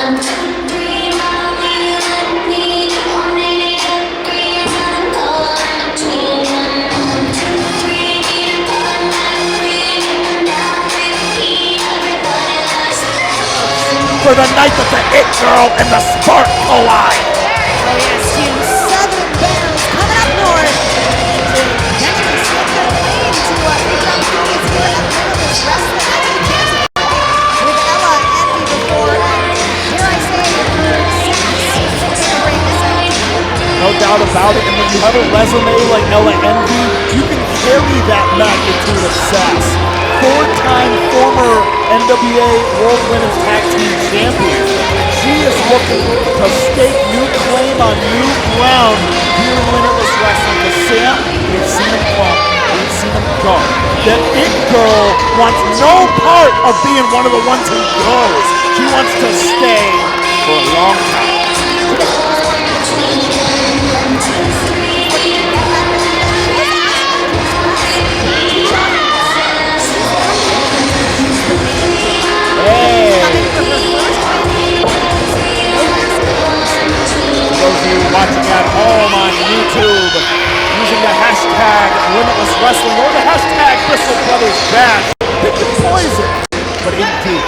For the night that the It Girl and the Spark collide. Oh yes, two Southern bands coming up north to potentially slip their claim to rebound points here at Limitless Wrestling. I think Kansas with Ella and Envy before, and dare I say, her sass to bring this out. No doubt about it, and when you have a resume like Ella Envy, you can carry that magnitude of sass. Four-time former NWA World Women's Tag Team Champion. She is looking to stake new claim on new ground here in Limitless Wrestling. The Sam, we've seen him come, we've seen him go. The It Girl wants no part of being one of the ones who goes. She wants to stay for a long time. Watching at home on YouTube using the hashtag Limitless Wrestling or the hashtag BISSELL Brothers Bash. Pick your poison. But indeed,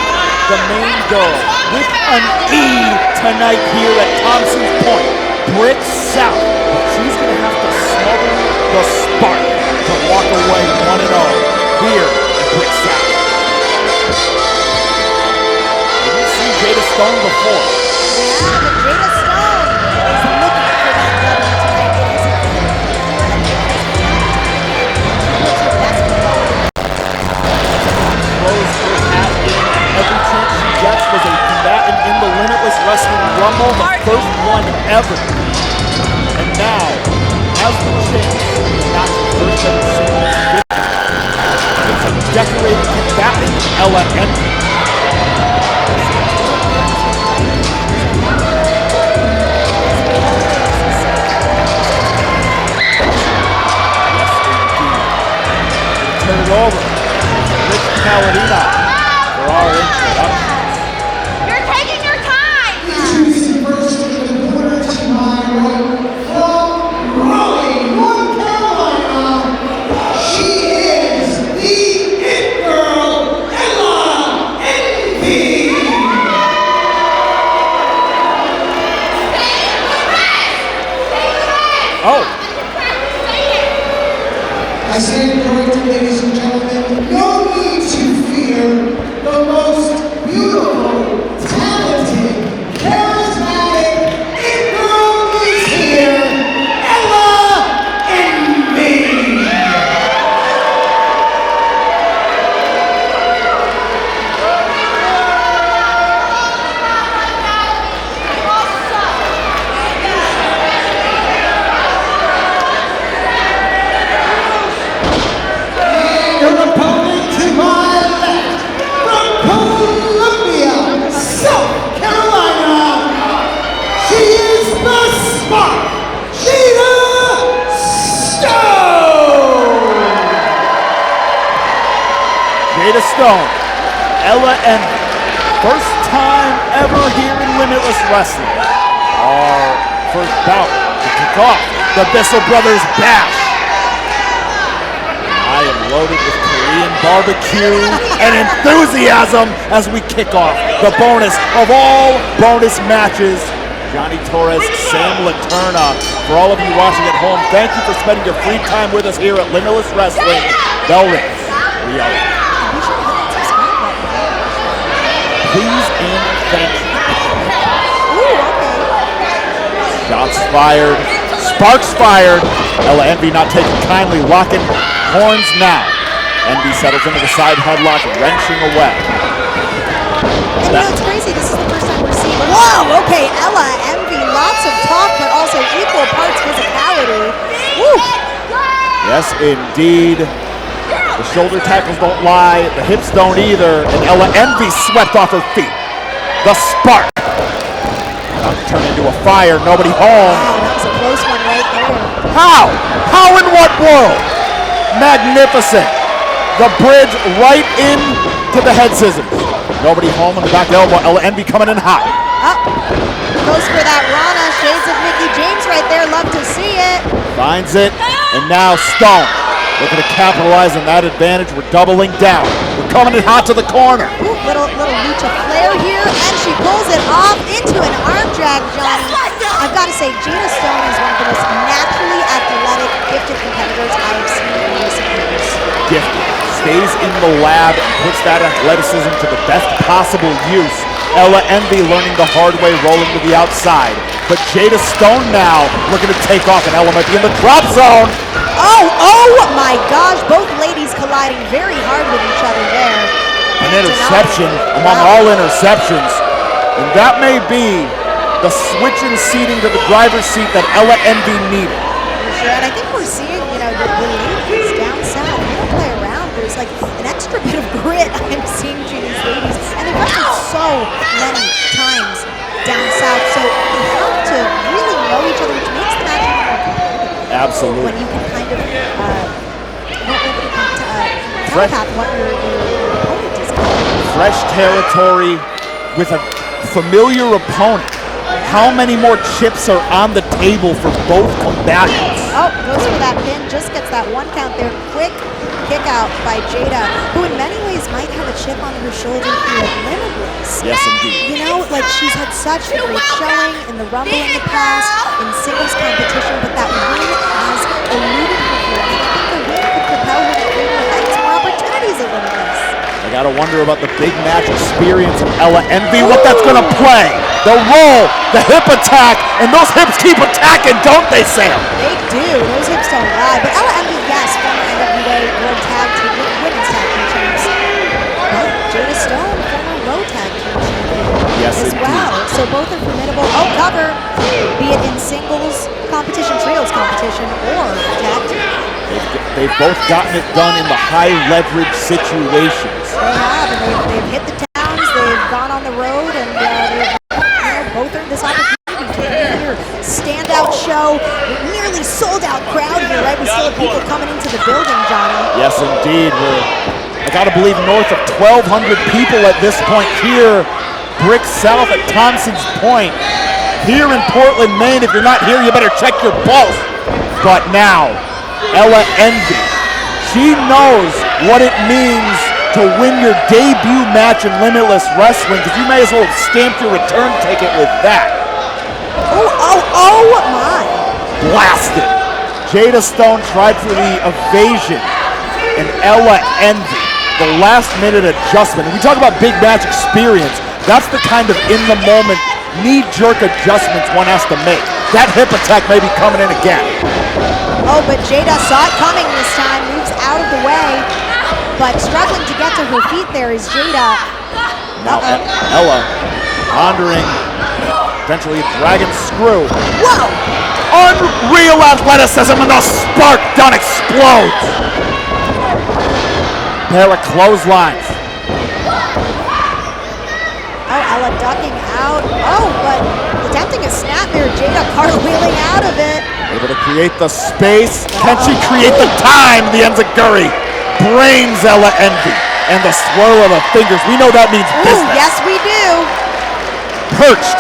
the main girl with an E tonight here at Thompson's Point, Britt South. But she's going to have to smother the spark to walk away 1-0 here at Britt South. We've seen Jada Stone before. Yeah, but Jada Stone is looking for that W tonight. It is Rose will have every chance she gets was a combatant in the Limitless Wrestling Rumble, the first one ever. And now has the chance to notch the first ever singles victory. It's a decorated combatant, Ella Envy. Turn it over to Rich Paladino for our introductions. You're taking your time! Introducing first in the corner to my right, from Raleigh, North Carolina, she is the It Girl, Ella Envy. Oh. I stand corrected, ladies and gentlemen. No need to fear the most beautiful, talented, charismatic It Girl is here, Ella Envy. Your opponent to my left, from Columbia, South Carolina, she is the Spark, Jada Stone. Jada Stone, Ella Envy, first time ever here in Limitless Wrestling. Our first bout to kick off the BISSELL Brothers Bash. I am loaded with Korean barbecue and enthusiasm as we kick off the bonus of all bonus matches. Johnny Torres, Sam Laterna. For all of you watching at home, thank you for spending your free time with us here at Limitless Wrestling. Bell rings. We are. Please and thank you. Shots fired. Sparks fired. Ella Envy not taking kindly. Locking horns now. Envy settles into the side headlock, wrenching away. And you know, it's crazy. This is the first time we're seeing. Whoa, okay, Ella Envy. Lots of talk, but also equal parts physicality. Woo! Yes, indeed. The shoulder tackles don't lie. The hips don't either. And Ella Envy swept off her feet. The spark. About to turn into a fire. Nobody home. Wow, that was a close one right there. How? How in what world? Magnificent. The bridge right into the head scissors. Nobody home on the back elbow. Ella Envy coming in hot. Up. Goes for that Rana. Shades of Mickie James right there. Love to see it. Finds it, and now Stone looking to capitalize on that advantage. We're doubling down. We're coming in hot to the corner. Ooh, little lucha flair here, and she pulls it off into an arm drag, Johnny. I've got to say, Jada Stone is one of the most naturally athletic, gifted competitors I have seen in recent years. Gifted. Stays in the lab and puts that athleticism to the best possible use. Ella Envy learning the hard way, rolling to the outside. But Jada Stone now looking to take off, and Ella might be in the drop zone. Oh my gosh, both ladies colliding very hard with each other there. An interception among all interceptions. And that may be the switch in seating to the driver's seat that Ella Envy needed. For sure, and I think we're seeing, the ladies down south, they don't play around. There's like an extra bit of grit I'm seeing to these ladies. And they've wrestled so many times down south, so they have to really know each other, which makes the match even more competitive. Absolutely. When you can kind of telepath what your opponent is doing. Fresh territory with a familiar opponent. How many more chips are on the table for both combatants? Oh, goes for that pin, just gets that one count there. Quick kick out by Jada, who in many ways might have a chip on her shoulder here at Limitless. Yes, indeed. She's had such a great showing in the Rumble in the past, in singles competition, but that win has eluded her here. And I think the win could propel her to greater heights, more opportunities at Limitless. I gotta wonder about the big match experience of Ella Envy, what that's gonna play. The roll, the hip attack, and those hips keep attacking, don't they, Sam? They do. Those hips don't lie. But Ella Envy, yes, former NWA World Tag Team, Women's Tag Team champs. But Jada Stone, former Raw Tag Team champion as well. So both are formidable. Oh, cover, be it in singles competition, trios competition, or tag team. They've both gotten it done in the high leverage situations. They have, and they've hit the towns, they've gone on the road, and they've both earned this opportunity to be here. Standout show, nearly sold out crowd here, right? We still have people coming into the building, Johnny. Yes, indeed. I gotta believe north of 1,200 people at this point here. Brick South at Thompson's Point. Here in Portland, Maine, if you're not here, you better check your pulse. But now, Ella Envy, she knows what it means to win your debut match in Limitless Wrestling, because you may as well stamp your return ticket with that. Oh my. Blasted. Jada Stone tried for the evasion, and Ella Envy, the last minute adjustment. And we talk about big match experience. That's the kind of in-the-moment, knee-jerk adjustments one has to make. That hip attack may be coming in again. Oh, but Jada saw it coming this time, moves out of the way, but struggling to get to her feet there is Jada. Now Ella pondering potentially a dragon screw. Whoa! Unreal athleticism, and the spark gun explodes. Pair of clotheslines. Oh, Ella ducking out. Oh, but attempting a snap there. Jada cartwheeling out of it. Able to create the space. Can she create the time? The enziguri brains Ella Envy. And the swirl of the fingers. We know that means business. Ooh, yes, we do. Perched.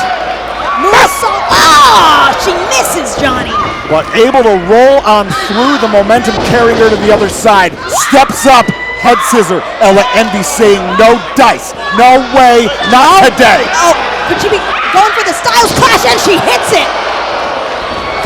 Moonsault. Ah, she misses, Johnny. But able to roll on through, the momentum carrying her to the other side. Steps up. Head scissor. Ella Envy saying no dice. No way. Not today. Oh, could she be going for the Styles Clash, and she hits it.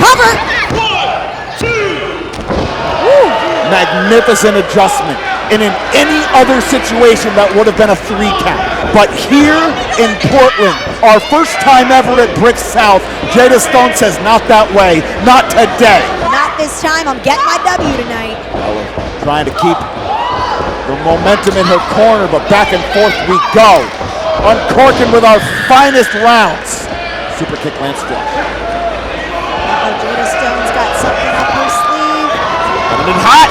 Cover. 1, 2. Ooh. Magnificent adjustment. And in any other situation, that would have been a 3 count. But here in Portland, our first time ever at Brick South, Jada Stone says, not that way, not today. Not this time. I'm getting my W tonight. Ella trying to keep the momentum in her corner, but back and forth we go. Uncorking with our finest rounds. Super kick lands flush. Uh-oh, Jada Stone's got something up her sleeve. Coming in hot.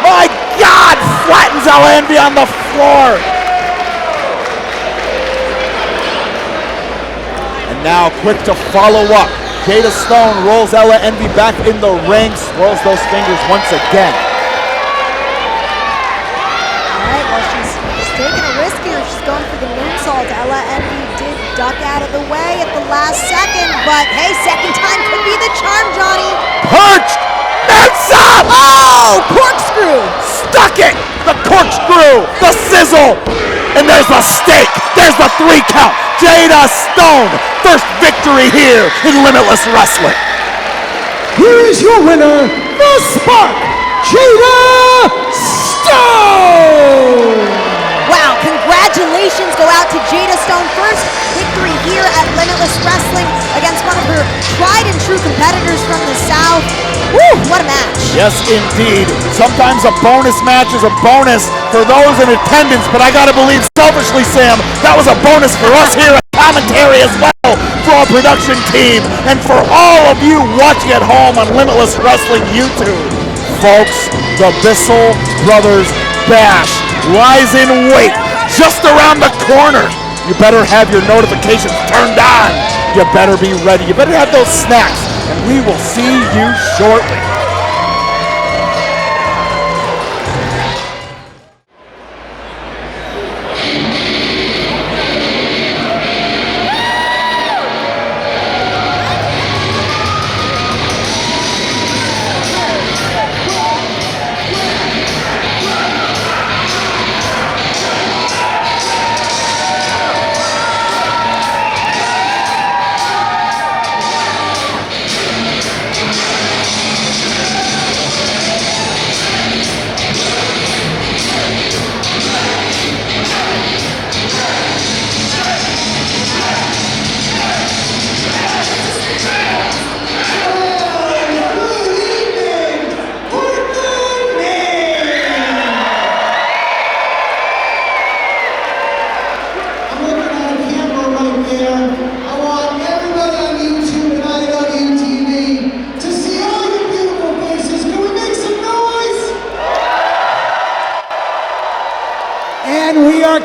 My God! Flattens Ella Envy on the floor. And now quick to follow up. Jada Stone rolls Ella Envy back in the ring, swirls those fingers once again. All right, well, she's taking a risk here. She's going for the moonsault fault. Ella Envy did duck out of the way at the last second, but hey, second time could be the charm, Johnny. Perched! That's up! Oh, corkscrew! Stuck it! The corkscrew! The sizzle! And there's the stake! There's the 3 count! Jada Stone! First victory here in Limitless Wrestling! Here is your winner, the Spark, Jada Stone! Wow, congratulations go out to Jada Stone. First victory here at Limitless Wrestling against one of her tried and true competitors from the South. Woo, what a match. Yes, indeed. Sometimes a bonus match is a bonus for those in attendance, but I gotta believe selfishly, Sam, that was a bonus for us here at commentary as well, for our production team, and for all of you watching at home on Limitless Wrestling YouTube. Folks, the Bissell Brothers Bash lies in wait just around the corner. You better have your notifications turned on. You better be ready. You better have those snacks, and we will see you shortly.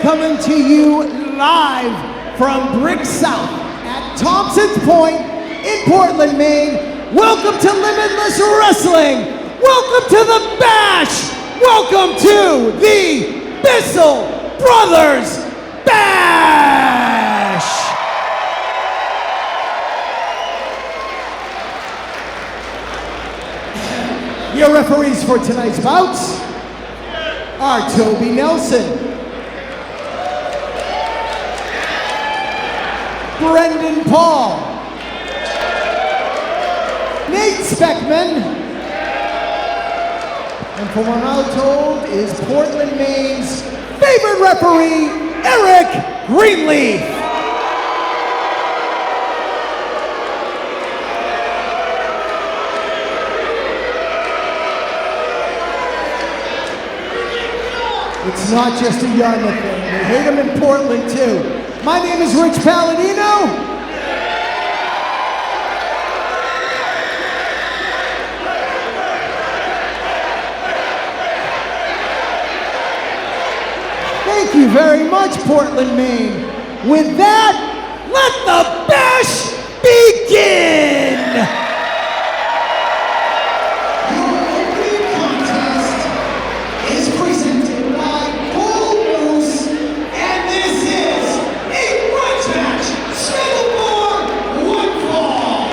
Coming to you live from Brick South at Thompson's Point in Portland, Maine. Welcome to Limitless Wrestling. Welcome to the Bash. Welcome to the Bissell Brothers Bash. Your referees for tonight's bouts are Toby Nelson, Brendan Paul, Nate Speckman, and from what I'm told is Portland, Maine's favorite referee, Eric Greenleaf. It's not just a Yarmouth thing. They hate him in Portland too. My name is Rich Palladino. Thank you very much, Portland, Maine. With that, let the bash begin! Your opening contest is presented by Bull Moose, and this is a grudge match scheduled for one fall.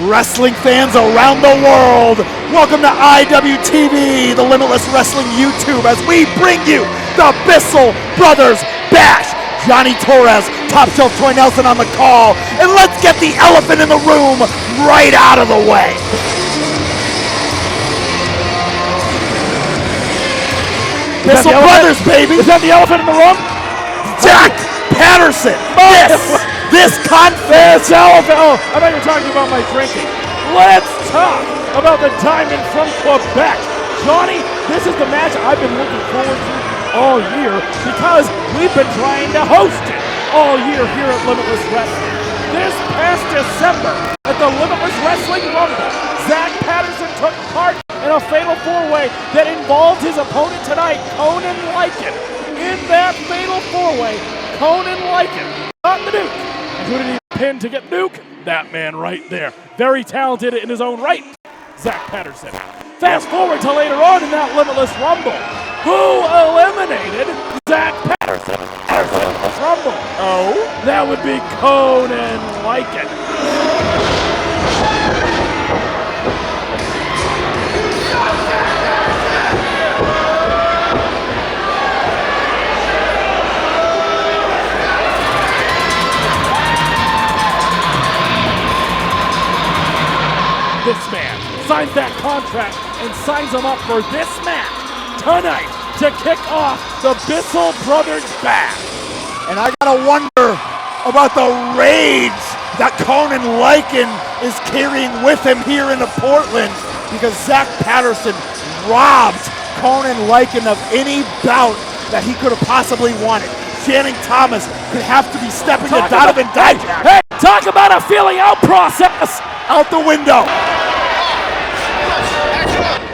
Wrestling fans around the world, welcome to IWTV, the Limitless Wrestling YouTube, as we bring you the Bissell Brothers Bash. Johnny Torres, Top Shelf Troy Nelson on the call, and let's get the elephant in the room right out of the way. Bissell Brothers, baby. Is that the elephant in the room? Jack Patterson. This confess. Elephant. Oh, I thought you were talking about my drinking. Let's talk about the Diamond from Quebec. Johnny, this is the match I've been looking forward to all year because we've been trying to host it all year here at Limitless Wrestling. This past December at the Limitless Wrestling Rumble, Zach Patterson took part in a fatal four-way that involved his opponent tonight, Conan Lycan. In that fatal four-way, Conan Lycan got the Duke. And who did he pin to get Duke? That man right there. Very talented in his own right, Zach Patterson. Fast forward to later on in that Limitless Rumble. Who eliminated Zach Patterson. Rumble. Oh? That would be Conan Lycan. This man signs that contract and signs him up for this match tonight to kick off the Bissell Brothers Bash. And I gotta wonder about the rage that Conan Lycan is carrying with him here into Portland, because Zach Patterson robbed Conan Lycan of any bout that he could have possibly wanted. Channing Thomas could have to be stepping to Donovan Dijak. Hey, talk about a feeling out process. Out the window.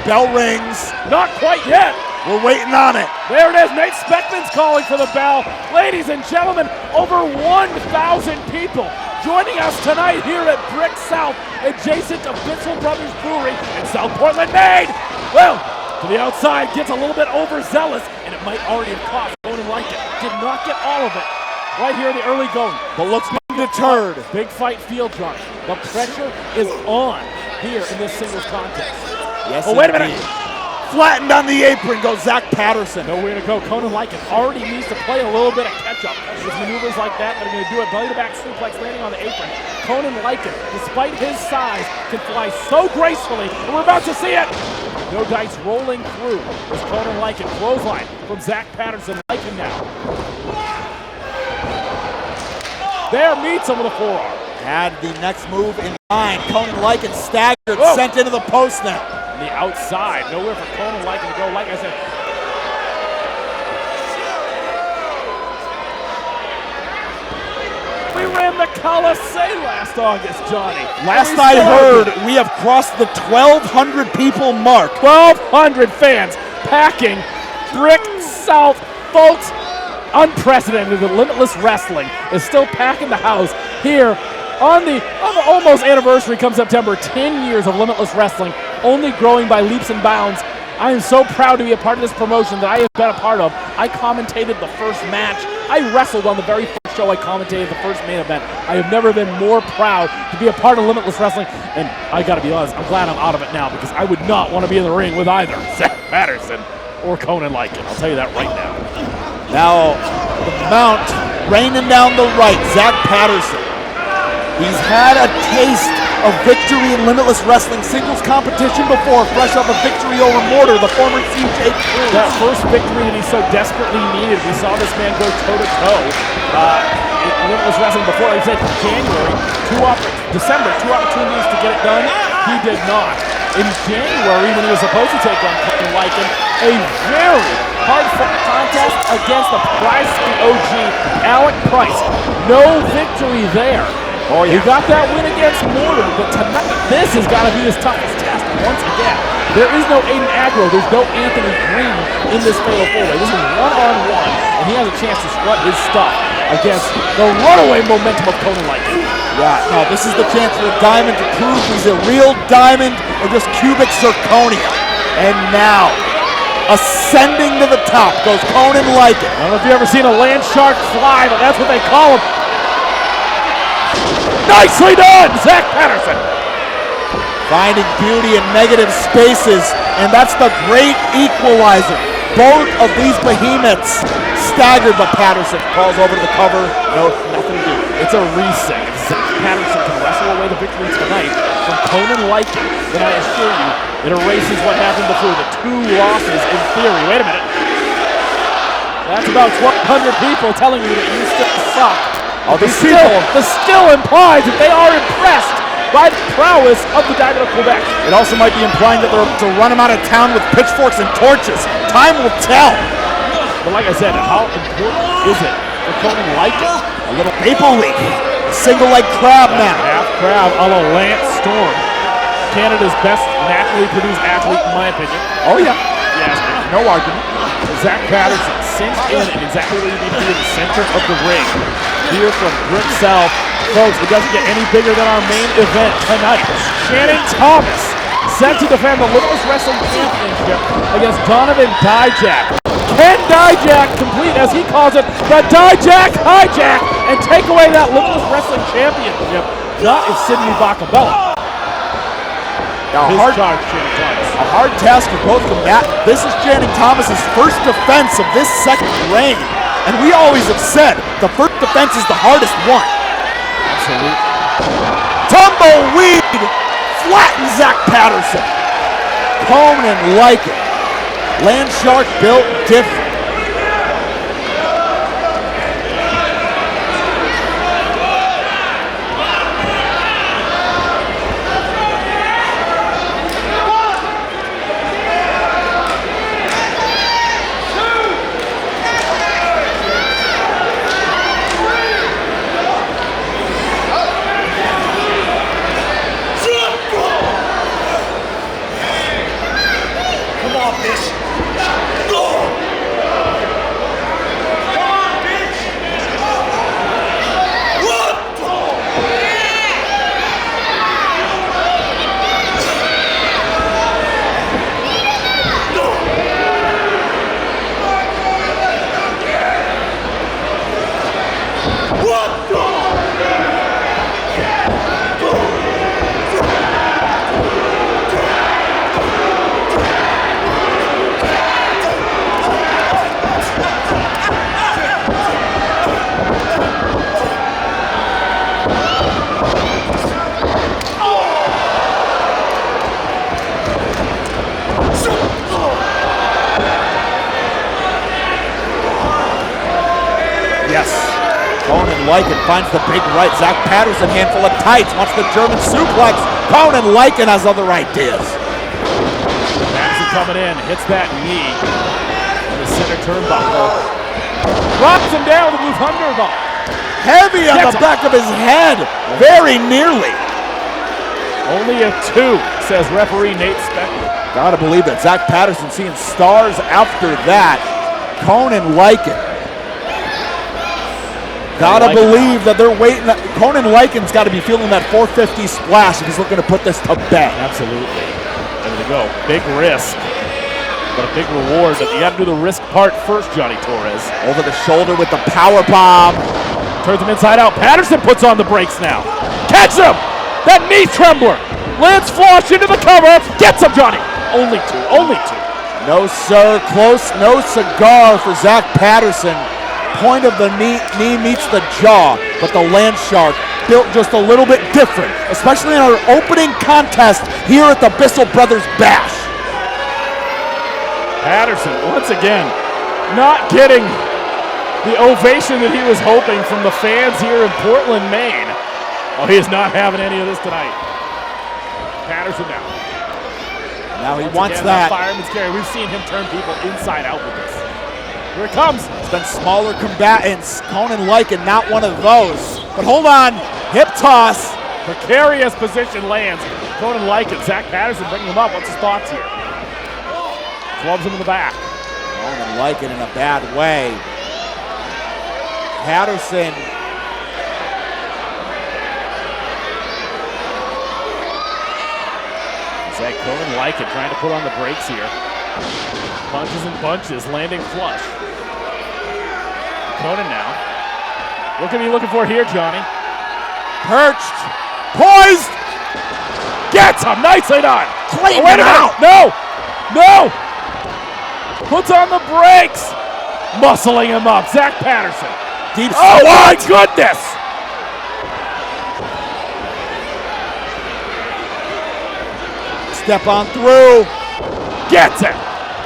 Bell rings. Not quite yet. We're waiting on it. There it is. Nate Speckman's calling for the bell. Ladies and gentlemen, over 1,000 people joining us tonight here at Brick South, adjacent to Bissell Brothers Brewery in South Portland, Maine. Well, to the outside, gets a little bit overzealous, and it might already have cost Conan Lycan. Did not get all of it right here in the early going. But looks undeterred. Big fight field, Johnny. The pressure is on here in this singles contest. Yes, oh, wait a minute. Flattened on the apron goes Zach Patterson. Nowhere to go. Conan Lycan already needs to play a little bit of catch-up with maneuvers like that are going to do it. Belly-to-back suplex landing on the apron. Conan Lycan, despite his size, can fly so gracefully, and we're about to see it. No dice rolling through as Conan Lycan clothesline from Zach Patterson. Lycan now. There meets him with a forearm. Had the next move in mind. Conan Lycan staggered, sent into the post now. On the outside, nowhere for Conan Lycan to go. Like I said, we ran the Coliseum last August, Johnny. Last I heard, we have crossed the 1,200 people mark. 1,200 fans packing Brick South, folks. Unprecedented. The Limitless Wrestling is still packing the house here on the almost anniversary come September. 10 years of Limitless Wrestling, only growing by leaps and bounds. I am so proud to be a part of this promotion that I have been a part of. I commentated the first match. I wrestled on the very first show I commentated, the first main event. I have never been more proud to be a part of Limitless Wrestling, and I gotta be honest, I'm glad I'm out of it now, because I would not want to be in the ring with either Zach Patterson or Conan Lycan. I'll tell you that right now. Now, the mount raining down the right, Zach Patterson. He's had a taste of victory in Limitless Wrestling singles competition before, fresh off a victory over Mortar, the former CJ Crew. That first victory that he so desperately needed. We saw this man go toe-to-toe in Limitless Wrestling before. Like I said, January, December, two opportunities to get it done. He did not. In January, when he was supposed to take on Conan Lycan, a very hard-fought contest against the Price OG, Alec Price. No victory there. Oh, yeah. He got that win against Mortar, but tonight, this has got to be his toughest test once again. There is no Aiden Aggro, there's no Anthony Greene in this fatal four-way. This is one-on-one, and he has a chance to strut his stuff against the runaway momentum of Conan Lycan. Yeah, no, this is the chance for the Diamond to prove he's a real diamond or just cubic zirconia. And now, ascending to the top goes Conan Lycan. I don't know if you've ever seen a Landshark fly, but that's what they call him. Nicely done, Zach Patterson. Finding beauty in negative spaces, and that's the great equalizer. Both of these behemoths staggered, but Patterson falls over to the cover. No, nothing to do. It's a reset. If Zach Patterson can wrestle away the victory tonight from Conan Lycan, then I assure you it erases what happened before. The two losses in theory. Wait a minute. That's about 1,200 people telling you that you still suck. Oh, this still implies that they are impressed by the prowess of the Diamond of Quebec. It also might be implying that they're to run him out of town with pitchforks and torches. Time will tell. But like I said, how important is it for Conan Lycan? A little maple leaf. A single leg crab now. Half crab a la Lance Storm. Canada's best naturally produced athlete, in my opinion. Oh, yeah. Yes, no argument. Zach Patterson cinched in and exactly where you need to be in the center of the ring. Here from Brick South. Folks, it doesn't get any bigger than our main event tonight. Channing Thomas set to defend the Limitless Wrestling Championship against Donovan Dijak. Can Dijak complete, as he calls it, the Dijak hijack, and take away that Limitless Wrestling Championship. That is Sidney Bakabella. Now, a hard task for both of them. This is Channing Thomas's first defense of this second reign. And we always have said the first defense is the hardest one. Absolutely. Tumbleweed flattens Zach Patterson. Conan Lycan. Landshark built different. Lycan finds the big right. Zach Patterson, handful of tights, wants the German suplex. Conan Lycan has other ideas. Patterson coming in, hits that knee in the center turnbuckle. Drops him down with a Thunderball. Heavy on the back of his head. Very nearly. Only a 2, says referee Nate Spector. Gotta believe that Zach Patterson seeing stars after that. Conan Lycan. Gotta believe that they're waiting. Conan Lycan's got to be feeling that 450 splash if he's looking to put this to bed. Absolutely. There we go. Big risk, but a big reward. But you got to do the risk part first, Johnny Torres. Over the shoulder with the power bomb. Turns him inside out. Patterson puts on the brakes now. Catch him! That knee trembler. Lands flush into the cover. Gets him, Johnny. Only 2. Only 2. No, sir. Close. No cigar for Zach Patterson. Point of the knee meets the jaw, but the Landshark built just a little bit different, especially in our opening contest here at the Bissell Brothers Bash. Patterson, once again, not getting the ovation that he was hoping from the fans here in Portland, Maine. Oh, he is not having any of this tonight. Patterson now. Now he once wants again, that. Fireman's carry. We've seen him turn people inside out with this. Here it comes. It's been smaller combatants. Conan Lycan, not one of those. But hold on. Hip toss. Precarious position lands. Conan Lycan, Zach Patterson bringing him up. What's his thoughts here? Clubs him in the back. Conan Lycan in a bad way. Patterson. Zach Conan Lycan trying to put on the brakes here. Punches and bunches, landing flush. Conan now. What can he looking for here, Johnny? Perched. Poised. Gets him. Nicely done. Clean wait a minute. out. No. No. Puts on the brakes. Muscling him up. Zach Patterson. Deep oh, my goodness. Step on through. Gets it.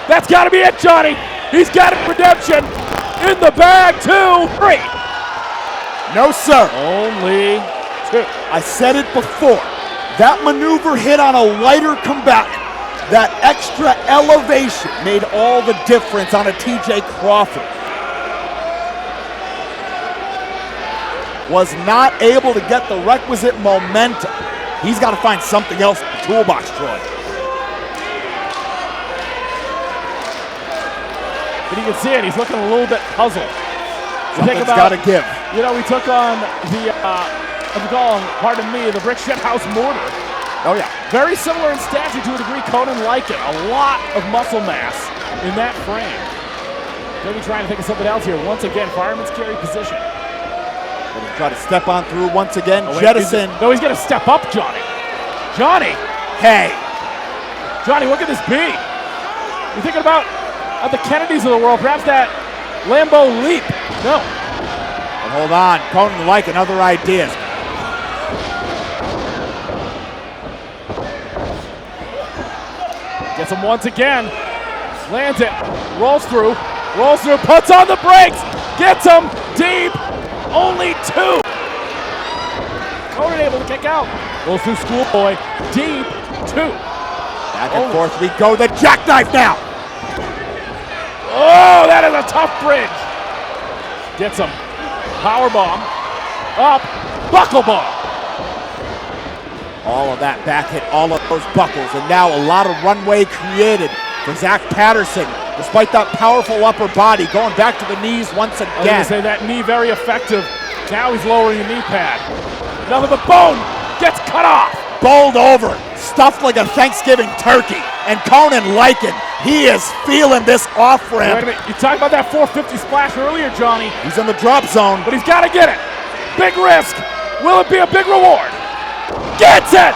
That's got to be it, Johnny. He's got it. Redemption in the bag. 2, 3. No, sir. Only 2. I said it before. That maneuver hit on a lighter combatant. That extra elevation made all the difference on a TJ Crawford. Was not able to get the requisite momentum. He's got to find something else in the toolbox, Troy. But you can see it, he's looking a little bit puzzled. Something's got to give. You know, we took on the, pardon me, the brick shit house mortar. Oh, yeah. Very similar in stature to a degree. Conan Lycan, a lot of muscle mass in that frame. Maybe trying to think of something else here. Once again, fireman's carry position. Gonna try to step on through once again. Oh, wait, Jettison. No, he's gonna step up, Johnny. Johnny, Hey. Johnny, what could this be? You're thinking about the Kennedys of the world, perhaps that Lambo leap. No. But hold on, Conan and Lycan, other ideas. Gets him once again. Lands it. Rolls through. Puts on the brakes. Gets him deep. Only 2. Conan able to kick out. Rolls through Schoolboy. Deep. 2. Back and forth we go. The jackknife now. Oh, that is a tough bridge. Gets him. Power bomb. Up. Buckle bomb. All of that back hit, all of those buckles, and now a lot of runway created for Zach Patterson, despite that powerful upper body, going back to the knees once I was again. gonna say that knee very effective. Now he's lowering the knee pad. Nothing but bone gets cut off. Bowled over, stuffed like a Thanksgiving turkey, and Conan Lycan, he is feeling this off Wait a ramp. minute, you talked about that 450 splash earlier, Johnny, He's in the drop zone. but he's gotta get it. Big risk. Will it be a big reward? Gets it!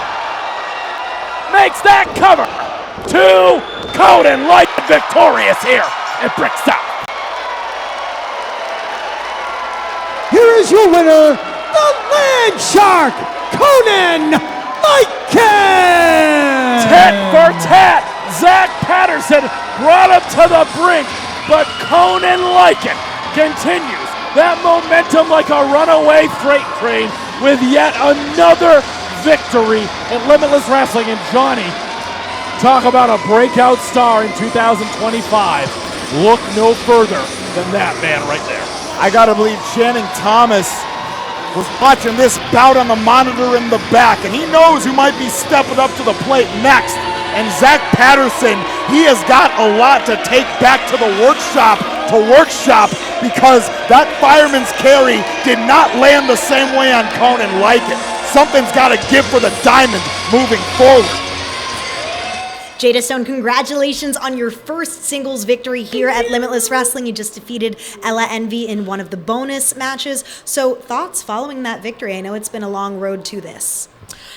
Makes that cover. 2, Conan Lycan victorious here at Brick South. Here is your winner, the Landshark, Conan Lycan! Tit for tat, Zach Patterson brought him to the brink, but Conan Lycan continues that momentum like a runaway freight train with yet another victory in Limitless Wrestling. And Johnny, talk about a breakout star in 2025. Look no further than that man right there. I gotta believe Channing Thomas was watching this bout on the monitor in the back, and he knows who might be stepping up to the plate next. And Zach Patterson, he has got a lot to take back to the workshop because that fireman's carry did not land the same way on Conan Lycan. Something's got to give for the diamond moving forward. Jada Stone, congratulations on your first singles victory here at Limitless Wrestling. You just defeated Ella Envy in one of the bonus matches. So thoughts following that victory? I know it's been a long road to this.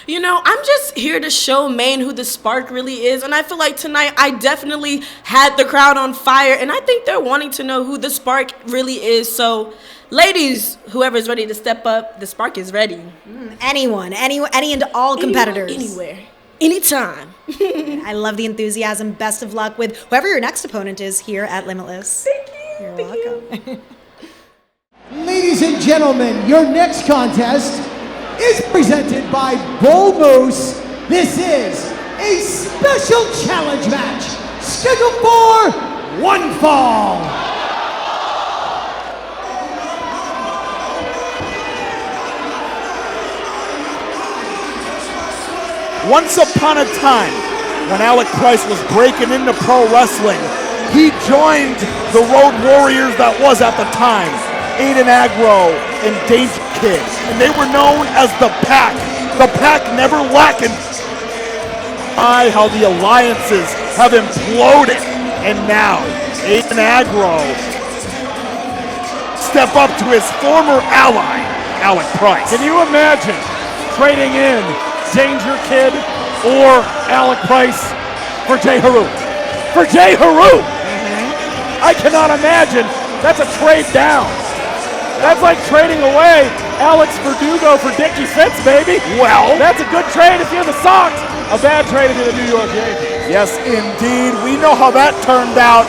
You know, I'm just here to show Maine who the Spark really is, and I feel like tonight I definitely had the crowd on fire, and I think they're wanting to know who the Spark really is. So, ladies, whoever's ready to step up, the Spark is ready. Any and all competitors. Anywhere. Anytime. I love the enthusiasm. Best of luck with whoever your next opponent is here at Limitless. Thank you. You're Thank welcome. Ladies and gentlemen, your next contest is presented by Bull Moose. This is a special challenge match scheduled for one fall. Once upon a time, when Alec Price was breaking into pro wrestling, he joined the Road Warriors that was at the time, Aiden Aggro and Danger Kid, and they were known as the Pack. The Pack never lacking. How the alliances have imploded, and now Aiden Aggro step up to his former ally, Alec Price. Can you imagine trading in Danger Kid or Alec Price for J-Heru? For J-Heru! I cannot imagine. That's a trade down. That's like trading away Alex Verdugo for Dickie Fitz, baby. Well, That's a good trade if you're the Sox. A bad trade if you're the New York Yankees. yes, indeed. We know how that turned out.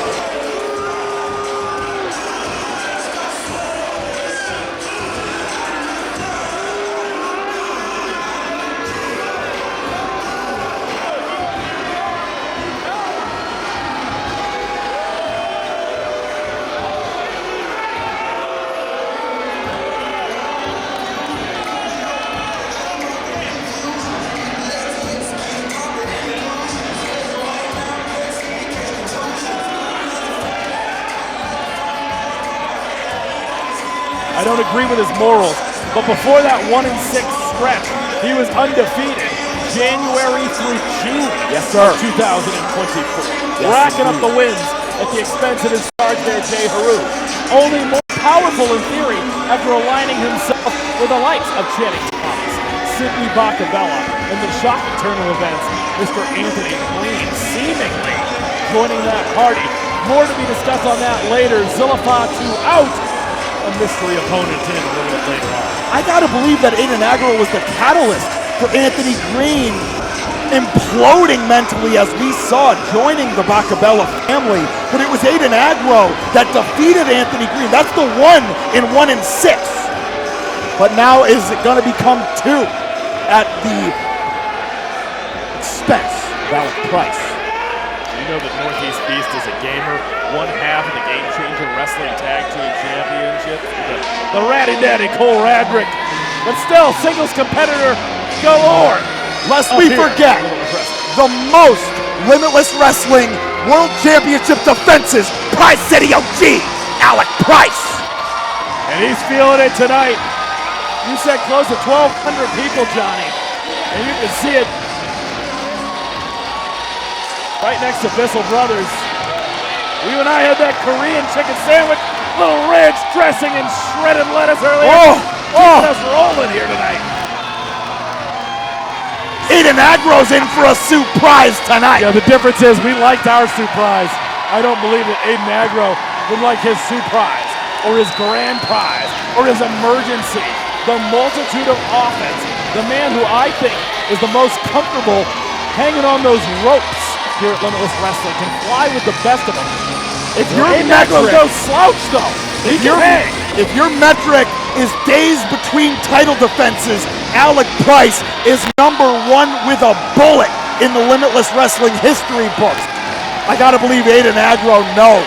I don't agree with his morals, but before that 1-6 stretch, he was undefeated January through June Yes, sir. of 2024. Yes, racking up indeed. the wins at the expense of his charge there, J-Heru. Only more powerful in theory after aligning himself with the likes of Channing Thomas, Sidney Bakabella, and the shocking turn of events, Mr. Anthony Greene seemingly joining that party. More to be discussed on that later. 𝐋𝐈𝐍𝐄𝐔𝐏 out. A mystery opponent in a little bit later on. I gotta believe that Aiden Aggro was the catalyst for Anthony Greene imploding mentally as we saw joining the Bakabella family. But it was Aiden Aggro that defeated Anthony Greene. That's the 1 in 1 in 6. But now is it gonna become 2 at the expense of Alec Price? You know that Northeast Beast is a gamer, one half of the Game Changer Wrestling Tag Team Championship. The Ratty Daddy Cole Radrick, but still singles competitor galore. Lest we forget, the most Limitless Wrestling World Championship defenses, Prize City OG, Alec Price. And he's feeling it tonight. You said close to 1,200 people, Johnny, and you can see it right next to Bissell Brothers. You and I had that Korean chicken sandwich, little ranch dressing and shredded lettuce earlier. Keeping us rolling here tonight. Aiden Aggro's in for a surprise tonight. Yeah, the difference is we liked our surprise. I don't believe that Aiden Aggro would like his surprise or his grand prize or his emergency. The multitude of offense. The man who I think is the most comfortable hanging on those ropes here at Limitless Wrestling, can fly with the best of them. If your Aggro no slouch though. If your metric is days between title defenses, Alec Price is number 1 with a bullet in the Limitless Wrestling history books. I gotta believe Aiden Aggro knows.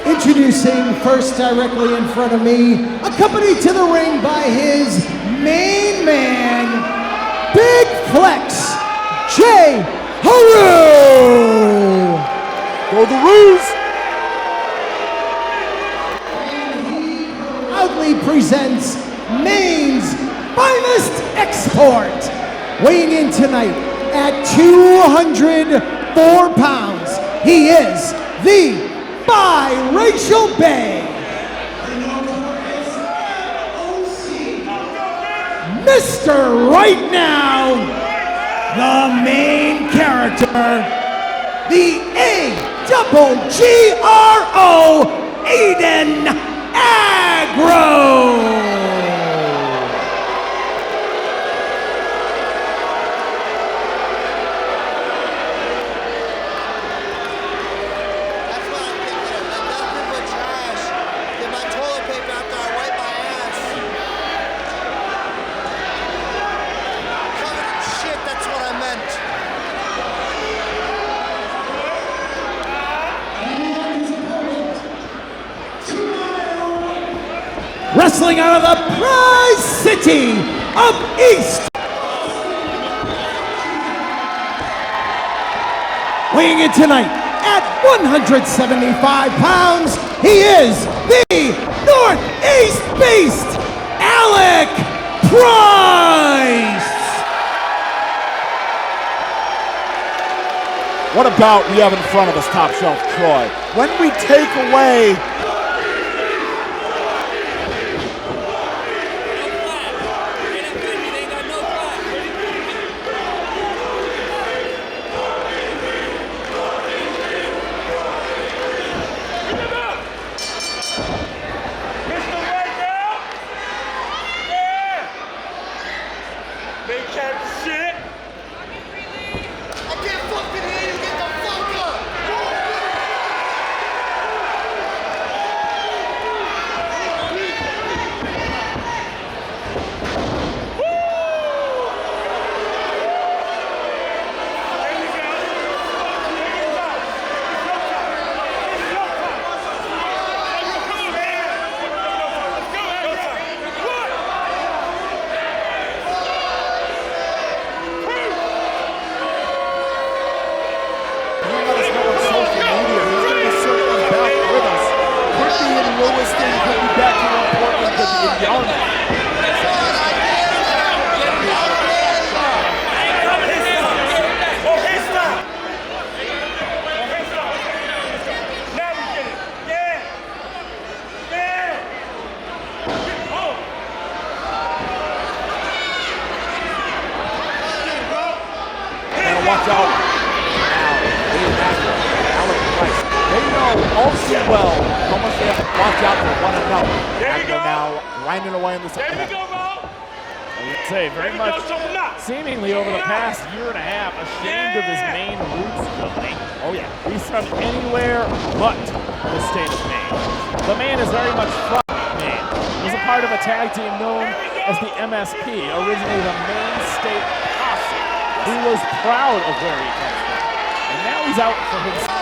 Introducing first directly in front of me, accompanied to the ring by his main man, Big Flex, J-Heru! Go the Roos! Proudly presents Maine's finest export, weighing in tonight at 204 pounds. He is the biracial Bay, Mr. Right Now, the main character, the A-double-G-R-O, Aiden Aggro. Wrestling out of the Prize City of East. Weighing in tonight at 175 pounds, he is the Northeast Beast, Alec Price. What about we have in front of us, Top Shelf Troy? When we take away So, now, Aiden Aggro, Alec Price. They know all too well how much they have to watch out for one another. Aggro now grinding away in this attack. I would say very much seemingly over the past year and a half ashamed of his Maine roots ability. Oh yeah. He's from anywhere but the state of Maine. The man is very much from Maine. He's a part of a tag team known as the MSP, originally the Maine State Posse. He was proud of where he comes from. And now he's out for himself.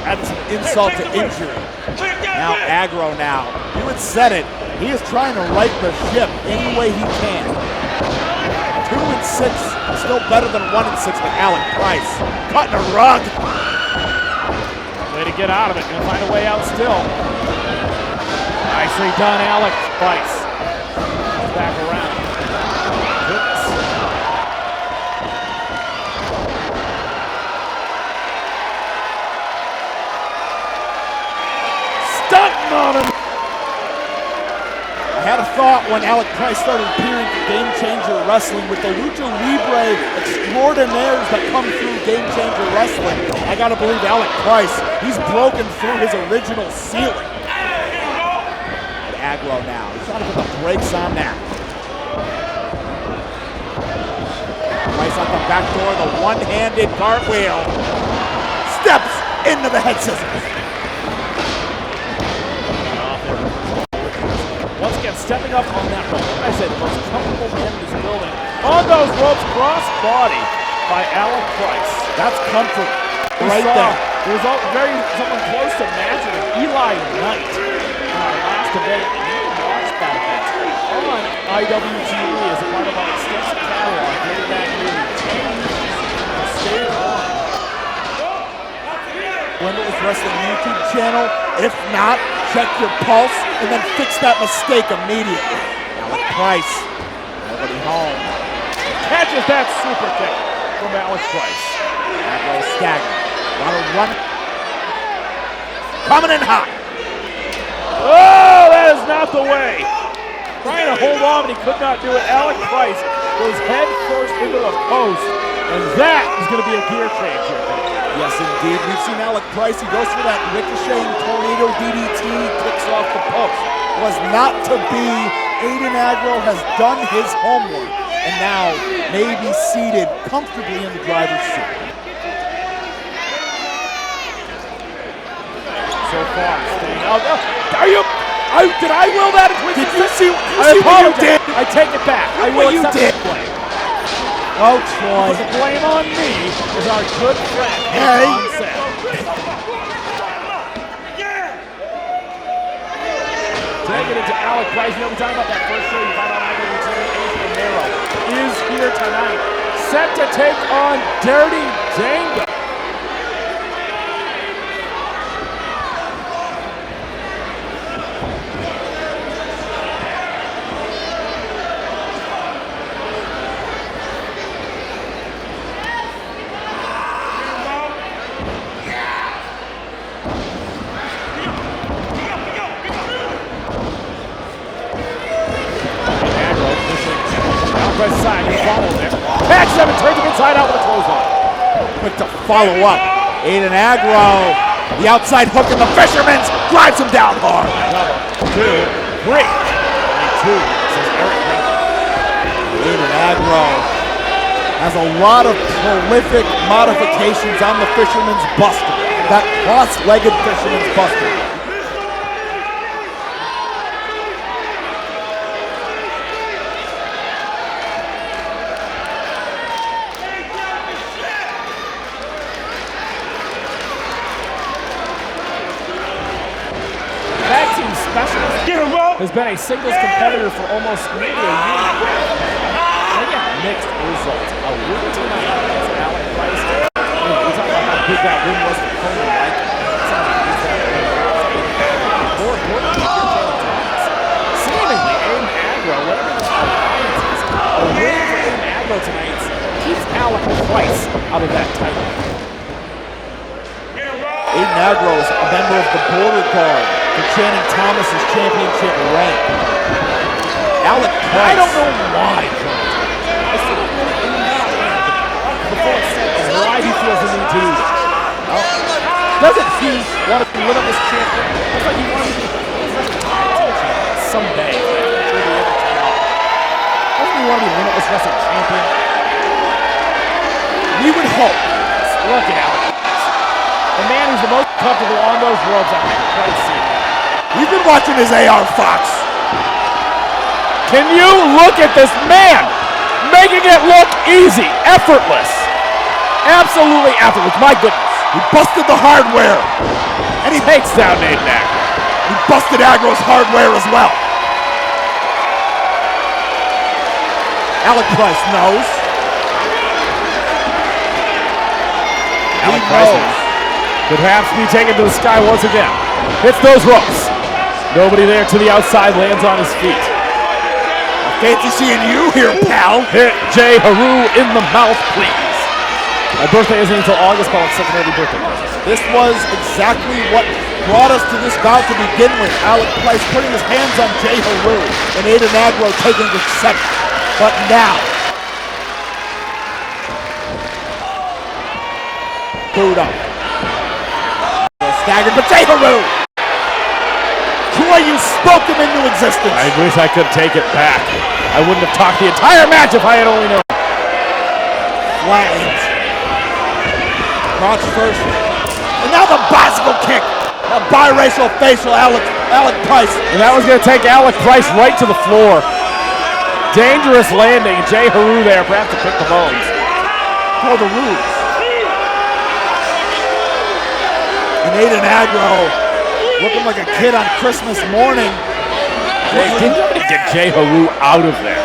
That's an insult to injury. Now Aggro now. You had said it. He is trying to right the ship any way he can. 2-6, still better than 1-6 with Alec Price. Cutting a rug. Way to get out of it. Gonna find a way out still. Nicely done, Alec Price. Back around. Goodness. Stunting on him. I had a thought when Alec Price started appearing for Game Changer Wrestling with the Lucha Libre extraordinaires that come through Game Changer Wrestling. I gotta believe Alec Price, he's broken through his original ceiling. And Aggro now, he's trying to put the brakes on that. Price on the back door, the one-handed cartwheel. Steps into the head scissors. Once again, stepping up on that rope. I said the most comfortable man in this building. On those ropes, cross body by Alec Price. That's comfort right there. It was all very something close to matching with Eli Knight in our last event. And you can watch that event on IWTV as a part of our extensive catalog dating back nearly 10 years. Stay on. Limitless Wrestling YouTube channel. If not, check your pulse and then fix that mistake immediately. Alec Price, nobody home. Catches that super kick from Alec Price. Aggro staggered. Want to run. Coming in hot. Oh, that is not the way. Trying to hold on, but he could not do it. Alec Price goes head first into the post, and that is going to be a gear change here. Yes, indeed. We've seen Alec Price. He goes for that ricocheting tornado DDT, kicks off the post. Was not to be. Aiden Aggro has done his homework and now may be seated comfortably in the driver's seat. So far, staying out. Are you? Did I will that? Did you see I what you did? I take it back. I will accept the blame. Oh, Troy. The blame on me is our good friend, Hey. Taking it to Alec Price. You know, we're talking about that first show you find on IWTV. Romero is here tonight, set to take on Dirty Dango. Press side, he follows it. Catch them and turns him inside out with a clothesline. Quick to follow up. Aiden Aggro, the outside hook in the Fisherman's, drives him down hard. 1, 2, 3. 2, says Eric. Aiden Aggro has a lot of prolific modifications on the Fisherman's Buster. That cross-legged Fisherman's Buster. Has been a singles competitor for almost maybe a year and a half. They get mixed results. A win tonight against Alec Price. We talk about how big that win was for Conan Lycan. More importantly, seemingly Aiden Aggro, whatever this alliance is, out of that title. Aiden Aggro is a member of the Border Guard for Channing Thomas's championship rank. Alec Price. I don't know why, John. I still don't really understand before it's said why he feels the need to do that. Doesn't he want to be Limitless champion? Looks like he wanted to be someday. Doesn't he want to be Limitless Wrestling champion? We would hope. Look at Alec. The man who's the most comfortable on those ropes I've ever quite seen. We've been watching his AR Fox. Can you look at this man? Making it look easy, effortless. Absolutely effortless, my goodness. He busted the hardware. And he takes down Aiden Aggro. He busted Aggro's hardware as well. Alec Price knows. Alec Price could perhaps be taken to the sky once again. Hits those ropes. Nobody there to the outside, lands on his feet. Fancy seeing you here, pal. Hit J-Heru in the mouth, please. My birthday isn't until August, but it's such an early birthday. This was exactly what brought us to this bout to begin with. Alec Price putting his hands on J-Heru and Aiden Aggro taking the second. But now, booed up. Staggered, but J-Heru! Troy, you spoke him into existence. I wish I could take it back. I wouldn't have talked the entire match if I had only known. Flattened. Crotch first. And now the bicycle kick. A biracial facial Alec Price. And that was going to take Alec Price right to the floor. Dangerous landing. J-Heru there, perhaps to pick the bones. For the roots. And Aiden Aggro looking like a kid on Christmas morning. Can somebody get J-Heru out of there?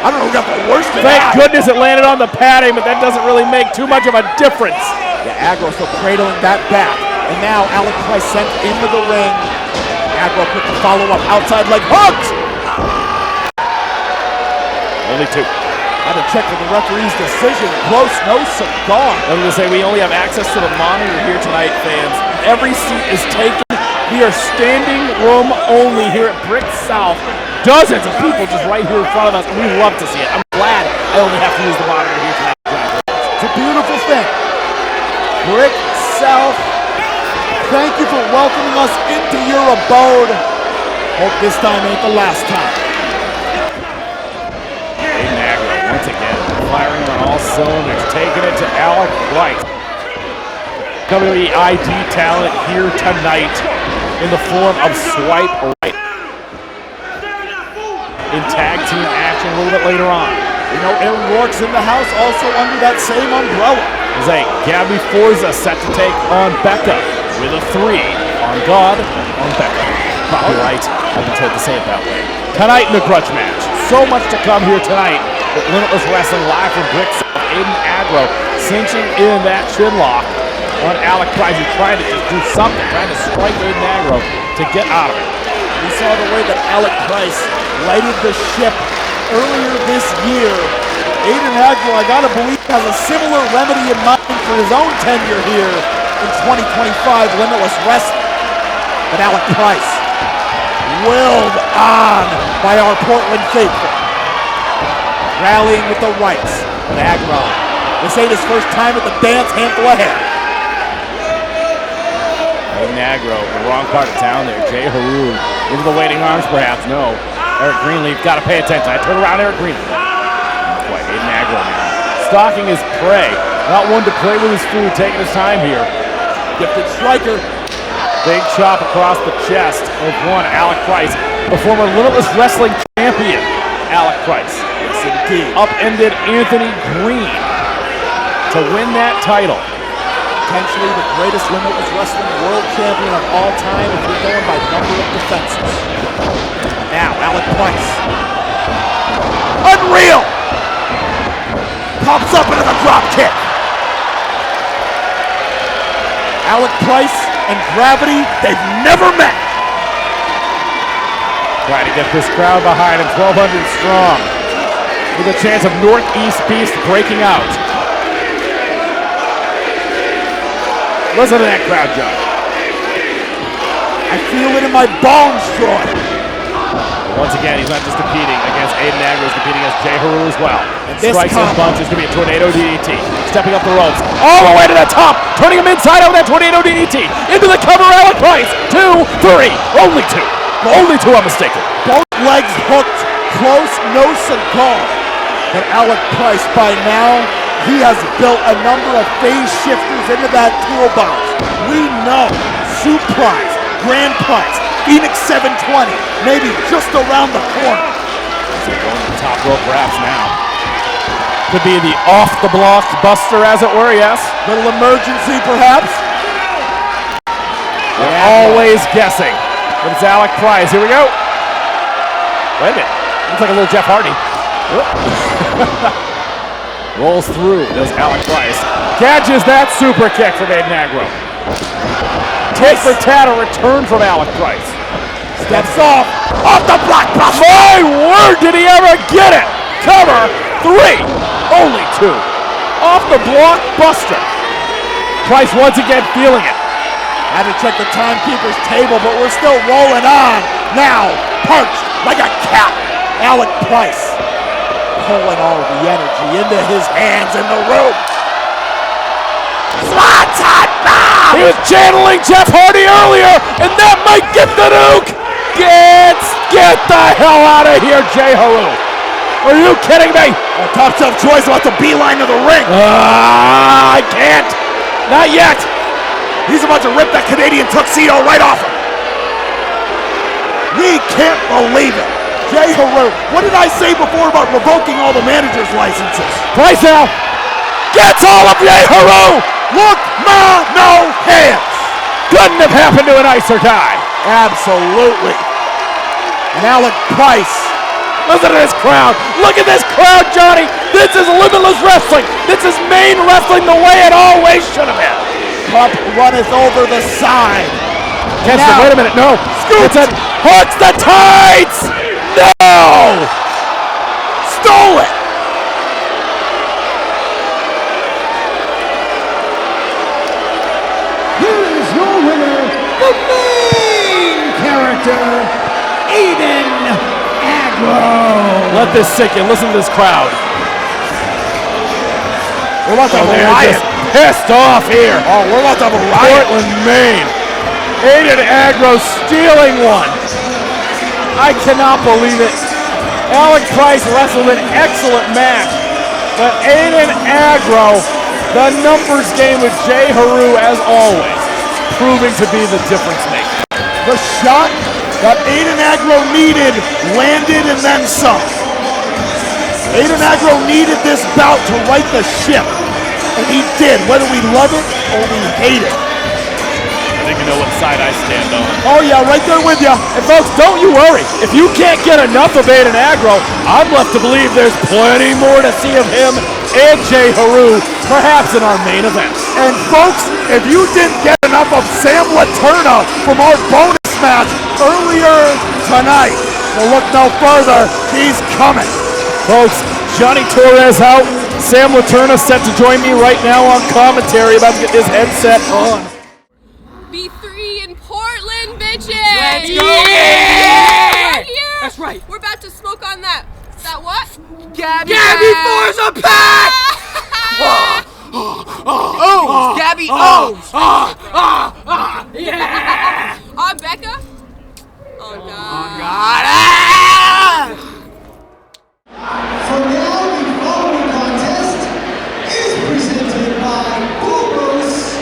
I don't know who got the worst of Thank that. goodness it landed on the padding, but that doesn't really make too much of a difference. Yeah, Aggro still cradling that back. And now Alec Price sent into the ring. Aggro put the follow-up outside leg hooked. Only two. Had to check for the referee's decision. Close, no cigar. I was going to say, we only have access to the monitor here tonight, fans. Every seat is taken. We are standing room only here at Brick South. Dozens of people just right here in front of us, and we love to see it. I'm glad I only have to use the monitor here tonight. It's a beautiful thing. Brick South, thank you for welcoming us into your abode. Hope this time ain't the last time. Aiden Aggro once again firing on all cylinders, taking it to Alec Price. WWE ID talent here tonight in the form of Swipe Right. In tag team action a little bit later on. You know, Aaron Rourke's in the house also under that same umbrella. There's a Gabby Forza set to take on Becca with a 3 on God on Becca. Copyright, I've been told to say it that way. Tonight in the Grudge match. So much to come here tonight with Limitless Wrestling live from Brick South. Aiden Aggro cinching in that chin lock on Alec Price. He's trying to just do something, trying to strike Aiden Aggro to get out of it. We saw the way that Alec Price lighted the ship earlier this year. Aiden Aggro, I gotta believe, has a similar remedy in mind for his own tenure here in 2025 Limitless Wrestling. But Alec Price, willed on by our Portland faithful, rallying with the rights. But Aggro, this ain't his first time at the dance, handful of hair. Aiden Aggro in the wrong part of town there. J-Heru into the waiting arms, perhaps. No. Eric Greenleaf got to pay attention. I turn around Eric Greenleaf. Boy, Aiden Aggro now. Stalking his prey. Not one to play with his food, taking his time here. Gifted striker. Big chop across the chest of one, Alec Price. The former Limitless Wrestling champion, Alec Price. Yes, indeed. Upended Anthony Greene to win that title. Potentially the greatest Limitless Wrestling world champion of all time if you're going by number of defenses. Now, Alec Price. Unreal! Pops up into the drop kick. Alec Price and Gravity, they've never met. Trying to get this crowd behind him, 1,200 strong. With a chance of Northeast Beast breaking out. Listen to that crowd, John. I feel it in my bones, Troy. Once again, he's not just competing against Aiden Aggro, he's competing against J-Heru as well. And this strikes and combo. punches, going to be a tornado DDT. Stepping up the ropes, all the way to the top, turning him inside out with that tornado DDT. Into the cover, Alec Price. 2, 3, only 2. Only 2 unmistaken. Both legs hooked, close, no cigar. But Alec Price, by now, he has built a number of phase shifters into that toolbox. We know suplex, grand punch, Phoenix 720, maybe just around the corner. So going to the top rope wraps now. Could be the off-the-block buster, as it were, yes. Little emergency, perhaps. We're always guessing. But it's Alec Price. Here we go. Wait a minute. Looks like a little Jeff Hardy. Rolls through, does Alec Price. Catches that super kick from Aiden Aggro. Take for tat, a return from Alec Price. Steps off the block. My word, did he ever get it? Cover 3, only 2. Off the block buster. Price once again feeling it. Had to check the timekeeper's table, but we're still rolling on. Now, punched like a cat. Alec Price pulling all the energy into his hands in the room. Swanton bomb! He was channeling Jeff Hardy earlier, and that might get the nuke! Get the hell out of here, J-Heru! Are you kidding me? Top Shelf Troy's about to beeline to the ring. I can't! Not yet! He's about to rip that Canadian tuxedo right off him. We can't believe it. J-Heru, what did I say before about revoking all the manager's licenses? Price now gets all of J-Heru! Look, no hands. Couldn't have happened to a nicer guy. Absolutely. And Alec Price. Listen to this crowd. Look at this crowd, Johnny. This is Limitless Wrestling. This is main wrestling the way it always should have been. Cup runneth over the side. Wait a minute, no. Scooped. It's hooks the tights. No! Stole it. Here is your winner, the main character, Aiden Aggro. Let this sink in. Listen to this crowd. We're about to have a They're riot. just pissed off here. Oh, we're about to have a riot. Portland, Maine. Aiden Aggro stealing one. I cannot believe it. Alec Price wrestled an excellent match, but Aiden Aggro, the numbers game with J-Heru as always, proving to be the difference maker. The shot that Aiden Aggro needed landed and then some. Aiden Aggro needed this bout to right the ship, and he did, whether we love it or we hate it. I think you know what side I stand on. Oh yeah, right there with you. And folks, don't you worry. If you can't get enough of Aiden Aggro, I'm left to believe there's plenty more to see of him and J-Heru, perhaps in our main event. And folks, if you didn't get enough of Sam Laterna from our bonus match earlier tonight, well, look no further. He's coming. Folks, Johnny Torres out. Sam Laterna set to join me right now on commentary, about to get his headset on. B3 in Portland, bitches! Let's go! Yeah! Right here! That's right. We're about to smoke on that. That what? Gabby Forza pack! Oh, Gabby O's! Yeah! want Becca? Oh God. So now the following contest is presented by Bulbos,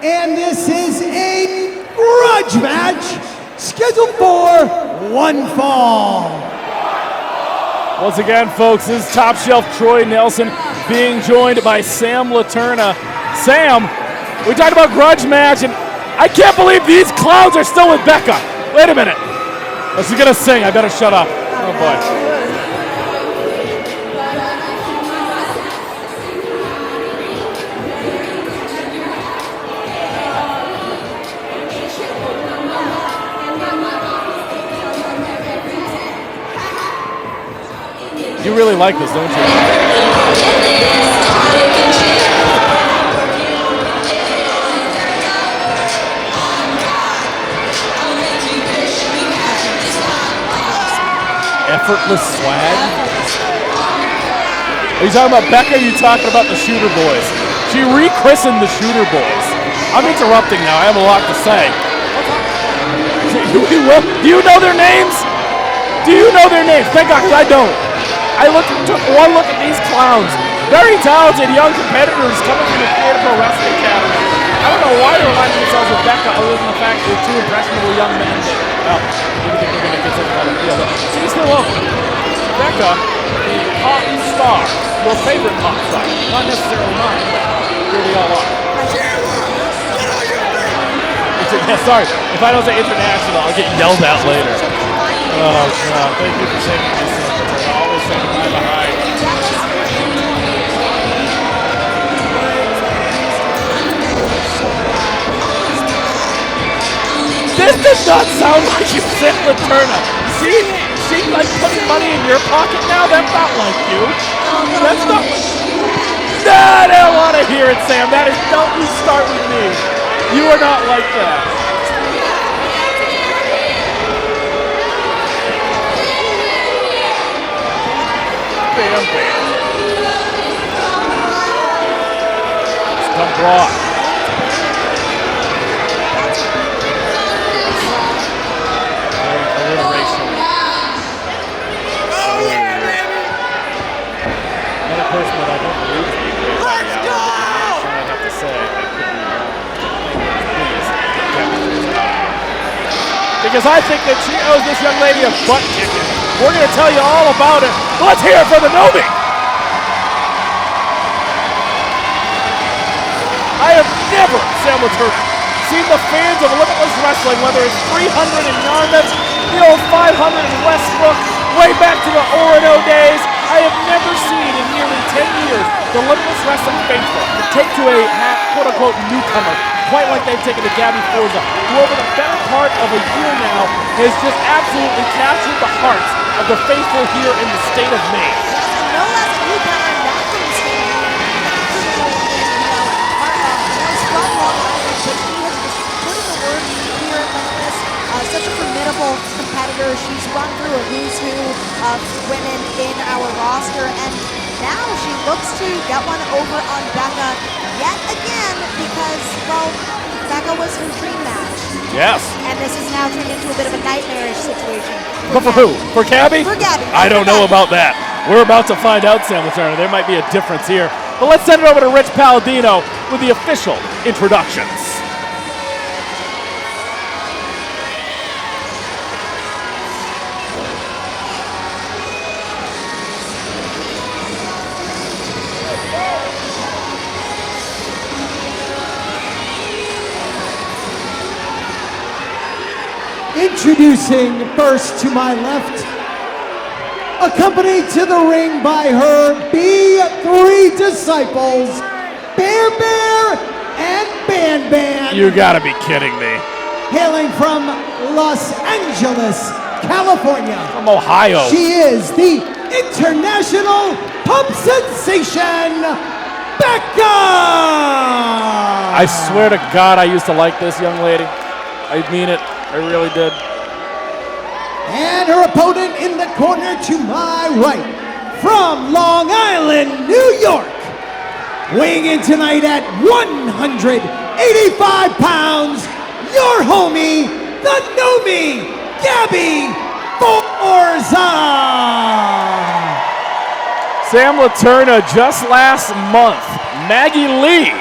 and this is a grudge match scheduled for one fall. Once again, folks, this is Top Shelf Troy Nelson being joined by Sam Laterna. Sam, we talked about grudge match, and I can't believe these clowns are still with Becca. Wait a minute. Oh, she's gonna sing. I better shut up. Oh boy. You really like this, don't you? Effortless swag? Are you talking about Becca, or are you talking about the Shooter Boys? She rechristened the Shooter Boys. I'm interrupting now. I have a lot to say. Do you know their names? Do you know their names? Thank God, because I don't. Took one look at these clowns. Very talented young competitors coming from the Theater Pro Wrestling Academy. I don't know why they're aligning themselves with Becca other than the fact that they're two impressionable young men that, well, maybe think they're going to get something out of the deal. But she's still open. Becca, the pop star, your favorite pop star. Not necessarily mine, but here we all are. Sorry, if I don't say international, I'll get yelled at later. Oh, God, thank you for saying this. Always saying right behind. This does not sound like you said Laterna. See? She like putting money in your pocket now? That's not like you. That's not like No, I don't want to hear it, Sam. That is, don't you start with me. You are not like that. Bam, bam. It's come broad. Alliteration. Oh, yeah, baby! Another person that I don't believe is being raised by the hour. I have to say, I could be wrong. Please, Gabby Forza. Because I think that she owes this young lady a butt kicking. We're going to tell you all about it. Let's hear it for the Gnomie. I have never, Sam Laterna, seen the fans of Limitless Wrestling, whether it's 300 in Yarmouth, the old 500 in Westbrook, way back to the Orono days. I have never seen in nearly 10 years the Limitless Wrestling faithful take to a quote-unquote newcomer, quite like they've taken to Gabby Forza, who over the better part of a year now has just absolutely captured the hearts of the faithful here in the state of Maine. No less a newcomer, not from the state of Maine, from Long Island, but he has just put in the work here at Limitless. Such a formidable competitor. She's run through a who's who of women in our roster, and now she looks to get one over on Becca yet again because, well, Becca was her dream match. Yes. And this is now turned into a bit of a nightmarish situation. But for who? For Gabby? For Gabby. I don't know about that. We're about to find out, Sam Laterna. There might be a difference here. But let's send it over to Rich Palladino with the official introductions. Introducing first to my left, accompanied to the ring by her B3 disciples, Bear Bear and Ban Ban. You gotta be kidding me. Hailing from Los Angeles, California. From Ohio. She is the international pop sensation, Becca! I swear to God, I used to like this young lady. I mean it. I really did. And her opponent in the corner to my right, from Long Island, New York, weighing in tonight at 185 pounds, your homie, the Gnomie, Gabby Forza. Sam Laterna just last month, Maggie Lee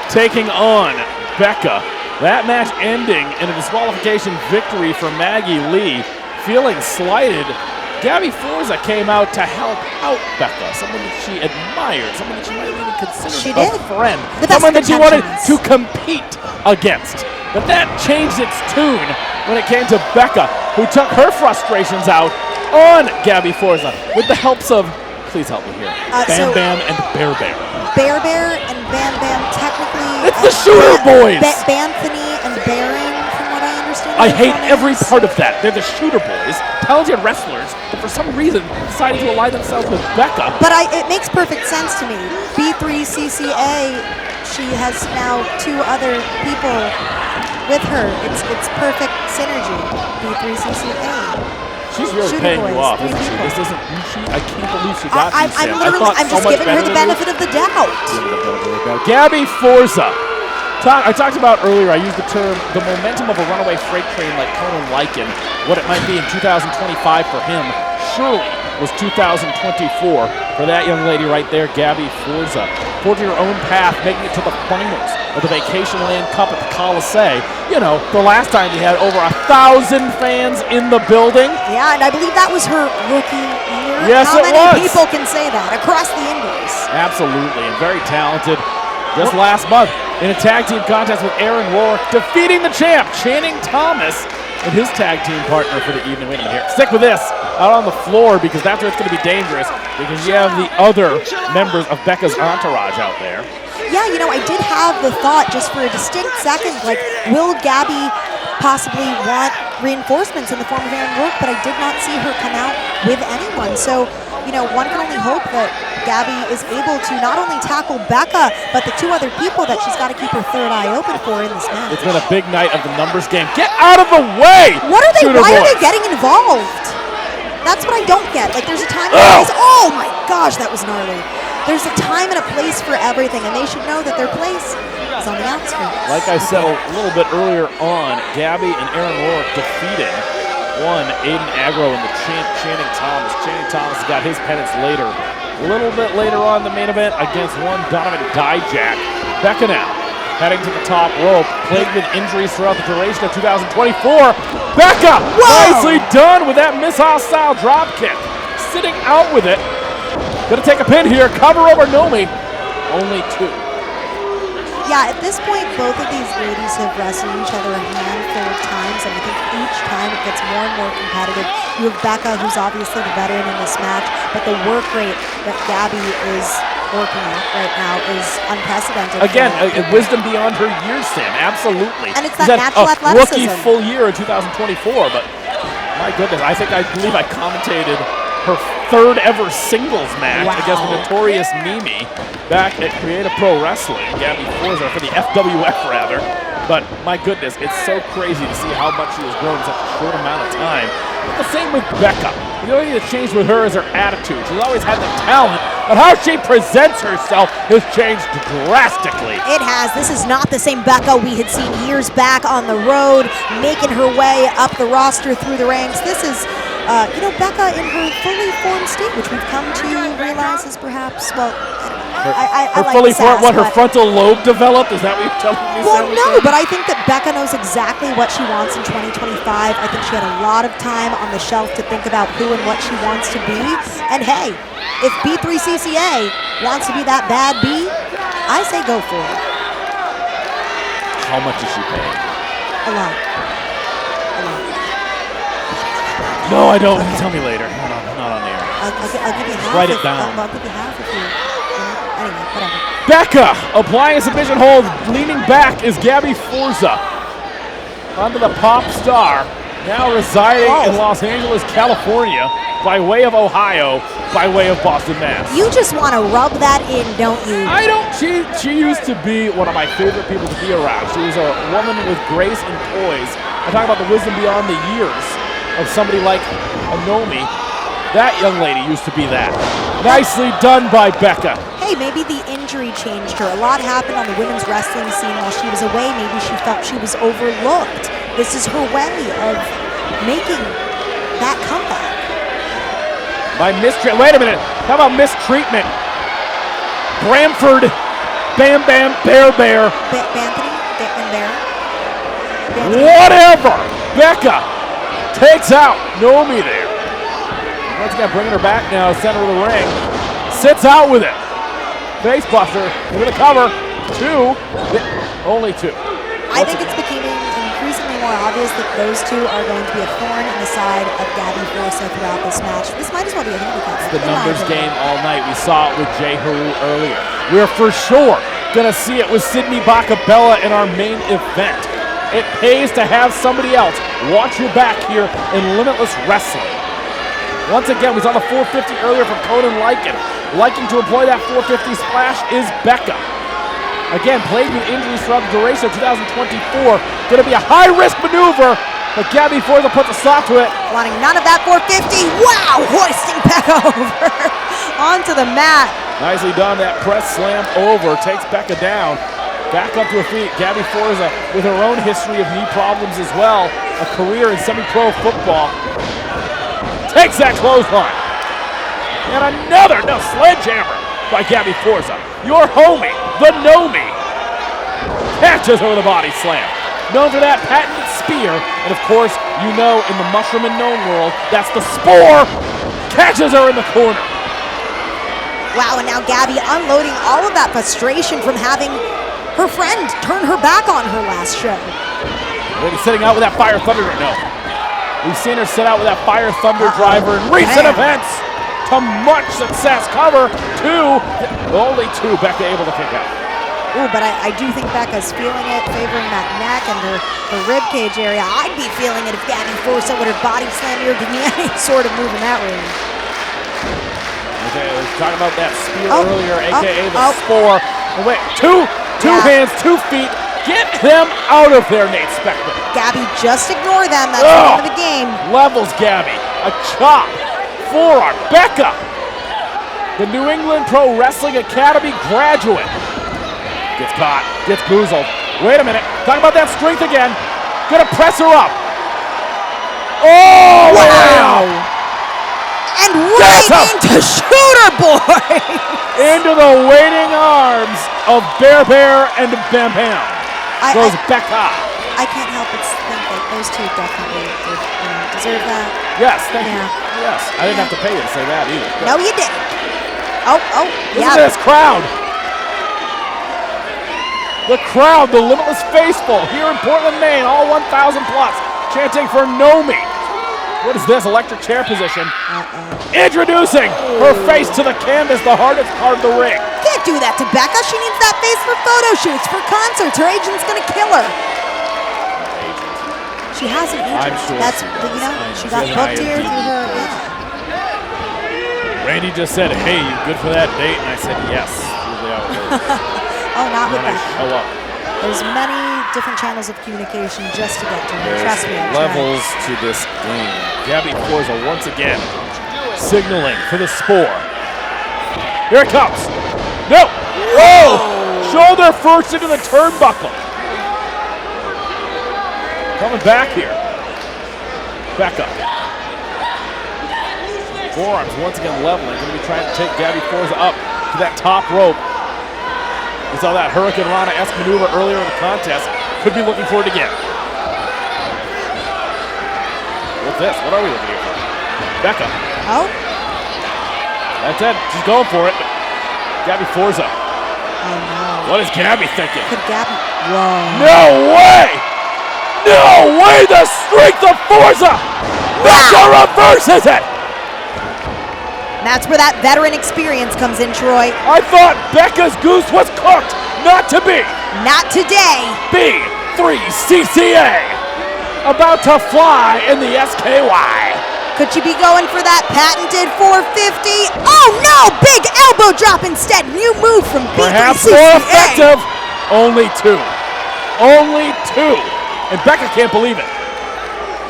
taking on Becca. That match ending in a disqualification victory for Maggie Lee. Feeling slighted, Gabby Forza came out to help out Becca, someone that she admired, someone that she might even consider a friend, someone that she wanted to compete against. But that changed its tune when it came to Becca, who took her frustrations out on Gabby Forza with the helps of, please help me here, Bam Bam and Bear Bear. Bear Bear and Bam Bam, technically. It's the Shooter Boys! Banthony and Baron, from what I understand. I hate every part of that. They're the Shooter Boys, talented wrestlers, but for some reason decided to align themselves with Becca. But it makes perfect sense to me. B3CCA, she has now 2 other people with her. It's perfect synergy. B3CCA. She's really Shooter paying Boys, you off, 3 isn't she? people. This isn't I can't believe she got you, Sam. I'm just giving her the benefit of the doubt. Gabby Forza. I talked about earlier, I used the term, the momentum of a runaway freight train like Conan Lycan, what it might be in 2025 for him, surely was 2024 for that young lady right there, Gabby Forza. Forging her own path, making it to the finals of the Vacation Land Cup at the Coliseum. You know, the last time we had over 1,000 fans in the building. Yeah, and I believe that was her rookie year. Yes, How it was. many people can say that across the Indies? Absolutely, and very talented. Just last month, in a tag team contest with Aaron Rourke, defeating the champ, Channing Thomas, and his tag team partner for the evening. Wait a minute here. Stick with this out on the floor because that's where it's going to be dangerous because you have the other members of Becca's entourage out there. Yeah, you know, I did have the thought just for a distinct second, like, will Gabby possibly want reinforcements in the form of Aaron Rourke, but I did not see her come out with anyone. So, you know, one can only hope that Gabby is able to not only tackle Becca, but the 2 other people that she's got to keep her third eye open for in this match. It's been a big night of the numbers game. Get out of the way! What are they? Why are they Boys. getting involved? That's what I don't get. Like, there's a time and a place. Oh my gosh, that was gnarly. There's a time and a place for everything, and they should know that their place is on the outskirts. Like I said a little bit earlier on, Gabby and Aaron Rourke defeated Aiden, Aggro, and the champ Channing Thomas. Channing Thomas got his penance later. A little bit later on in the main event against Donovan Dijak. Becca now heading to the top rope, plagued with injuries throughout the duration of 2024. Becca, nicely done with that missile-style drop kick. Sitting out with it. Gonna take a pin here, cover over Gnomie. Only 2. Yeah, at this point, both of these ladies have wrestled each other a handful of times, and I think each time it gets more and more competitive. You have Becca, who's obviously the veteran in this match, but the work rate that Gabby is working at right now is unprecedented. Again, wisdom beyond her years, Sam, absolutely. And it's that natural athleticism. Rookie full year in 2024, but my goodness, I believe I commentated her 3rd ever singles match against the notorious Mimi back at Creative Pro Wrestling, Gabby Forza, for the FWF rather. But my goodness, it's so crazy to see how much she has grown in such a short amount of time. But the same with Becca. The only thing that's changed with her is her attitude. She's always had the talent, but how she presents herself has changed drastically. It has. This is not the same Becca we had seen years back on the road, making her way up the roster through the ranks. This is you know, Becca in her fully formed state, which we've come to realize is perhaps, well, I her like fully sass, formed, her frontal lobe developed? Is that what you're telling me? Well, no, but I think that Becca knows exactly what she wants in 2025. I think she had a lot of time on the shelf to think about who and what she wants to be. And hey, if B3CCA wants to be that bad B, I say go for it. How much is she paying? A lot. No, I don't. Tell me later. Not on air. I'll give you half. Write it down. I'll give you half if you. Anyway, whatever. Becca applying a submission hold, leaning back is Gabby Forza. Onto the Popstar, now residing in Los Angeles, California, by way of Ohio, by way of Boston, Mass. You just want to rub that in, don't you? I don't. She used to be one of my favorite people to be around. She was a woman with grace and poise. I talk about the wisdom beyond the years of somebody like a Gnomie. That young lady used to be that. Nicely done by Becca. Hey, maybe the injury changed her. A lot happened on the women's wrestling scene while she was away. Maybe she felt she was overlooked this is her way of making that comeback. By mistreatment. Wait a minute. How about mistreatment? Bramford, Bam Bam, Bear Bear. Banthony and Bear. Whatever. Becca takes out Gnomie there. Once again, bringing her back now, center of the ring. Sits out with it. Facebuster into the cover. Two. Only two. I think it's becoming increasingly more obvious that those two are going to be a thorn in the side of Gabby Forza throughout this match. This might as well be a handicap. It's the numbers game all night. We saw it with J-Heru earlier. We're for sure going to see it with Sidney Bakabella in our main event. It pays to have somebody else watch your back here in Limitless Wrestling. Once again, we saw the 450 earlier from Conan Lycan. Lycan to employ that 450 splash is Becca. Again, plagued with injuries throughout the duration of 2024. Going to be a high-risk maneuver, but Gabby Forza puts a stop to it. Wanting none of that 450. Wow, hoisting Becca over onto the mat. Nicely done, that press slam over. Takes Becca down. Back up to her feet. Gabby Forza with her own history of knee problems as well. A career in semi-pro football. Takes that clothesline. And another sledgehammer by Gabby Forza. Your homie, the Gnomie, catches her with a body slam. Known for that patented spear. And of course, you know in the mushroom and gnome world, that's the spore. Catches her in the corner. Wow, and now Gabby unloading all of that frustration from having her friend turn her back on her last show. Maybe sitting out with that Fire Thunder. No. We've seen her sit out with that Fire Thunder driver in recent events. To much success. Cover two. Only two. Becca able to kick out. Ooh, but I do think Becca's feeling it, favoring that neck and her rib cage area. I'd be feeling it if Gabby Forza would have body slammed her. Give me any sort of move in that range. Okay, we were talking about that spear earlier, a.k.a. the spore. And wait, two hands, 2 feet. Get them out of there, Nate Spector. Gabby, just ignore them. That's the name of the game. Levels Gabby. A chop. Forearm. Becca, the New England Pro Wrestling Academy graduate. Gets caught. Gets boozled. Wait a minute. Talking about that strength again. Gonna press her up. Oh, wow. And right into Shooter Boy. Into the waiting arms of Bear Bear and Bam Bam. Goes Becca. I can't help but think that those two definitely deserve that. Yes, thank you. Yes, I didn't have to pay you to say that either. No, you didn't. Listen to this crowd. The crowd, the Limitless faithful here in Portland, Maine, all 1,000 plus, chanting for Gnomie. What is this? Electric chair position. Introducing her face to the canvas, the hardest part of the ring. Can't do that to Becca. She needs that face for photo shoots, for concerts. Her agent's gonna kill her. She has an agent. I'm sure. That's she got booked here through her. Randy just said, "Hey, you good for that date?" And I said, "Yes." Usually how it works. Oh, not with When I that. show up. There's many different channels of communication just to get to her. There's Trust me. levels to this game. Gabby Forza once again signaling for the spore. Here it comes. No. Whoa! Shoulder first into the turnbuckle. Coming back here. Becca. Forearms once again leveling. Going to be trying to take Gabby Forza up to that top rope. We saw that Hurricane Rana-esque maneuver earlier in the contest. Could be looking for it again. What's this? What are we looking for? Becca. Oh. That's it. She's going for it. Gabby Forza. Oh, no. What is Gabby thinking? Could Gabby... Whoa. No way! No way! The strength of Forza! Becca reverses it! That's where that veteran experience comes in, Troy. I thought Becca's goose was cooked. Not to be. Not today. B3CCA. About to fly in the SKY. Could she be going for that patented 450? Oh no! Big elbow drop instead. New move from B3CCA. Perhaps more effective. Only two. Only two. And Becca can't believe it.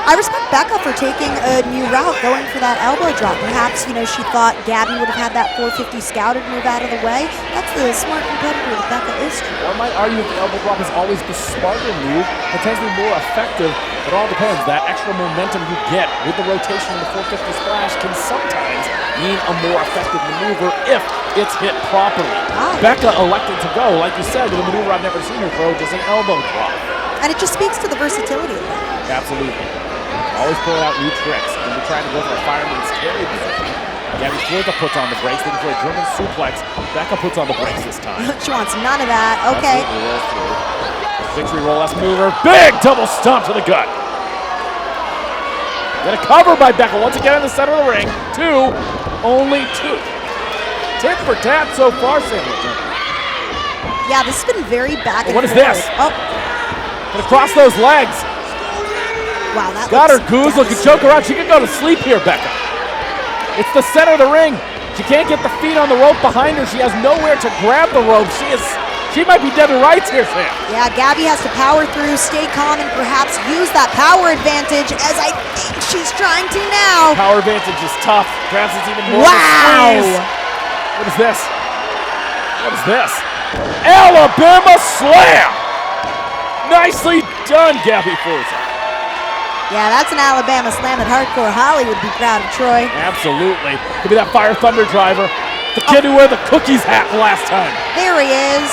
I respect Becca for taking a new route, going for that elbow drop. Perhaps, she thought Gabby would have had that 450 scouted move out of the way. That's the smart competitor that Becca is. One might argue that the elbow drop is always the smarter move, potentially more effective. It all depends. That extra momentum you get with the rotation of the 450 splash can sometimes mean a more effective maneuver if it's hit properly. Becca elected to go, like you said, with a maneuver I've never seen her throw, just an elbow drop. And it just speaks to the versatility of that. Absolutely. Always pulling out new tricks. And we're trying to go for a fireman's carry position. Gabby Forza puts on the brakes, looking for a German suplex. Becca puts on the brakes this time. She wants none of that. Okay. Rolls through. Victory roll, last mover. Big double stomp to the gut. Get a cover by Becca once again in the center of the ring. Two, only two. Tit for tat so far, Sandwich. Yeah, this has been very back and What is forth. this? Oh, Gonna cross those legs. wow, that Got her looks goose looking, devastating. choke her out. She could go to sleep here, Becca. It's the center of the ring. She can't get the feet on the rope behind her. She has nowhere to grab the rope. She might be dead to rights here, Sam. Yeah, Gabby has to power through, stay calm, and perhaps use that power advantage, as I think she's trying to now. Power advantage is tough. Perhaps it's even more of a Wow! squeeze. What is this? What is this? Alabama Slam! Nicely done, Gabby Forza. Yeah, that's an Alabama slam that Hardcore Holly would be proud of, Troy. Absolutely. Could be that Fire Thunder driver. The kid who wore the cookies hat last time. There he is.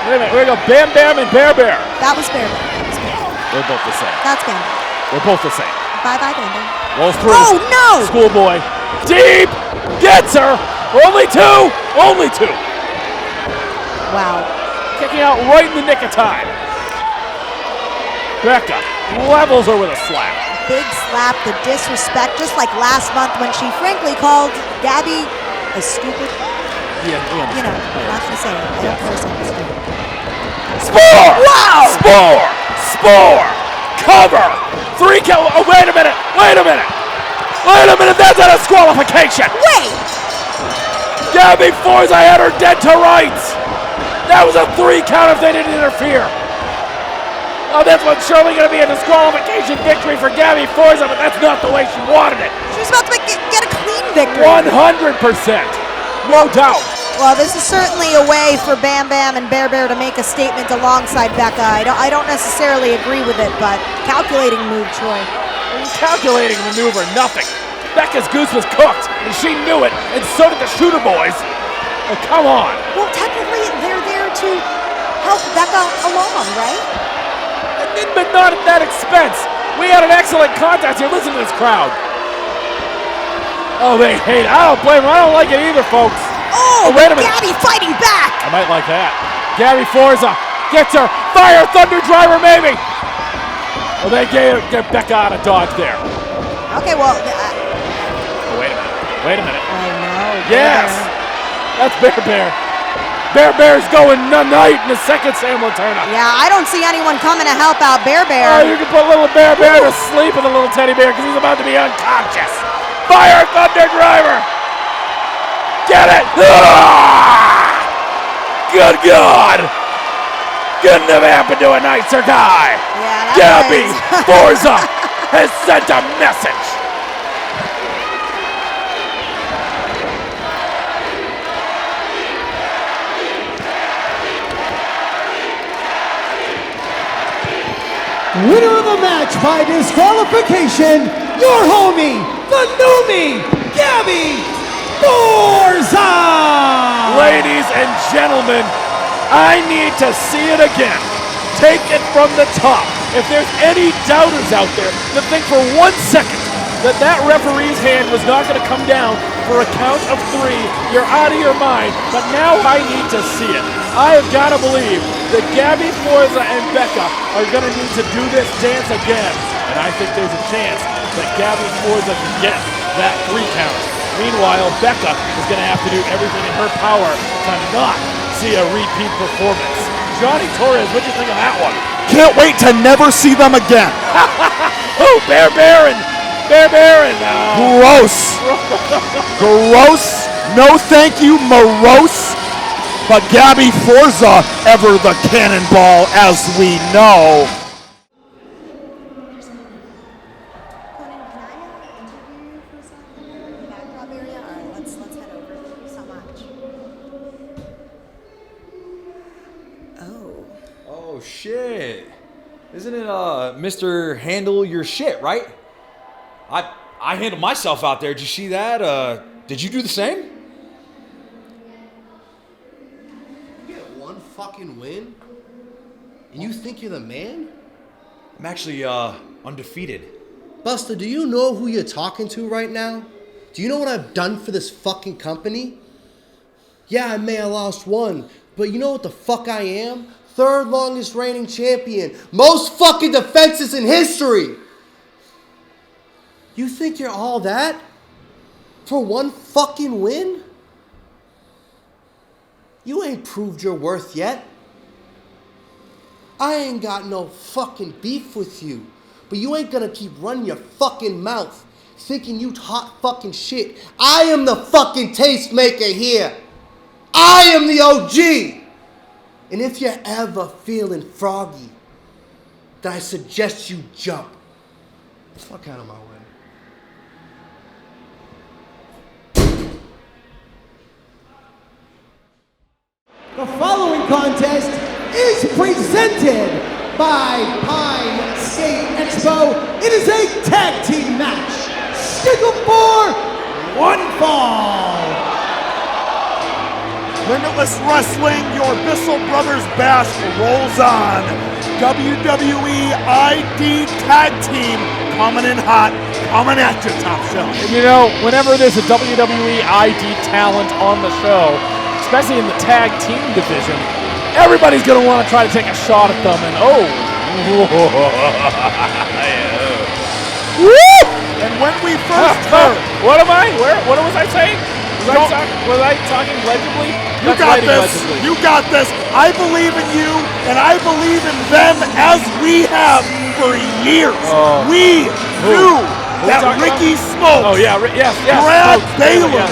Wait a minute, we're gonna go Bam Bam and Bear Bear. That was Bear Bear. That was Bear Bear. They're both the same. That's Bam Bam. They're both the same. Bye-bye, Bam Bam. Rolls through. Oh, no! Schoolboy. Deep! Gets her! Only two! Only two! Wow. Kicking out right in the nick of time. Becca levels her with a slap. Big slap, the disrespect, just like last month when she frankly called Gabby a stupid, Yeah, I'm not gonna say it. I don't care something stupid. Spore! Wow! Spore! Spore! Cover! 3 count. Oh, wait a minute! Wait a minute! Wait a minute! That's a disqualification! Wait! Gabby Forza had her dead to rights! That was a 3 count if they didn't interfere! Oh, this one's surely going to be a disqualification victory for Gabby Forza, but that's not the way she wanted it! She was about to get a clean victory. 100%! No doubt! Well, this is certainly a way for Bam Bam and Bear Bear to make a statement alongside Becca. I don't necessarily agree with it, but calculating move, Troy. Calculating maneuver, nothing. Becca's goose was cooked, and she knew it, and so did the Shooter Boys. Oh, come on. Well, technically, they're there to help Becca along, right? But not at that expense. We had an excellent contest here. Listen to this crowd. Oh, they hate it. I don't blame them. I don't like it either, folks. Oh, wait a minute. Gabby fighting back. I might like that. Gabby Forza gets her. Fire Thunder Driver, maybe. Oh, they gave Becca out of dodge there. Okay, well. Oh, wait a minute. Wait a minute. Oh, no. Yes. That's Bear Bear. Bear Bear's going night in the second Sam Laterna. Yeah, I don't see anyone coming to help out Bear Bear. Oh, you can put little Bear Bear to sleep with a little teddy bear because he's about to be unconscious. Fire Thunder Driver. Get it. Ah! Good God. Couldn't have happened to a nicer guy. Yeah, that Gabby was- Forza has sent a message. Winner of the match by disqualification, your homie, the Gnomie, Gabby Forza! Ladies and gentlemen, I need to see it again. Take it from the top. If there's any doubters out there that think for 1 second that referee's hand was not going to come down for a count of 3, you're out of your mind. But now I need to see it. I have got to believe that Gabby Forza and Becca are going to need to do this dance again. And I think there's a chance that Gabby Forza can get that 3 count. Meanwhile, Becca is going to have to do everything in her power to not see a repeat performance. Johnny Torres, what do you think of that one? Can't wait to never see them again. Oh, Bear Bear and Gross. Gross. No thank you, morose. But Gabby Forza, ever the cannonball, as we know. Oh, shit. Isn't it, Mr. Handle Your Shit, right? I handled myself out there. Did you see that? Did you do the same? You get one fucking win? And you think you're the man? I'm actually, undefeated. Buster, do you know who you're talking to right now? Do you know what I've done for this fucking company? Yeah, I may have lost one, but you know what the fuck I am? Third longest reigning champion. Most fucking defenses in history. You think you're all that? For one fucking win? You ain't proved your worth yet. I ain't got no fucking beef with you, but you ain't gonna keep running your fucking mouth thinking you hot fucking shit. I am the fucking tastemaker here. I am the OG. And if you're ever feeling froggy, then I suggest you jump. Fuck out of my way. The following contest is presented by Pine Skate Expo. It is a tag team match. Scheduled for one fall. Limitless Wrestling, your Bissell Brothers Bash rolls on. WWE ID Tag Team coming in hot, coming at you, Top Shelf. And you know, whenever there's a WWE ID talent on the show, especially in the tag team division, everybody's going to want to try to take a shot at them. And Woo! And when we first heard... What am I? What was I saying? Was I talking legibly? You got this. Legibly. You got this. I believe in you, and I believe in them as we have for years. We knew that Ricky Smokes, yes, Brad Smokes, Baylor, yes.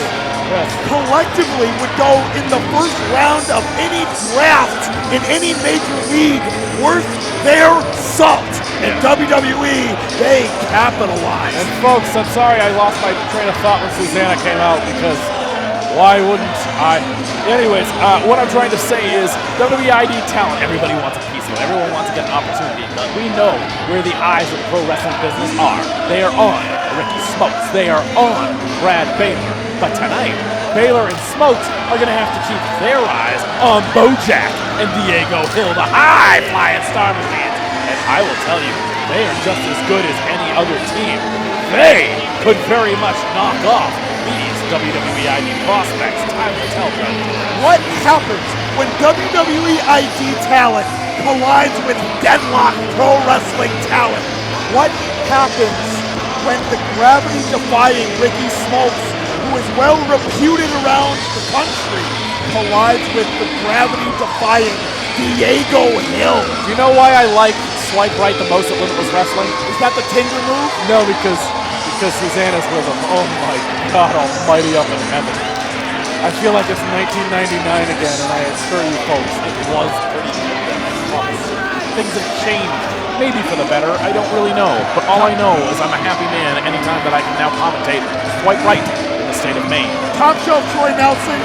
collectively would go in the first round of any draft in any major league worth their salt. In WWE, they capitalized. And folks, I'm sorry I lost my train of thought when Susannah came out, because why wouldn't I? Anyways, what I'm trying to say is WWEID talent, everybody wants a piece of it. Everyone wants to get an opportunity. But we know where the eyes of the pro wrestling business are. They are on Ricky Smokes. They are on Brad Baylor. But tonight, Baylor and Smokes are going to have to keep their eyes on BOJACK and Diego Hill, the high-flying star machines. And I will tell you, they are just as good as any other team. They could very much knock off these WWEID prospects. Time to tell them. What happens when WWEID talent collides with deadlock pro wrestling talent? What happens when the gravity-defying Ricky Smokes, who is well reputed around the country, collides with the gravity-defying Diego Hill? Do you know why I like Swipe Right the most at Limitless Wrestling? Is that the Tinder move? No, because Susannah's with him. Oh my God almighty up in heaven. I feel like it's 1999 again, and I assure you folks, it was pretty good then, I promise. Things have changed. Maybe for the better, I don't really know. But all I know is I'm a happy man anytime that I can now commentate Swipe Right in the state of Maine. Top Shelf Troy Nelson,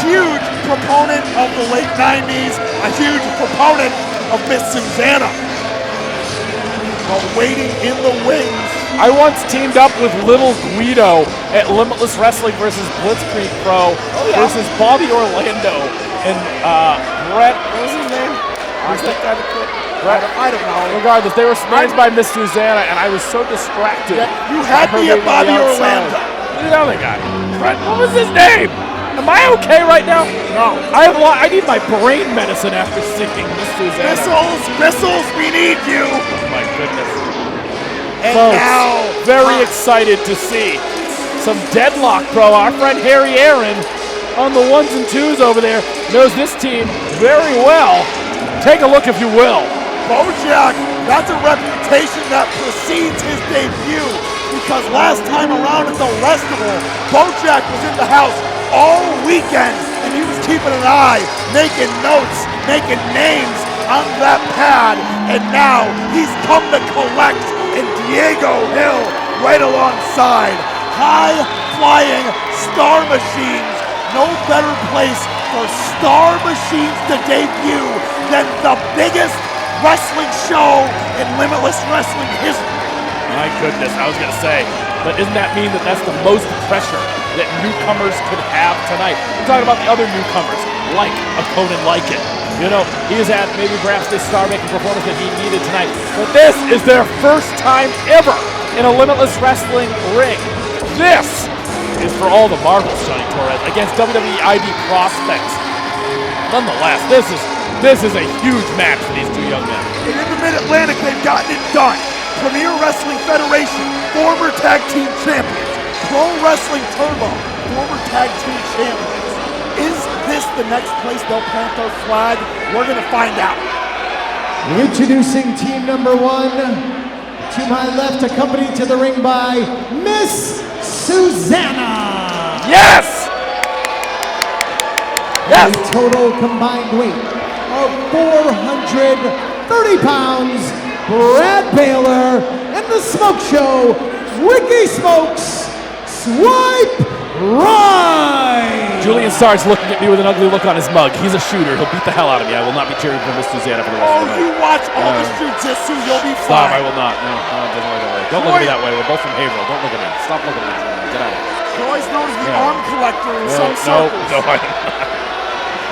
huge proponent of the late 90s, a huge proponent of Miss Susannah. But waiting in the wings. I once teamed up with Little Guido at Limitless Wrestling versus Blitzkrieg Pro versus Bobby Orlando and Brett, what was his name? Who's that guy that quit? I don't know. Regardless, they were managed by Miss Susannah, and I was so distracted. Yeah, you had me at Bobby Orlando. Who's the other guy? Brett, what was his name? Am I okay right now? No. I need my brain medicine after seeing Miss Susannah. Bissels, we need you. Oh my goodness. And folks, now, very excited to see some Deadlock Pro. Our friend Harry Aaron on the ones and twos over there knows this team very well. Take a look if you will. BOJACK, that's a reputation that precedes his debut, because last time around at the Festival, BOJACK was in the house all weekend, and he was keeping an eye, making notes, making names on that pad, and now he's come to collect in Diego Hill right alongside. High-flying star machines no better place for Star Machines to debut than the biggest wrestling show in Limitless Wrestling history. My goodness, I was going to say, but doesn't that mean that that's the most pressure that newcomers could have tonight? We're talking about the other newcomers, like a Conan Lycan. You know, he's had maybe perhaps this star-making performance that he needed tonight, but this is their first time ever in a Limitless Wrestling ring. This is for all the marbles, Johnny Torres, against WWE ID prospects. Nonetheless, this is a huge match for these two young men. And in the Mid-Atlantic, they've gotten it done. Premier Wrestling Federation, former tag team champions. Pro Wrestling Turbo, former tag team champions. Is this the next place they'll plant their flag? We're going to find out. Introducing team number 1. To my left, accompanied to the ring by Miss Susannah. Yes! A total combined weight of 430 pounds, Brad Baylor, and the Smoke Show, Ricky Smokes, Swipe Right! Julian starts looking at me with an ugly look on his mug. He's a shooter. He'll beat the hell out of me. I will not be cheering for Miss Susannah for the rest of the night. You watch all this jiu-jitsu, you'll be Stop, I fine. will not. No, it doesn't work that way. Don't look at me that way. We're both from Haverhill. Don't look at me. Stop looking at me. Get out of here. Troy's known as the Yeah. arm collector in some No, circles. no, I am not.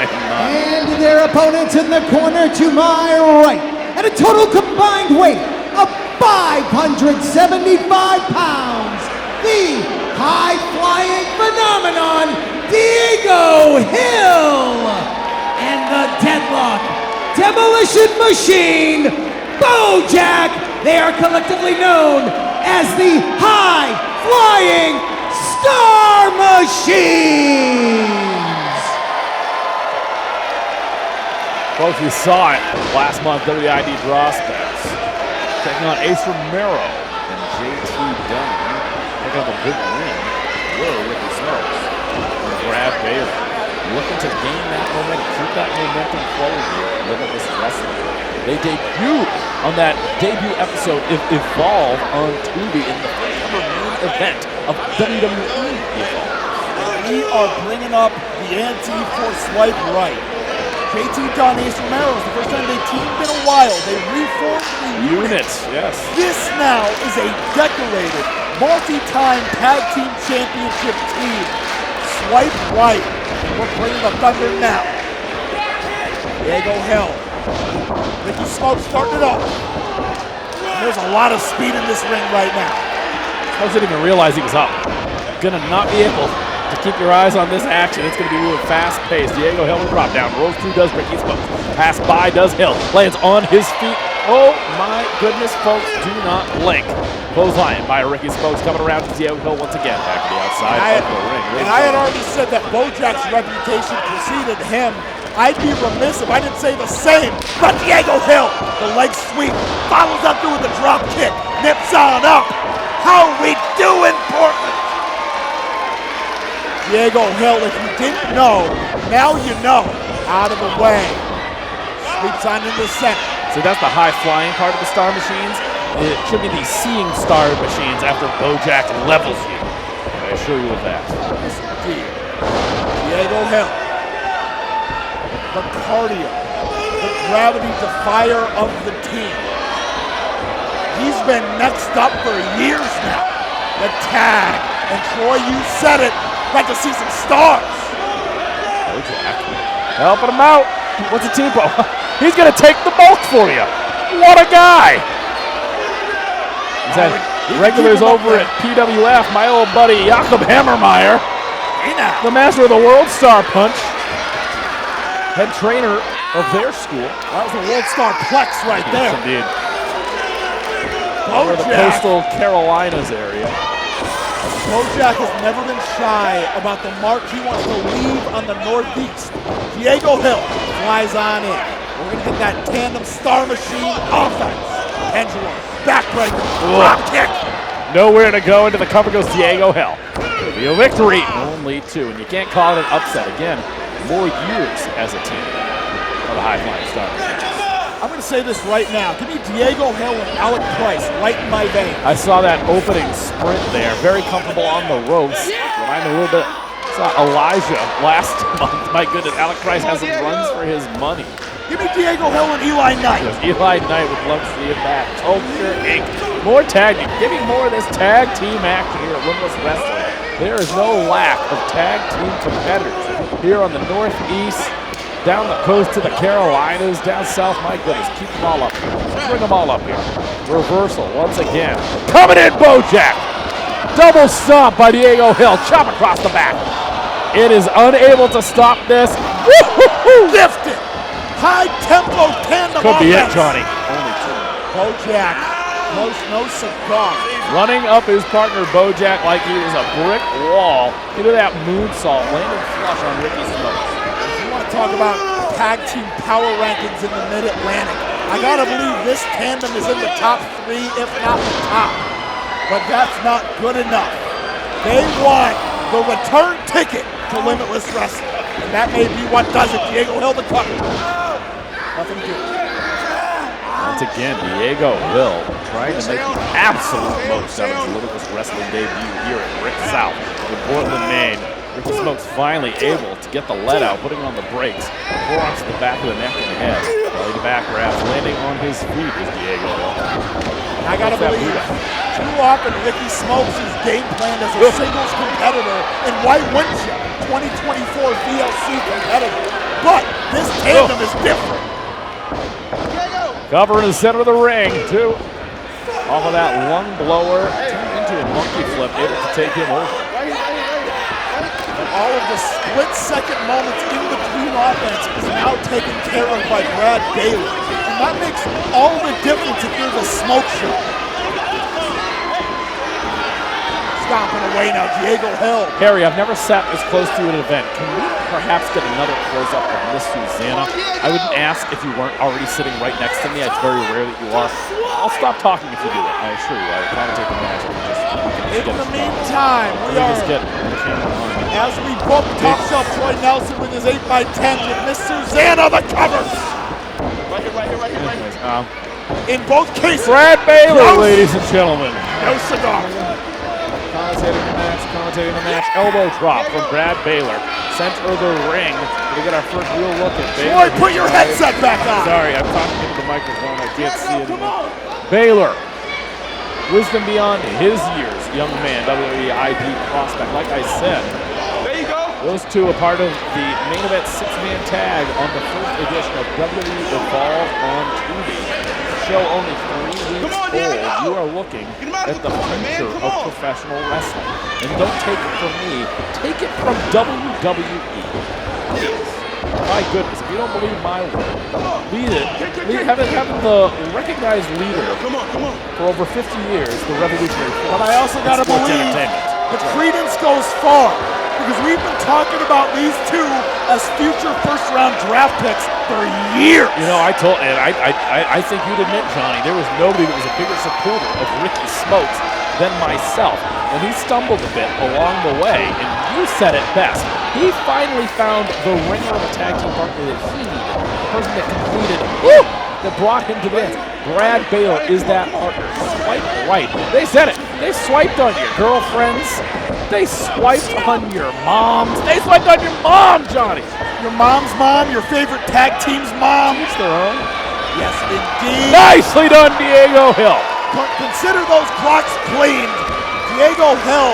I am not. And their opponents in the corner to my right, at a total combined weight of 575 pounds, the high-flying phenomenon, Diego Hill, and the Deadlock Demolition Machine, BOJACK. They are collectively known as the High-Flying Star Machines. Folks, we saw it last month, WID Draw Specs. Taking on Ace Romero and JT Dunn. Taking on the big ring. Whoa, Ricky Smokes. And Brad Baylor. Looking to gain that momentum, keep that momentum forward here in Limitless Wrestling. They debuted on that debut episode of Evolve on Tubi in the first ever main event of WWE Evolve. We are bringing up the ante for Swipe Right. JT Dunn, Ace Romero is the first time they've teamed in a while. They reformed the unit. Yes. This now is a decorated, multi-time tag team championship team. Swipe Right. And we're bringing the thunder now. Diego Hill. Ricky Smoke starting it off. And there's a lot of speed in this ring right now. I didn't even realize he was up. Gonna not be able to keep your eyes on this action. It's gonna be moving fast paced. Diego Hill will drop down. Rolls through does Ricky Smoke. Pass by does Hill. Lands on his feet. Oh my goodness, folks, do not blink. Clothesline by Ricky Smokes coming around to Diego Hill once again. Back to the outside of the ring. And I had already said that BOJACK's reputation preceded him. I'd be remiss if I didn't say the same. But Diego Hill, the leg sweep, follows up through with the drop kick, nips on up. How we doing, Portland? Diego Hill, if you didn't know, now you know. Out of the way. Sweeps on into the center. So that's the high flying part of the Star Machines. It should be the seeing Star Machines after BOJACK levels you. I assure you of that. Yes, indeed. Diego Hill. The cardio, the gravity defier of the team. He's been next up for years now. The tag. And Troy, you said it. Like to see some stars. BOJACK helping him out. What's a tempo? He's going to take the bulk for you. What a guy. He's had regulars over at PWF. My old buddy Jakob Hammermeyer. Hey now. The master of the World Star Punch. Head trainer of their school. That was a World Star Plex right there. Yes, indeed. Over the BOJACK. coastal Carolinas area. BOJACK has never been shy about the mark he wants to leave on the Northeast. Diego Hill flies on in. We're going to get that tandem Star Machine offense. Pendulum, backbreaker, drop kick. Nowhere to go. Into the cover goes Diego Hill. It'll be a victory. Only two. And you can't call it an upset. Again, more years as a team of the high-flying Star Machines. I'm going to say this right now. Give me Diego Hill and Alec Price right in my vein. I saw that opening sprint there. Very comfortable on the ropes. Reminded me a little bit Saw Elijah last month. My goodness, Alec Price has some runs for his money. Give me Diego Hill and Eli Knight. Yes, Eli Knight would love to see him back. Culture Inc. More tag team. Give me more of this tag team action here at Limitless Wrestling. There is no lack of tag team competitors here on the Northeast, down the coast to the Carolinas, down south. My goodness, keep them all up here. Bring them all up here. Reversal once again. Coming in, BOJACK. Double stomp by Diego Hill. Chop across the back. It is unable to stop this. Woo-hoo-hoo. Lifted. High tempo tandem Could be it, offense. Johnny. BOJACK, no cigar. Running up his partner BOJACK like he was a brick wall into that moonsault, landing flush on Ricky Smokes. You want to talk about tag team power rankings in the Mid-Atlantic. I gotta believe this tandem is in the top 3, if not the top. But that's not good enough. They want the return ticket to Limitless Wrestling. And that may be what does it. Diego Hill the cover. Nothing to do. Once again, Diego Hill trying to make the absolute most out of his Limitless Wrestling debut here at Brick South in Portland, Maine. Ricky Smokes finally able to get the let out, putting on the brakes. Forearms to the back of the neck and head. Belly to back grabs, landing on his feet is Diego Hill. I gotta believe too often Ricky Smokes is game planned as a singles competitor, and why wouldn't you? 2024 VLC competitor. But this tandem is different. Cover in the center of the ring, too. Off of that lung blower, turned into a monkey flip, able to take him over. And all of the split-second moments in between offense is now taken care of by Brad Baylor. And that makes all the difference if you're the Smoke Show. Stomping away now, Diego Hill. Harry, I've never sat this close to an event. Can we perhaps get another close-up of Miss Susannah? I wouldn't ask if you weren't already sitting right next to me. It's very rare that you are. I'll stop talking if you do it. I assure you, I will commentate the match. In the meantime, we are, as we book top shelf Troy Nelson with his 8x10 with Miss Susannah the cover. Right here. In both cases, Brad Baylor, ladies and gentlemen. No cigar. Commentating the match, elbow drop from Brad Baylor. Center of the ring. We get our first real look at Baylor. Troy, put your headset back on. Sorry, I'm talking into the microphone. I can't see it. Baylor, wisdom beyond his years, young man, WWE IP prospect. Like I said, there you go. Those two are part of the main event six-man tag on the first edition of WWE Evolve on TV. Show only 3 weeks old. You are looking at the future of professional wrestling. And don't take it from me, take it from WWE. Please. My goodness, if you don't believe my word, lead it. Having the recognized leader for over 50 years, the revolutionary force. But I also got to believe the credence goes far. Because we've been talking about these two as future first-round draft picks for years. You know, I think you'd admit, Johnny, there was nobody that was a bigger supporter of Ricky Smokes than myself. And he stumbled a bit along the way, and you said it best. He finally found the ringer of a tag team partner that he needed, the person that completed, that brought him to this. Brad Baylor is that partner. Swipe right. They said it. They swiped on your girlfriends. They swiped on your moms. They swiped on your mom, Johnny. Your mom's mom, your favorite tag team's mom. Each their own. Yes, indeed. Nicely done, Diego Hill. Consider those clocks cleaned. Diego Hill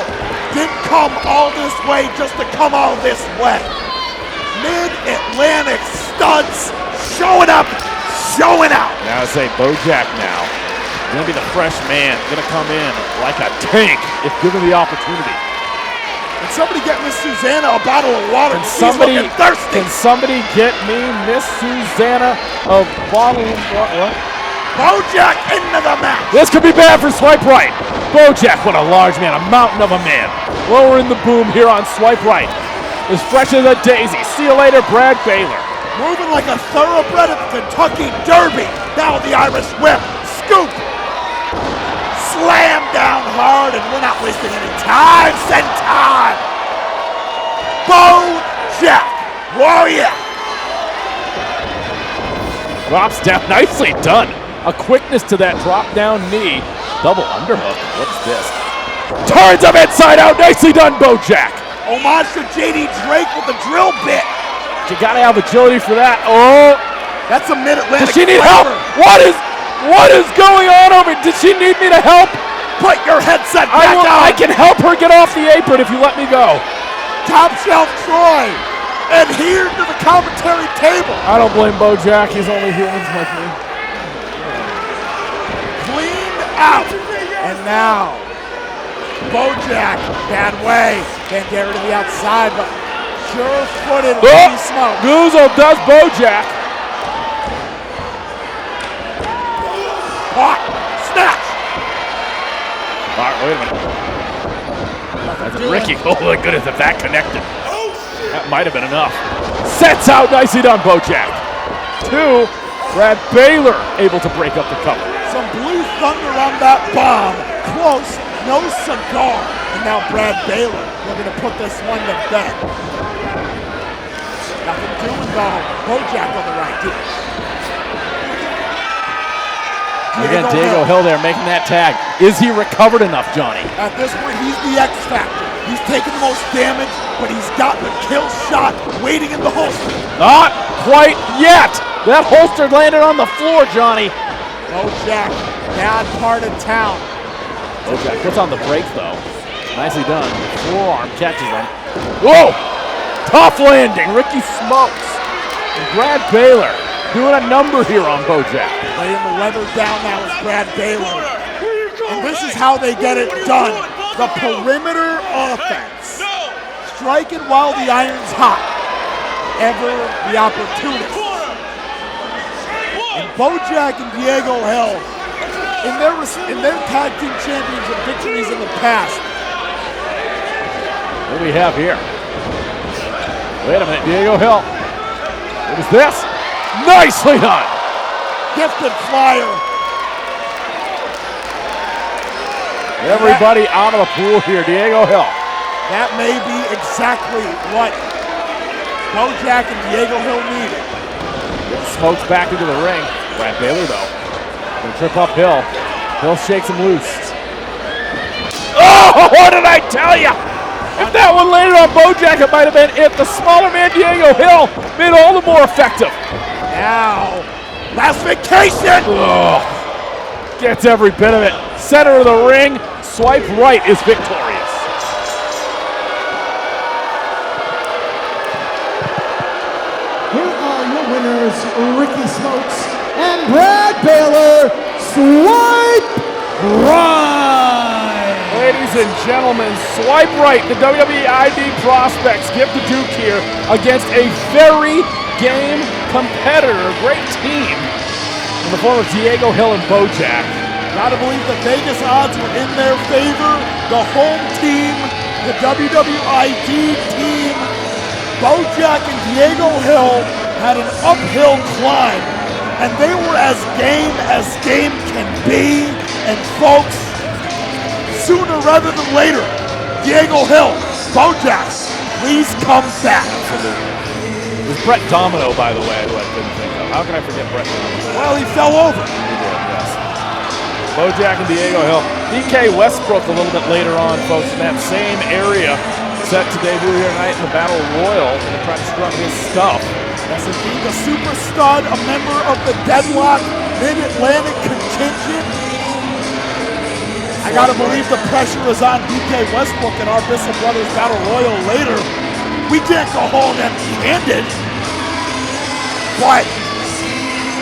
didn't come all this way just to come all this way. Mid-Atlantic studs showing up, showing out. Now I say BOJACK now. Gonna be the fresh man. Gonna come in like a tank if given the opportunity. And somebody get Miss Susannah a bottle of water. Can somebody get me Miss Susannah a bottle of what? BOJACK into the match. This could be bad for Swipe Right. BOJACK, what a large man, a mountain of a man. Lowering the boom here on Swipe Right. As fresh as a daisy. See you later, Brad Baylor. Moving like a thoroughbred at the Kentucky Derby. Now the Irish whip. Scoop. Slam down hard, and we're not wasting any time. Send time. BOJACK. Warrior. Drops down. Nicely done. A quickness to that drop down knee. Double underhook. What's this? Turns him inside out. Nicely done, BOJACK. Homage to JD Drake with the drill bit. You gotta have agility for that. Oh, That's a mid-Atlantic does she need help? flavor. What is going on over? Did she need me to help? Put your headset back on. I can help her get off the apron if you let me go. Top shelf Troy. Adhere to the commentary table. I don't blame BOJACK. He's only humans like me. Cleaned out. And now, BOJACK, bad way. Can't get her to the outside, but sure-footed Ricky Smoke. Guzzo does BOJACK. Caught. Snatch. All right, wait a minute. That's Ricky. Oh, my goodness, if that connected. That might have been enough. Sets out, nicely done, BOJACK. 2, Brad Baylor able to break up the cover. Some blue thunder on that bomb. Close, no cigar. And now Brad Baylor looking to put this one to bed. Nothing doing though. BOJACK on the right. Again, Diego Hill there making that tag. Is he recovered enough, Johnny? At this point, he's the X factor. He's taking the most damage, but he's got the kill shot waiting in the holster. Not quite yet. That holster landed on the floor, Johnny. BOJACK, bad part of town. BOJACK puts on the brakes, though. Nicely done. Forearm catches him. Whoa! Tough landing. Ricky Smokes. And Brad Baylor doing a number here on BOJACK. Laying the weather down now is Brad Baylor. And this is how they get it done. The perimeter offense. Striking while the iron's hot. Ever the opportunist. And BOJACK and Diego Hill, in their tag team championship victories in the past. What do we have here? Wait a minute, Diego Hill. What is this? Nicely done. Gifted flyer. Everybody out of the pool here, Diego Hill. That may be exactly what BOJACK and Diego Hill needed. Smokes back into the ring. Brad Baylor, though, gonna trip up Hill. Hill shakes him loose. Oh, what did I tell you? If that one landed on BOJACK, it might have been it. The smaller man, Diego Hill, made all the more effective. Now, last vacation. Ugh. Gets every bit of it. Center of the ring, swipe right is victorious. Here are your winners, Ricky Smokes and Brad Baylor. Swipe right. Ladies and gentlemen, swipe right. The WWE ID prospects give the Duke here against a very game competitor, great team in the form of Diego Hill and BOJACK. Gotta believe the Vegas odds were in their favor. The home team, the WWID team, BOJACK and Diego Hill had an uphill climb, and they were as game can be. And folks, sooner rather than later, Diego Hill, BOJACK, please come back. It was Brett Domino, by the way, who I couldn't think of. How can I forget Brett Domino? Well, he fell over. He did, yes. BOJACK and Diego Hill. DK Westbrook a little bit later on, folks, in that same area. Set to debut here tonight in the Battle Royal. Gonna try to strut his stuff. Yes, indeed, the super stud, a member of the Deadlock Mid-Atlantic contingent. I gotta believe the pressure is on DK Westbrook in our Bissell Brothers Battle Royal later. We can't go home empty-handed. But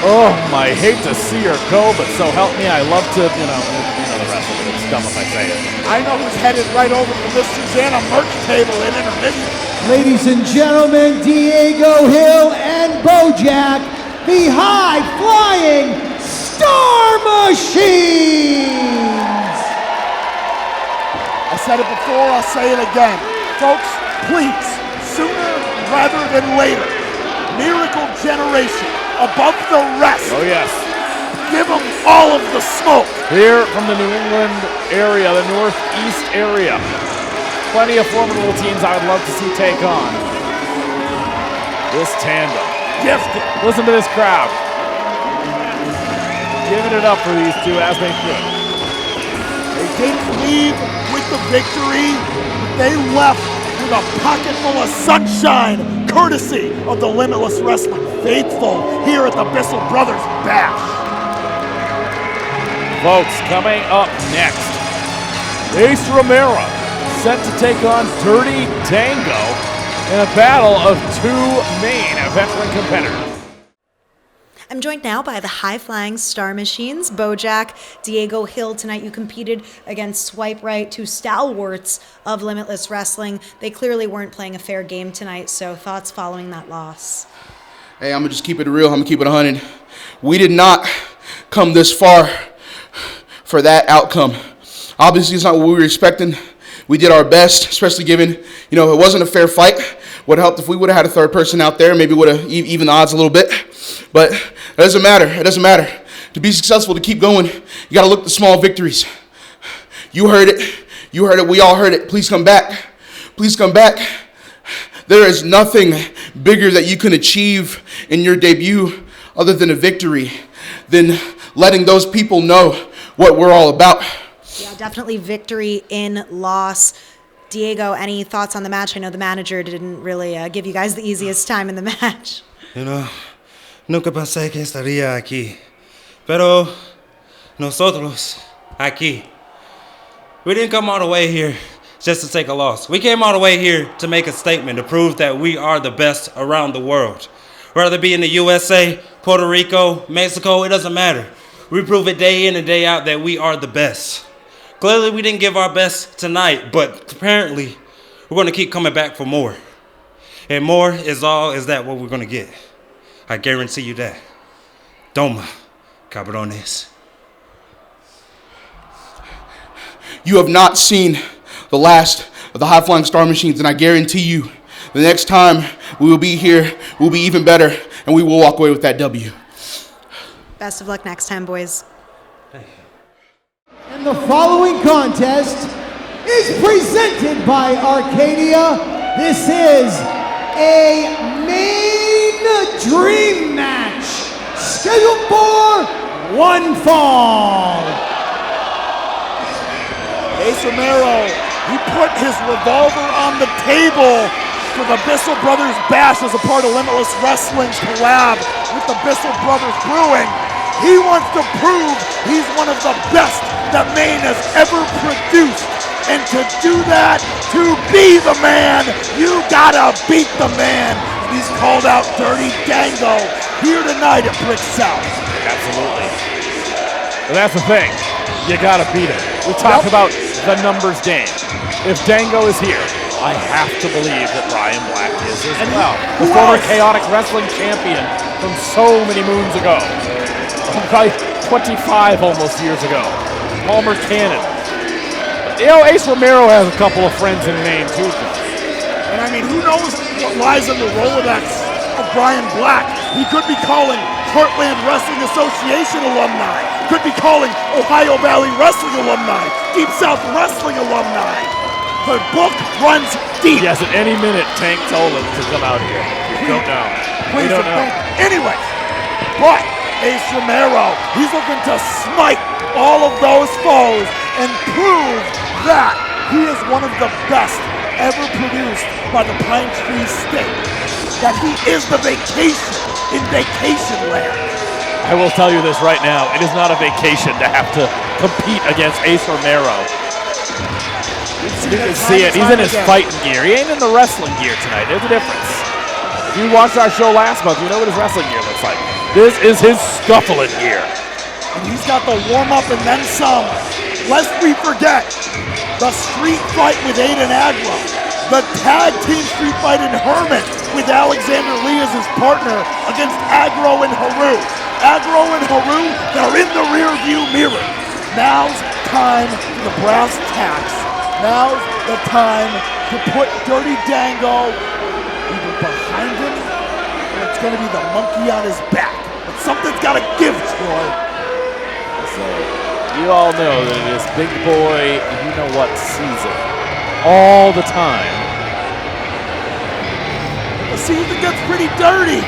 oh, I hate to see her go, but so help me, I love to, you know the rest of it. It's dumb if I say it. I know who's headed right over to the Susannah merch table in Intermission. Ladies and gentlemen, Diego Hill and BOJACK, the high-flying Star Machines! I said it before, I'll say it again. Folks, please, sooner rather than later, Miracle Generation, above the rest. Oh, yes. Give them all of the smoke. Here from the New England area, the Northeast area. Plenty of formidable teams I would love to see take on this tandem. Gifted. Listen to this crowd. Giving it up for these two as they should. They didn't leave with the victory. They left with with a pocket full of sunshine, courtesy of the Limitless Wrestling faithful here at the Bissell Brothers Bash. Folks, coming up next, Ace Romero set to take on Dirty Dango in a battle of two main veteran competitors. I'm joined now by the high-flying Star Machines, BOJACK, 𝐷𝐿. Tonight you competed against Swipe Right, two stalwarts of Limitless Wrestling. They clearly weren't playing a fair game tonight, so thoughts following that loss? Hey, I'm going to just keep it real. I'm going to keep it 100. We did not come this far for that outcome. Obviously, it's not what we were expecting. We did our best, especially given, it wasn't a fair fight. Would have helped if we would have had a third person out there. Maybe would have evened the odds a little bit. But it doesn't matter. It doesn't matter. To be successful, to keep going, you got to look at the small victories. You heard it. You heard it. We all heard it. Please come back. Please come back. There is nothing bigger that you can achieve in your debut other than a victory, than letting those people know what we're all about. Yeah, definitely victory in loss. Diego, any thoughts on the match? I know the manager didn't really give you guys the easiest time in the match. Nunca pensé que estaría aquí. Pero nosotros aquí. We didn't come all the way here just to take a loss. We came all the way here to make a statement, to prove that we are the best around the world. Whether it be in the USA, Puerto Rico, Mexico, it doesn't matter. We prove it day in and day out that we are the best. Clearly, we didn't give our best tonight, but apparently, we're going to keep coming back for more. And more is that what we're going to get. I guarantee you that. Toma, cabrones. You have not seen the last of the high-flying Star Machines, and I guarantee you, the next time we will be here, we'll be even better, and we will walk away with that W. Best of luck next time, boys. And the following contest is presented by Arcadia. This is a main dream match scheduled for one fall. Ace Romero, he put his revolver on the table for the Bissell Brothers Bash as a part of Limitless Wrestling's collab with the Bissell Brothers Brewing. He wants to prove he's one of the best that Maine has ever produced. And to do that, to be the man, you gotta beat the man. And he's called out Dirty Dango here tonight at Brick South. Absolutely. And that's the thing. You gotta beat him. We talk about the numbers game. If Dango is here, I have to believe that Ryan Black is as well. The former chaotic wrestling champion from so many moons ago. Probably 25 almost years ago. Palmer Cannon. Ace Romero has a couple of friends in Maine too. And I mean, who knows what lies in the Rolodex of Brian Black? He could be calling Heartland Wrestling Association alumni. Could be calling Ohio Valley Wrestling alumni. Deep South Wrestling alumni. The book runs deep. Yes, at any minute, Tank told him to come out here. We don't know. We don't know. Anyway, but Ace Romero, he's looking to smite all of those foes and prove that he is one of the best ever produced by the Pine Tree State. That he is the vacation in vacation land. I will tell you this right now, it is not a vacation to have to compete against Ace Romero. You can see it, he's in his fighting gear. He ain't in the wrestling gear tonight, there's a difference. If you watched our show last month, you know what his wrestling gear looks like. This is his scuffling gear. And he's got the warm-up and then some. Lest we forget, the street fight with Aiden Aggro. The tag team street fight in Herman with Alexander Lee as his partner against Aggro and 𝐻𝐻eru. Aggro and 𝐻𝐻eru, they're in the rear-view mirror. Now's time for the brass tacks. Now's the time to put Dirty Dango either behind him or it's going to be the monkey on his back. But something's got to give, Troy. So, you all know that it is big boy, you know what season. All the time. The season gets pretty dirty.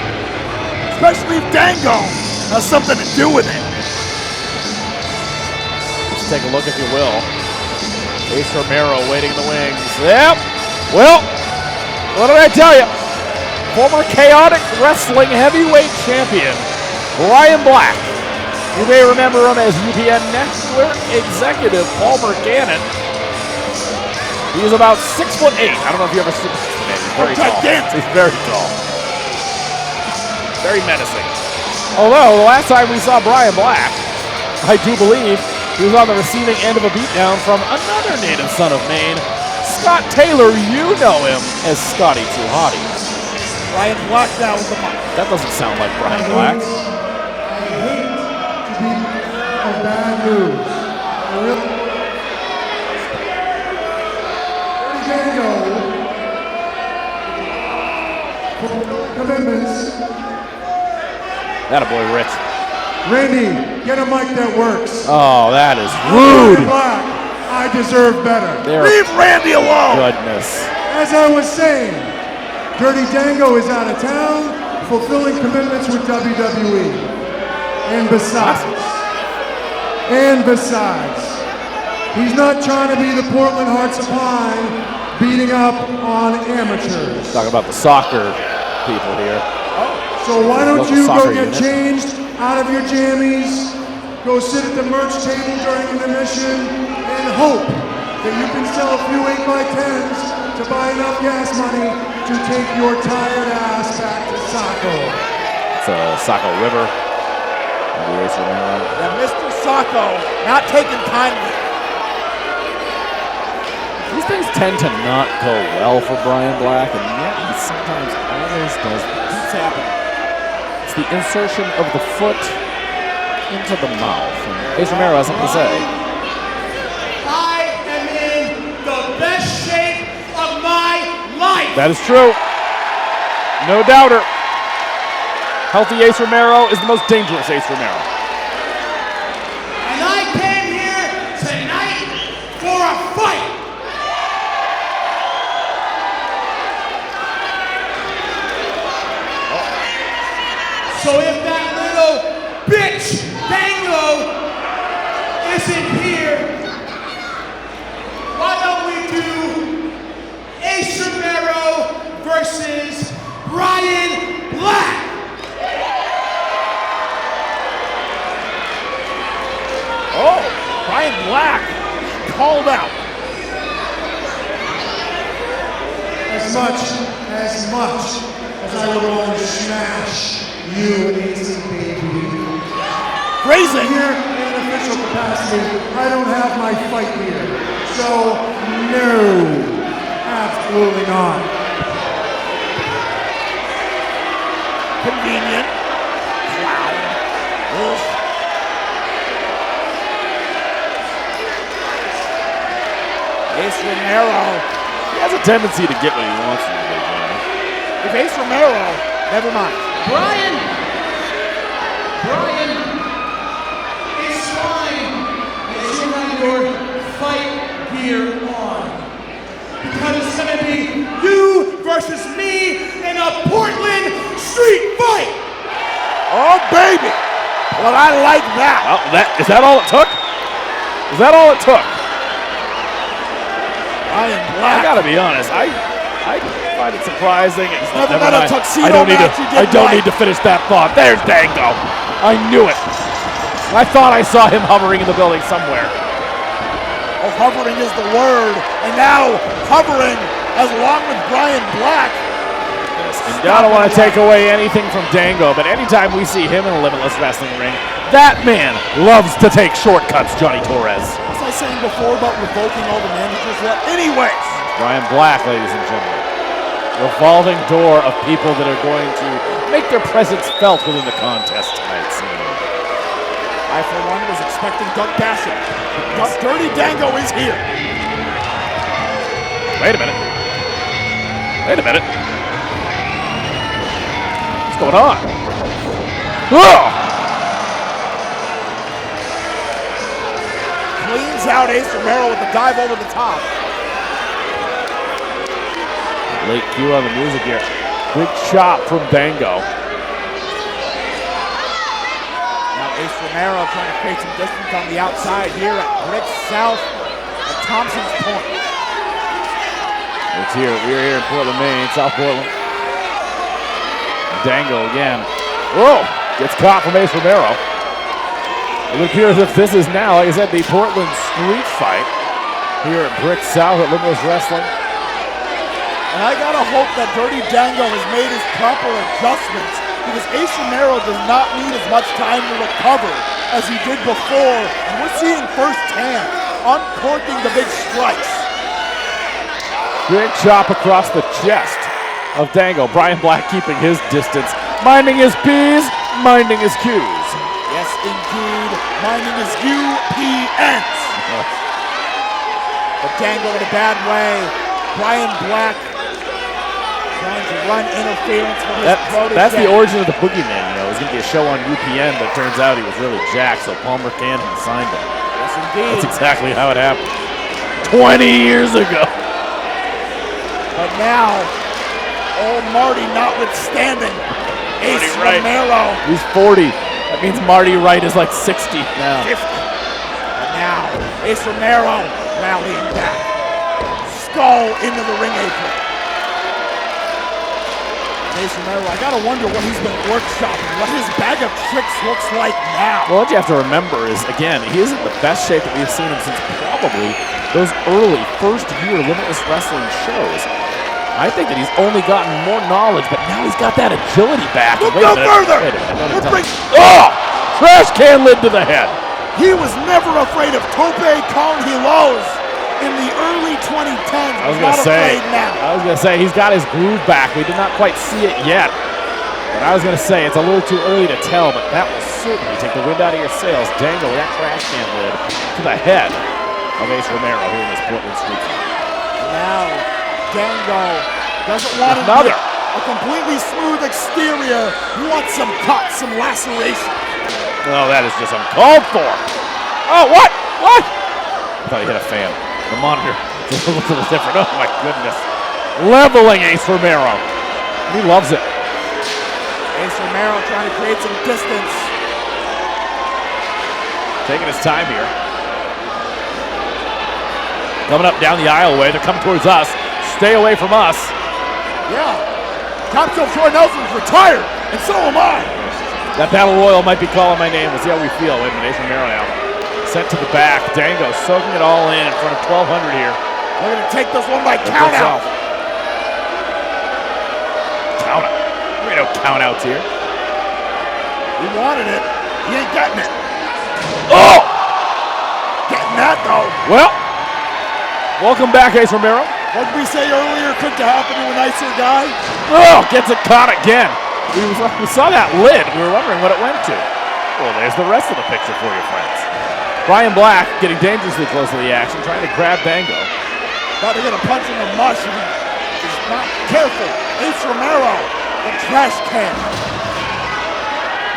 Especially if Dango has something to do with it. Let's take a look if you will. Ace Romero waiting in the wings. Yep. Well, What did I tell you? Former Chaotic Wrestling Heavyweight Champion, Brian Black. You may remember him as UPN Network Executive Palmer Cannon. He's about 6'8". I don't know if you ever seen this man. He's very tall. He's very tall. Very menacing. Although, the last time we saw Brian Black, I do believe he was on the receiving end of a beatdown from another native son of Maine, Scott Taylor. You know him as Scotty 𝐋𝐈𝐍𝐄𝐇. Brian Black now with the mic. That doesn't sound like Brian Black. I hate to be a bad news. I really. Dango. Commitments. That a boy, Rich. Randy, get a mic that works. Oh, that is rude. Black, I deserve better. Leave Randy alone. Goodness. As I was saying, Dirty Dango is out of town, fulfilling commitments with WWE. And besides, he's not trying to be the Portland Hearts of Pine, beating up on amateurs. Talking about the soccer people here. So why don't Local you go soccer get unit. changed out of your jammies, go sit at the merch table during intermission, and hope that you can sell a few 8x10s to buy enough gas money to take your tired ass back to Saco. It's a Saco River. Yeah, Mr. Sacco not taking kindly. These things tend to not go well for Brian Black, and yet he sometimes always does. What's happening? It's the insertion of the foot into the mouth. And Ace Romero has something to say. I am in the best shape of my life. That is true. No doubter. Healthy Ace Romero is the most dangerous Ace Romero. And I came here tonight for a fight. So if that little bitch Dango isn't here, why don't we do Ace Romero versus Brian Black? Oh, Brian Black called out. As much as I would want to smash you, baby. Grazing. Here in an official capacity, I don't have my fight here. So, no, absolutely not. Convenient. Clown. Ugh. Ace Romero. He has a tendency to get what he wants from the big man. If Ace Romero, never mind. Brian, it's fine that you have your fight gear on. Because it's going to be you versus me in a Portland street fight. Oh, baby. Well, I like that. Oh, is that all it took? Is that all it took? Brian Black. I gotta be honest, I find it surprising. It's Never never been a mind. tuxedo match you did I don't right. need to finish that thought. There's Dango. I knew it. I thought I saw him hovering in the building somewhere. Oh, hovering is the word. And now, hovering along with Brian Black. And I don't want to take away anything from Dango, but anytime we see him in a Limitless Wrestling ring, that man loves to take shortcuts, Johnny Torres. Was I saying before about revoking all the managers? Well, anyways. Brian Black, ladies and gentlemen. Revolving door of people that are going to make their presence felt within the contest tonight. I, for one, was expecting Dunk Basham. Dirty Dango is here. Wait a minute. What's going on? Oh! Cleans out Ace Romero with a dive over the top. Late cue on the music here. Big chop from Dango. Now Ace Romero trying to create some distance on the outside here at Brick South at Thompson's Point. It's here. We're here in Portland, Maine, South Portland. Dango again. Whoa! Gets caught from Ace Romero. It appears as if this is now, like I said, the Portland street fight here at Brick South at Limitless Wrestling. And I gotta hope that Dirty Dango has made his proper adjustments, because Ace Romero does not need as much time to recover as he did before. And we're seeing firsthand, uncorking the big strikes. Big chop across the chest of Dango. Brian Black keeping his distance, minding his P's, minding his Q's. Yes, indeed, minding his UPNs. But Dango in a bad way. Brian Black trying to run interference with his protege. That's the origin of the Boogeyman, you know. It was going to be a show on UPN, but it turns out he was really Jack, so Palmer Cannon signed him. Yes, indeed. That's exactly how it happened. 20 years ago. But now, old Marty notwithstanding, Ace Romero. He's 40. That means Marty Wright is like 60 now. 50. But now, Ace Romero rallying back. Skull into the ring apron. Ace Romero, I gotta wonder what he's been workshopping, what his bag of tricks looks like now. Well, what you have to remember is, again, he isn't the best shape that we've seen him since probably those early first-year Limitless Wrestling shows. I think that he's only gotten more knowledge, but now he's got that agility back. Look no further! Oh! Trash can lid to the head. He was never afraid of tope con hilos in the early 2010s. I was going to say, he's got his groove back. We did not quite see it yet. But I was going to say, it's a little too early to tell, but that will certainly take the wind out of your sails. Dango with that trash can lid to the head of Ace Romero here in this Portland street fight. Now, Dango doesn't want a completely smooth exterior. He wants some cuts, some laceration. Oh, that is just uncalled for. Oh, what? What? I thought he hit a fan. The monitor looks a little different. Oh, my goodness. Leveling Ace Romero. He loves it. Ace Romero trying to create some distance. Taking his time here. Coming up down the aisleway. They're coming towards us. Stay away from us. Yeah. Top Shelf Troy Nelson's retired, and so am I. That Battle Royal might be calling my name. We'll see how we feel. Wait a minute, Ace Romero now. Sent to the back. Dango soaking it all in front of 1,200 here. We're going to take this one by count out. Count out. There ain't no count outs here. He wanted it. He ain't getting it. Oh! Getting that, though. Well, welcome back, Ace Romero. What did we say earlier couldn't happen to a nicer guy? Oh, gets it caught again. We saw that lid. We were wondering what it went to. Well, there's the rest of the picture for you, friends. Brian Black getting dangerously close to the action, trying to grab Dango. About to get a punch in the mush. He's not careful. Ace Romero, the trash can.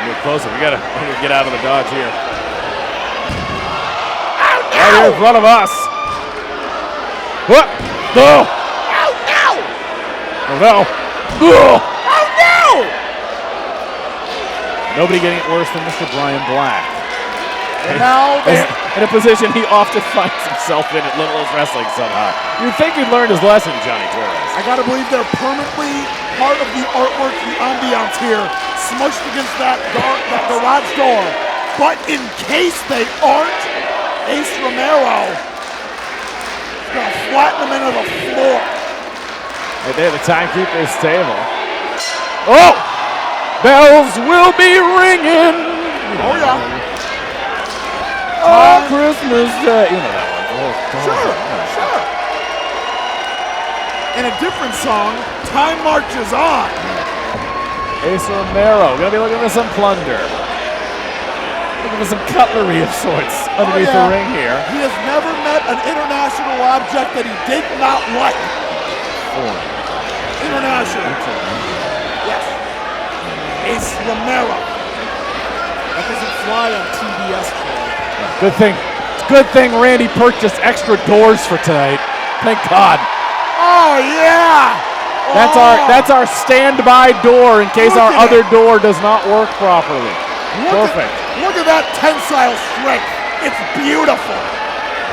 Move closer. We gotta get out of the dodge here. Oh, no! Right here in front of us. What? No! Oh, no! Oh, no. Oh! Oh, no! Nobody getting it worse than Mr. Brian Black. And now in a position he often finds himself in at Limitless Wrestling somehow. You'd think he'd learned his lesson, Johnny Torres. I gotta believe they're permanently part of the artwork, the ambiance here, smushed against that garage door. But in case they aren't, Ace Romero is gonna flatten them into the floor. Right there, the timekeeper's table. Oh! Bells will be ringing! Oh, yeah. Oh, Christmas Day. You know that one. Sure. In a different song, Time Marches On. Ace Romero, gonna be looking for some plunder. Looking for some cutlery of sorts underneath the ring here. He has never met an international object that he did not like. International. Yes. Ace Romero. That doesn't fly on TBS. Good thing Randy purchased extra doors for tonight. Thank God. Oh yeah! That's our standby door in case our other door does not work properly. Perfect. Look at that tensile strength. It's beautiful.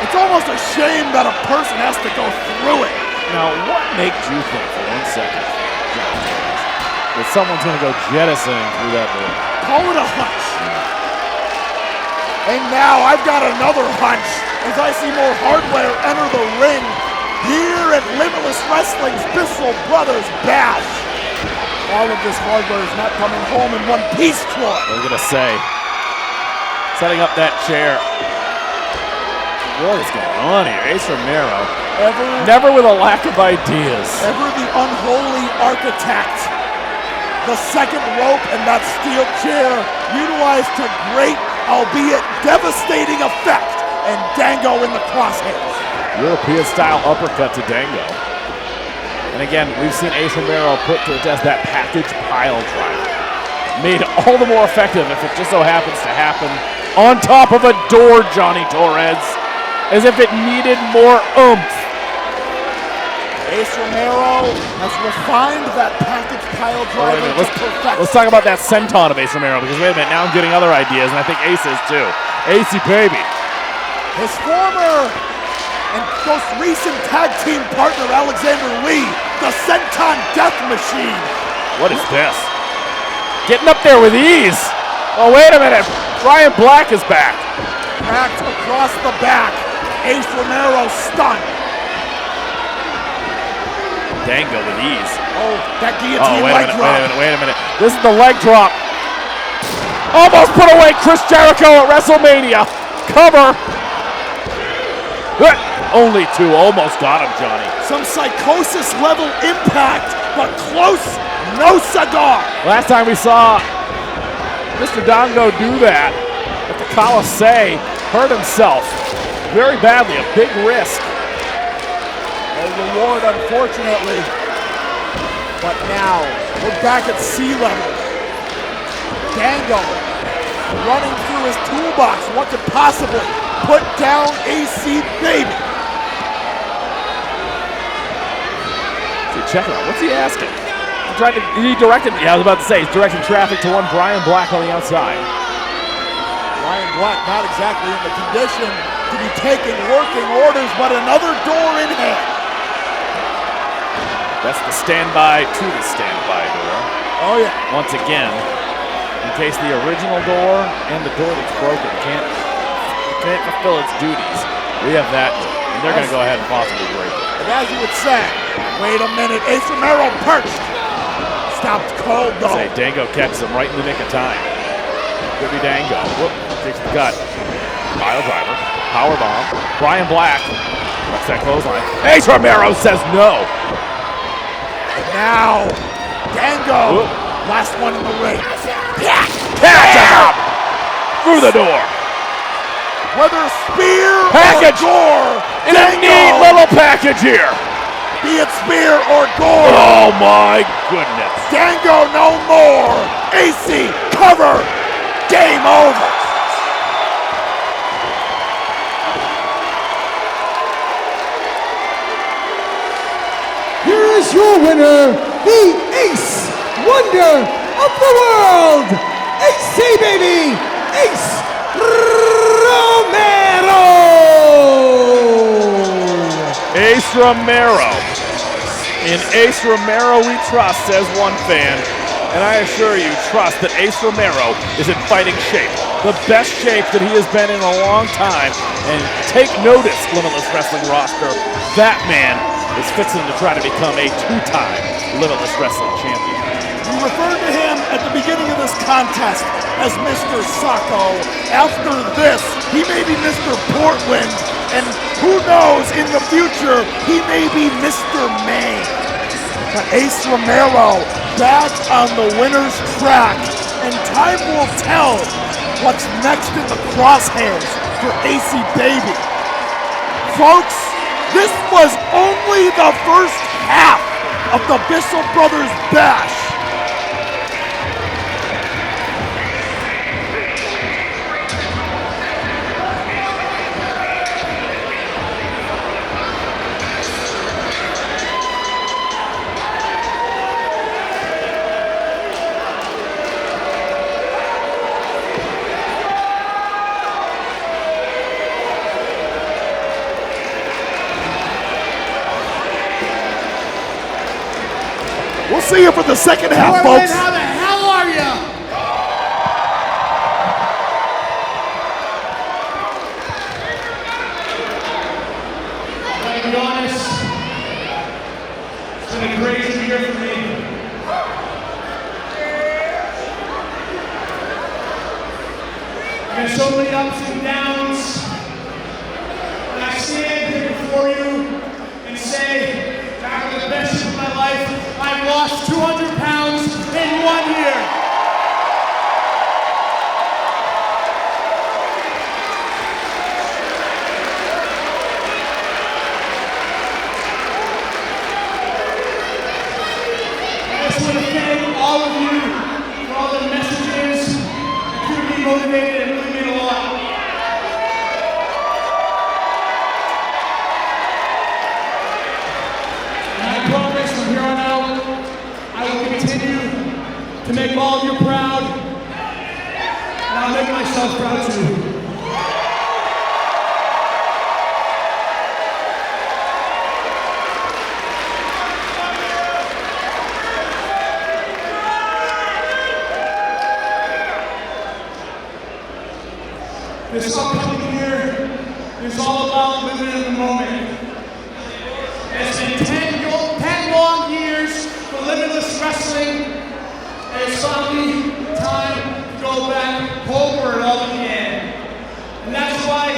It's almost a shame that a person has to go through it. Now, what makes you think for 1 second that someone's going to go jettisoning through that door? Call it a hunch. And now I've got another hunch as I see more hardware enter the ring here at Limitless Wrestling's Bissell Brothers Bash. All of this hardware is not coming home in one piece, Troy. I was going to say, setting up that chair. What is going on here? Ace Romero, never with a lack of ideas. Ever the unholy architect. The second rope and that steel chair utilized to great, albeit devastating effect, and Dango in the crosshairs. European-style uppercut to Dango. And again, we've seen Ace Romero put to the test that package pile driver. Made all the more effective if it just so happens to happen on top of a door, Johnny Torres. As if it needed more oomph. Ace Romero has refined that package pile driver to perfection. Let's talk about that senton of Ace Romero, because wait a minute, now I'm getting other ideas, and I think Ace is too. Acey baby. His former and most recent tag team partner, Alexander Lee, the senton death machine. What is this? Getting up there with ease. Oh, wait a minute. Brian Black is back. Cracked across the back. Ace Romero stunned. Dango with ease. Oh, that guillotine leg drop. Wait a minute. This is the leg drop. Almost put away Chris Jericho at WrestleMania. Cover. Only two. Almost got him, Johnny. Some psychosis level impact, but close. No cigar. Last time we saw Mr. Dango do that at the Coliseum, hurt himself very badly, a big risk. A reward, unfortunately. But now, we're back at sea level. Dango running through his toolbox. What could possibly put down AC Baby? See, check it out. What's he asking? He directed, I was about to say, he's directing traffic to one Brian Black on the outside. Brian Black not exactly in the condition to be taking working orders, but another door in hand. That's the standby to the standby door. Oh yeah. Once again, in case the original door and the door that's broken can't fulfill its duties, we have that, and they're going to go ahead and possibly break it. And as you would say, wait a minute, Ace Romero perched. Stopped cold though. Say Dango catches him right in the nick of time. Could be Dango. Whoop, kicks the gut. Pile driver, power bomb. Brian Black, that's that clothesline. Ace Romero says no. And now, Dango, last one in the ring. Catches him through the door. Whether spear package or gore, in a neat little package here. Be it spear or gore. Oh my goodness. Dango no more. AC cover. Game over. Here is your winner, the Ace Wonder of the World, AC Baby, Ace Romero. Ace Romero. In Ace Romero we trust, says one fan. And I assure you, trust that Ace Romero is in fighting shape. The best shape that he has been in a long time. And take notice, Limitless Wrestling roster, that man is fixing to try to become a two-time Limitless Wrestling champion. We referred to him at the beginning of this contest as Mr. Sacco. After this, he may be Mr. Portland, and who knows, in the future, he may be Mr. Maine. But Ace Romero back on the winner's track, and time will tell what's next in the crosshairs for AC Baby. Folks, this was only the first half of the Bissell Brothers Bash. We'll see you for the second half, Portland, folks. how the hell are ya? I'm gonna be honest, it's been a crazy year for me. There's so many ups and downs. When I stand here before you and say, after the best year of my life, I've lost 200 pounds in 1 year. I just want to thank all of you for all the messages that keep me motivated and really mean a lot. And I promise from here on out, I will continue to make all of you proud, and I'll make myself proud too. This upcoming year is all about living in the moment. It's been 10 long years for Limitless Wrestling, and it's finally time to go back home where it all began. And that's why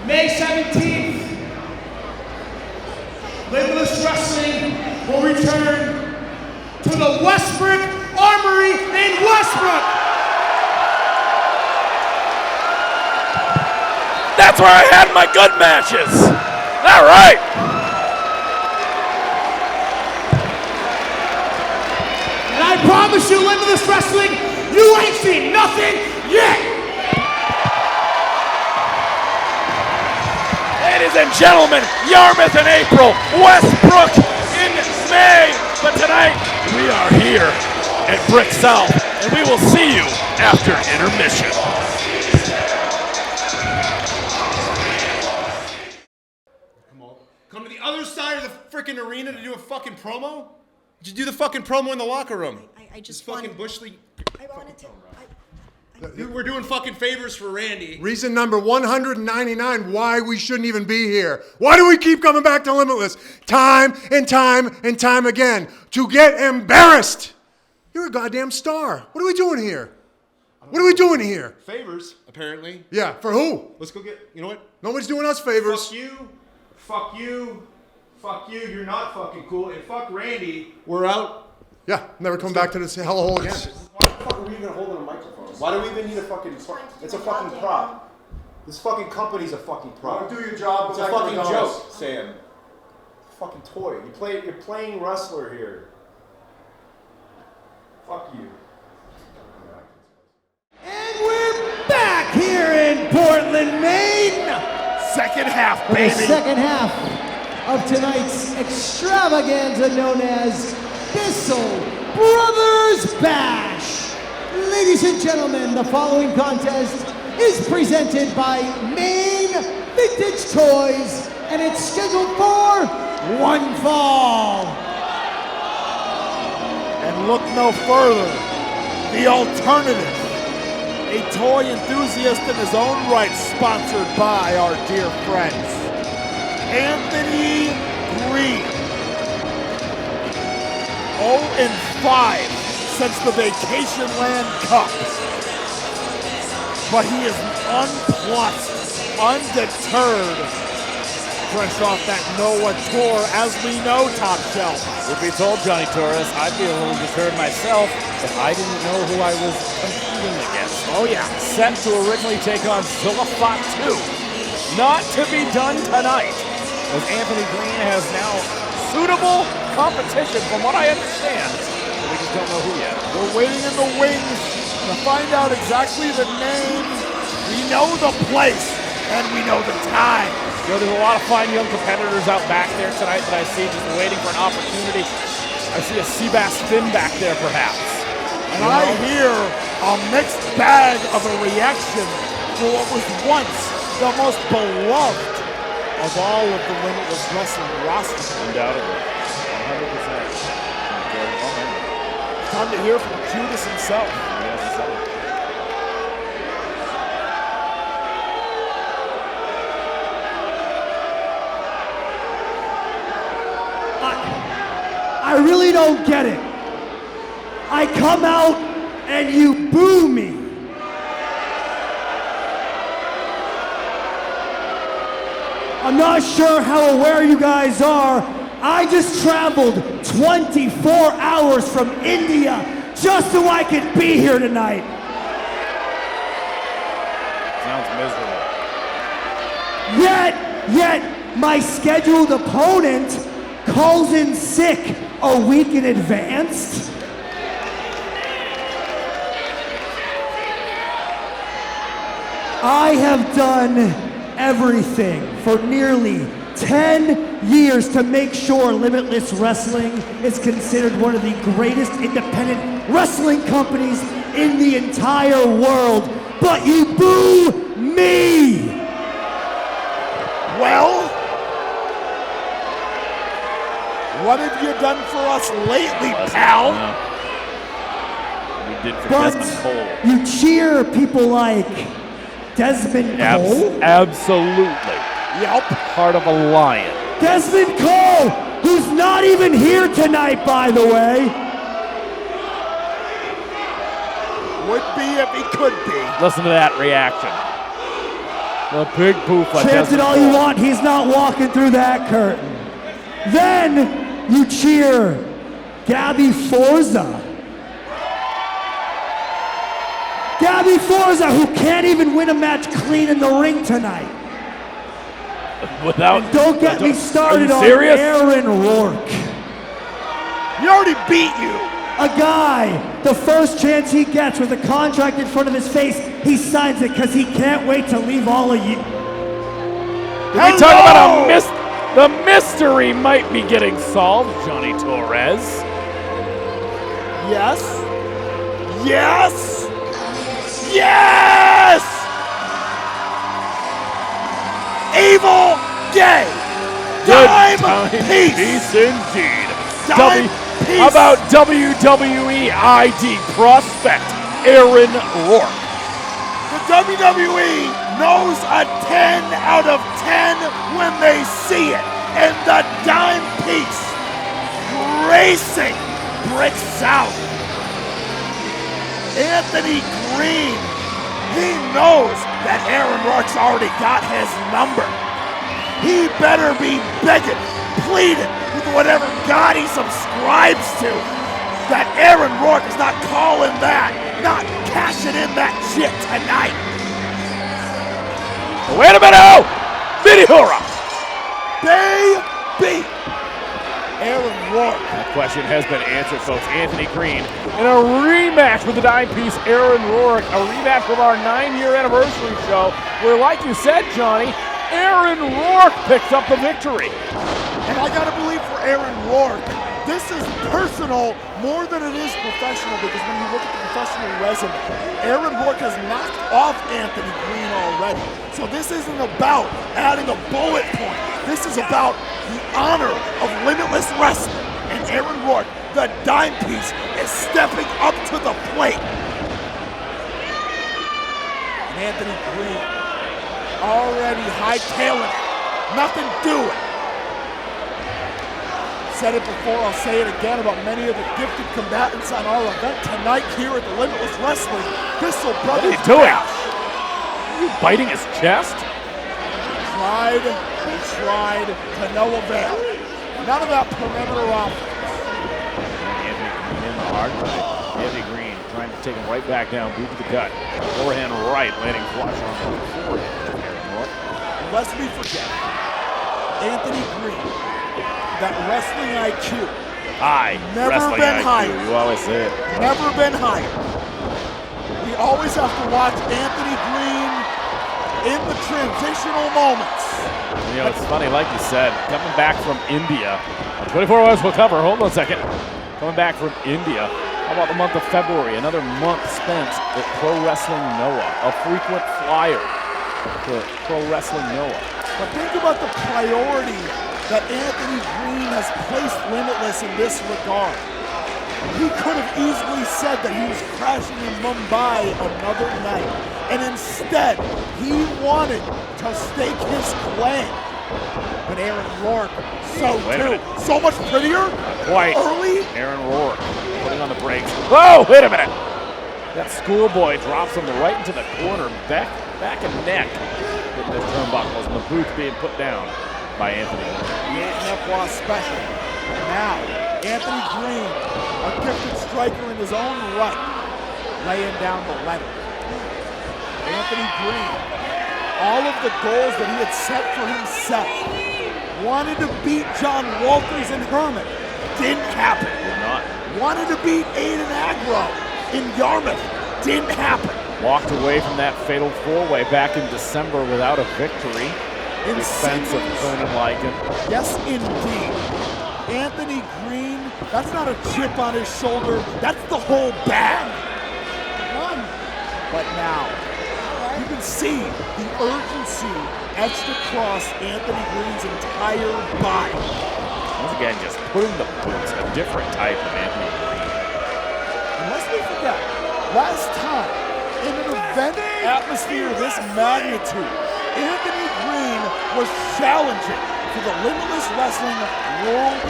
May 17th, Limitless Wrestling will return to the Westbrook Armory in Westbrook. That's where I had my good matches. All right. And I promise you, Limitless Wrestling, you ain't seen nothing yet. Ladies and gentlemen, Yarmouth in April, Westbrook in May. But tonight, we are here at Brick South, and we will see you after intermission. Come to the other side of the freaking arena to do a fucking promo? Did you do the fucking promo in the locker room? I just fucking Bush League. I wanted to. We're doing fucking favors for Randy. Reason number 199 why we shouldn't even be here. Why do we keep coming back to Limitless? Time and time and time again. To get embarrassed. You're a goddamn star. What are we doing here? What are we doing here? Favors, apparently. Yeah, for who? Let's go get, you know what? Nobody's doing us favors. Fuck you. Fuck you. Fuck you. You're not fucking cool. And fuck Randy. We're out. Yeah, never come back to this hellhole again. Why the fuck are we even holding a microphone? Why do we even need a fucking... It's a fucking prop. This fucking company's a fucking prop. Do your job. It's a fucking joke, Sam. Fucking toy. You're playing wrestler here. Fuck you. And we're back here in Portland, Maine. Second half, For the baby. second half of tonight's extravaganza known as BISSELL Brothers Bash. Ladies and gentlemen, the following contest is presented by Maine Vintage Toys, and it's scheduled for one fall. And look no further. The alternative. A toy enthusiast in his own right, sponsored by our dear friends, Anthony Greene. 0-5 since the Vacation Land Cup. But he is unplussed, undeterred, fresh off that Noah tour, as we know, Top Shelf. If we told Johnny Torres, I'd be a little deterred myself if I didn't know who I was competing against. Oh yeah. Set to originally take on 𝐋𝐈𝐍𝐿𝐴 2. Not to be done tonight, as Anthony Greene has now suitable competition, from what I understand. But we just don't know who yet. We're waiting in the wings to find out exactly the name. We know the place, and we know the time. You know, there's a lot of fine young competitors out back there tonight that I see just waiting for an opportunity. I see a Seabass Finn back there, perhaps. And I hear a mixed bag of a reaction for what was once the most beloved of all of the Limitless Wrestling roster. Undoubtedly. 100%. Time to hear from Judas himself. I really don't get it. I come out and you boo me. I'm not sure how aware you guys are. I just traveled 24 hours from India just so I could be here tonight. Sounds miserable. Yet my scheduled opponent calls in sick a week in advance? I have done everything for nearly 10 years to make sure Limitless Wrestling is considered one of the greatest independent wrestling companies in the entire world, but you boo me! Well, what have you done for us lately, pal? We did for But Desmond Cole. you cheer people like Desmond Cole? Absolutely. Yep. Part of a lion. Desmond Cole, who's not even here tonight, by the way. Would be if he could be. Listen to that reaction. The big poof like Chant it Desmond all you Cole. want, he's not walking through that curtain. Then you cheer Gabby Forza. Gabby Forza, who can't even win a match clean in the ring tonight. Without. And don't get me started on serious? Aaron Rourke. He already beat you. A guy, the first chance he gets with a contract in front of his face, he signs it because he can't wait to leave all of you. Did we talk about a the mystery might be getting solved, Johnny Torres? Yes. Yes. Yes! Evil Gay! Peace indeed. Dime piece. How about WWE ID prospect Aaron Rourke? The WWE knows a 10 out of 10 when they see it. And the dime piece racing Brick South. Anthony Greene, he knows that Aaron Rourke's already got his number. He better be begging, pleading with whatever God he subscribes to, that Aaron Rourke is not calling that, not cashing in that shit tonight. Wait a minute! Oh! J-Heru! Baby! Aaron Rourke. That question has been answered, folks. Anthony Greene in a rematch with the dime piece Aaron Rourke, a rematch from our 9-year anniversary show, where, like you said, Johnny, Aaron Rourke picks up the victory. And I gotta believe for Aaron Rourke, this is personal more than it is professional, because when you look at the professional resume, Aaron Rourke has knocked off Anthony Greene already. So this isn't about adding a bullet point. This is about the honor of Limitless Wrestling. And Aaron Rourke, the dime piece, is stepping up to the plate. And Anthony Greene already hightailing it. Nothing doing. Said it before, I'll say it again about many of the gifted combatants on our event tonight here at the Limitless Wrestling Bissell Brothers. What are you doing? Bash. Are you biting his chest? Tried to no avail. None of that perimeter offense. Anthony Greene in the hard right. Anthony Greene trying to take him right back down, boot to the gut. Forehand right, landing flush on the forehand. Lest we forget, Anthony Greene, that wrestling IQ. High. Never Wrestling been IQ. higher. You always say it. Never been higher. We always have to watch Anthony Greene in the transitional moments. You know, it's funny, like you said, coming back from India. 24 hours will cover. Hold on a second. Coming back from India. How about the month of February? Another month spent at Pro Wrestling Noah. A frequent flyer to Pro Wrestling Noah. But think about the priority that Anthony Greene has placed Limitless in this regard. He could have easily said that he was crashing in Mumbai another night, and instead, he wanted to stake his claim. But Aaron Rourke, so much prettier. Quite. Early. Aaron Rourke putting on the brakes. Whoa, wait a minute. That schoolboy drops him right into the corner, back and neck. Hitting those turnbuckles and the boot being put down by Anthony. The 𝐋𝐈𝐍𝐄𝐔𝐏 special. Now, Anthony Greene, a gifted striker in his own right, laying down the letter. Anthony Greene, all of the goals that he had set for himself, wanted to beat John Walters and Herman, didn't happen. Did not. Wanted to beat Aiden Aggro in Yarmouth, didn't happen. Walked away from that fatal four-way back in December without a victory. In expense of Conan Lycan. Yes, indeed. Anthony Greene, that's not a chip on his shoulder, that's the whole bag. But now, you can see the urgency etched across Anthony Greene's entire body. Once again, just putting the boots, a different type of Anthony Greene. And lest we forget, last time, in an event atmosphere of this magnitude, Anthony Greene was challenging for the Limitless Wrestling World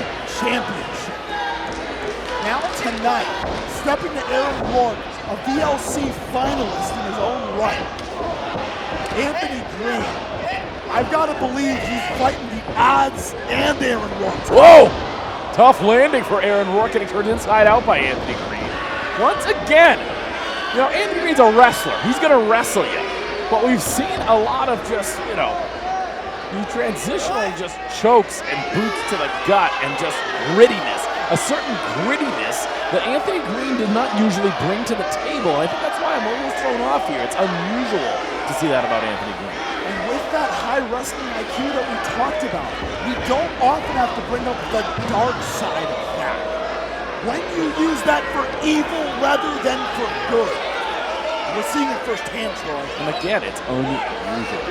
Championship. Now tonight, stepping to Aaron Rourke, a VLC finalist in his own right. Anthony Greene, I've got to believe he's fighting the odds and Aaron Rourke. Whoa! Tough landing for Aaron Rourke, getting turned inside out by Anthony Greene. Once again, you know, Anthony Greene's a wrestler. He's going to wrestle you. But we've seen a lot of just, you know, the transitional just chokes and boots to the gut and just grittiness. A certain grittiness that Anthony Greene did not usually bring to the table. And I think that's why I'm a little thrown off here. It's unusual to see that about Anthony Greene. And with that high wrestling IQ that we talked about, we don't often have to bring up the dark side of that. When you use that for evil rather than for good. We're seeing it firsthand, Troy. And again, it's unusual.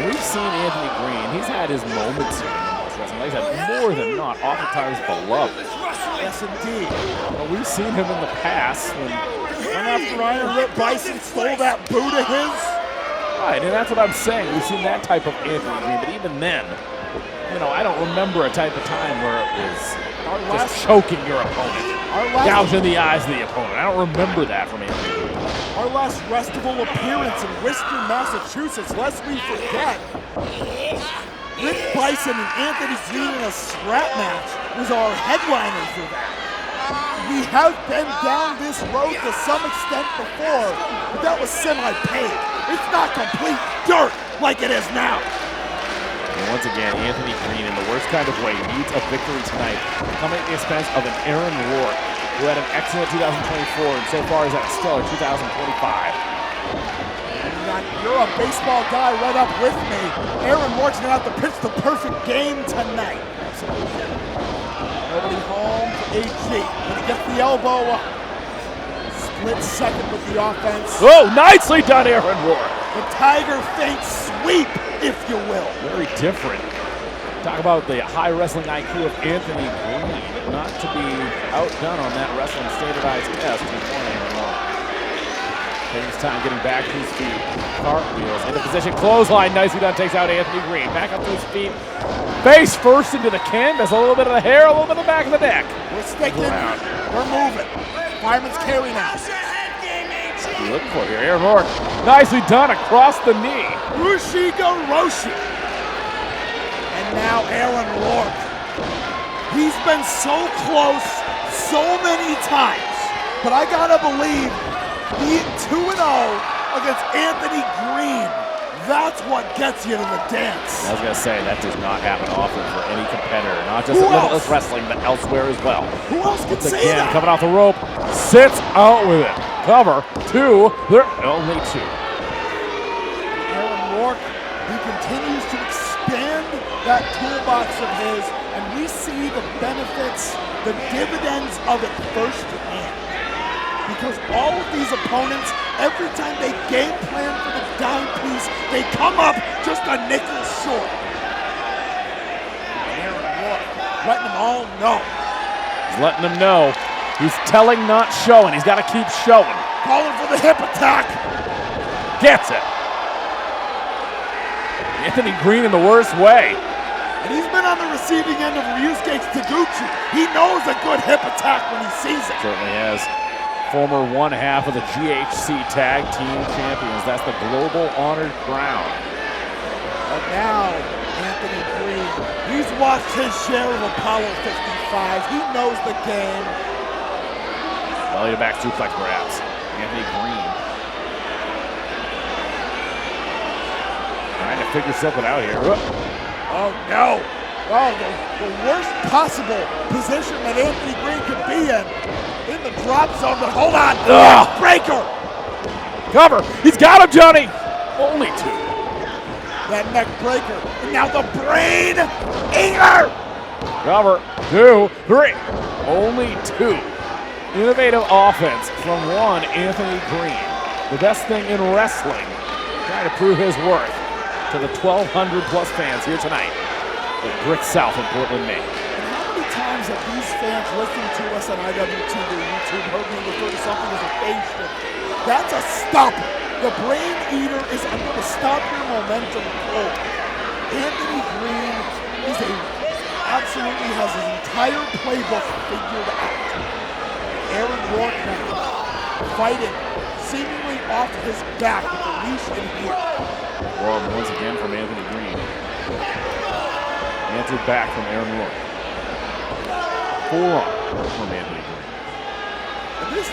We've seen Anthony Greene. He's had his moments here in this wrestling. He's had more than not, oftentimes beloved. Yes, indeed. But we've seen him in the past when after Iron Rip Bison stole that boot of his. Right, and that's what I'm saying. We've seen that type of Anthony Greene, but even then, you know, I don't remember a type of time where it was just choking your opponent, gouging the eyes of the opponent. I don't remember that from Anthony Greene. Our last Restival appearance in Worcester, Massachusetts, lest we forget, Rick Bison and Anthony Greene in a scrap match was our headliner for that. We have been down this road to some extent before, but that was semi-paid. It's not complete dirt like it is now. And once again, Anthony Greene, in the worst kind of way, needs a victory tonight, coming at the expense of an Aaron Rourke, who had an excellent 2024 and so far is at a stellar 2025. You're a baseball guy right up with me. Aaron Rourke's gonna have to pitch the perfect game tonight. Absolutely. Nobody home for AG, but he gets the elbow up. Split second with the offense. Oh, nicely done, Aaron Rourke. The Tiger feint sweep, if you will. Very different. Talk about the high wrestling IQ of Anthony Greene. Not to be outdone on that wrestling standardized test. Taking his time getting back to his feet. Cartwheels into position. Clothesline. Nicely done. Takes out Anthony Greene. Back up to his feet. Face first into the canvas. A little bit of the hair. A little bit of the back of the neck. We're sticking. We're moving. Fireman's carry now. What are you looking for here? Aaron Rourke. Nicely done across the knee. Rushiga Roshi. And now Aaron Rourke. He's been so close so many times. But I gotta believe being 2-0 against Anthony Greene, that's what gets you to the dance. I was going to say, that does not happen often for any competitor, not just at Limitless Wrestling, but elsewhere as well. Who else can say that? Coming off the rope, sits out with it. Cover, two, there only two. Aaron Rourke, he continues to expand that toolbox of his, and we see the benefits, the dividends of it firsthand. Because all of these opponents, every time they game plan for the dime piece, they come up just a nickel short. And Aaron Rourke letting them all know. He's letting them know He's telling, not showing. He's got to keep showing. Calling for the hip attack. Gets it. Anthony Greene in the worst way. And he's been on the receiving end of Ryusuke Taguchi. He knows a good hip attack when he sees it. Certainly has. Former one half of the GHC Tag Team Champions. That's the global honored crown. But now, Anthony Greene, he's watched his share of Apollo 55. He knows the game. Belly to back suplex grabs. Anthony Greene trying to figure something out here. Oh no! Oh, the worst possible position that Anthony Greene could be in the drop zone, but hold on! Breaker! Cover! He's got him, Johnny! Only two. That neck breaker, and now the brain eater! Cover, 2, 3. Only two. Innovative offense from one Anthony Greene. The best thing in wrestling. Trying to prove his worth to the 1,200 plus fans here tonight at Brick South in Portland, Maine. And how many times have these fans listened to us on IWTV YouTube heard me refer to something as a face shift? That's a stop. The brain eater is going to stop your momentum cold. Anthony Greene absolutely has his entire playbook figured out. Aaron Rourke now fighting seemingly off his back with the leash in here. Once again from Anthony Greene. Answered back from Aaron Rourke. Forearm from Anthony Greene. And this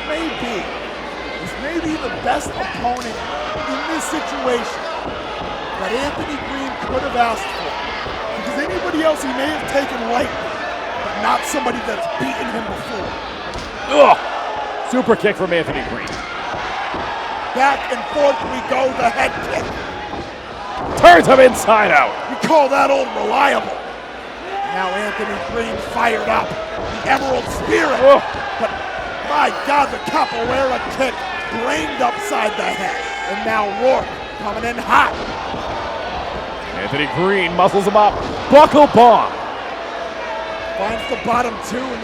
may be the best opponent in this situation that Anthony Greene could have asked for. Because anybody else he may have taken lightly, but not somebody that's beaten him before. Ugh! Super kick from Anthony Greene. Back and forth we go, the head kick. Turns him inside out. We call that old reliable. Now Anthony Greene fired up. The Emerald Spirit. Ugh. But my God, the capoeira kick brained upside the head. And now Rourke coming in hot. Anthony Greene muscles him up. Buckle bomb. Finds the bottom two, and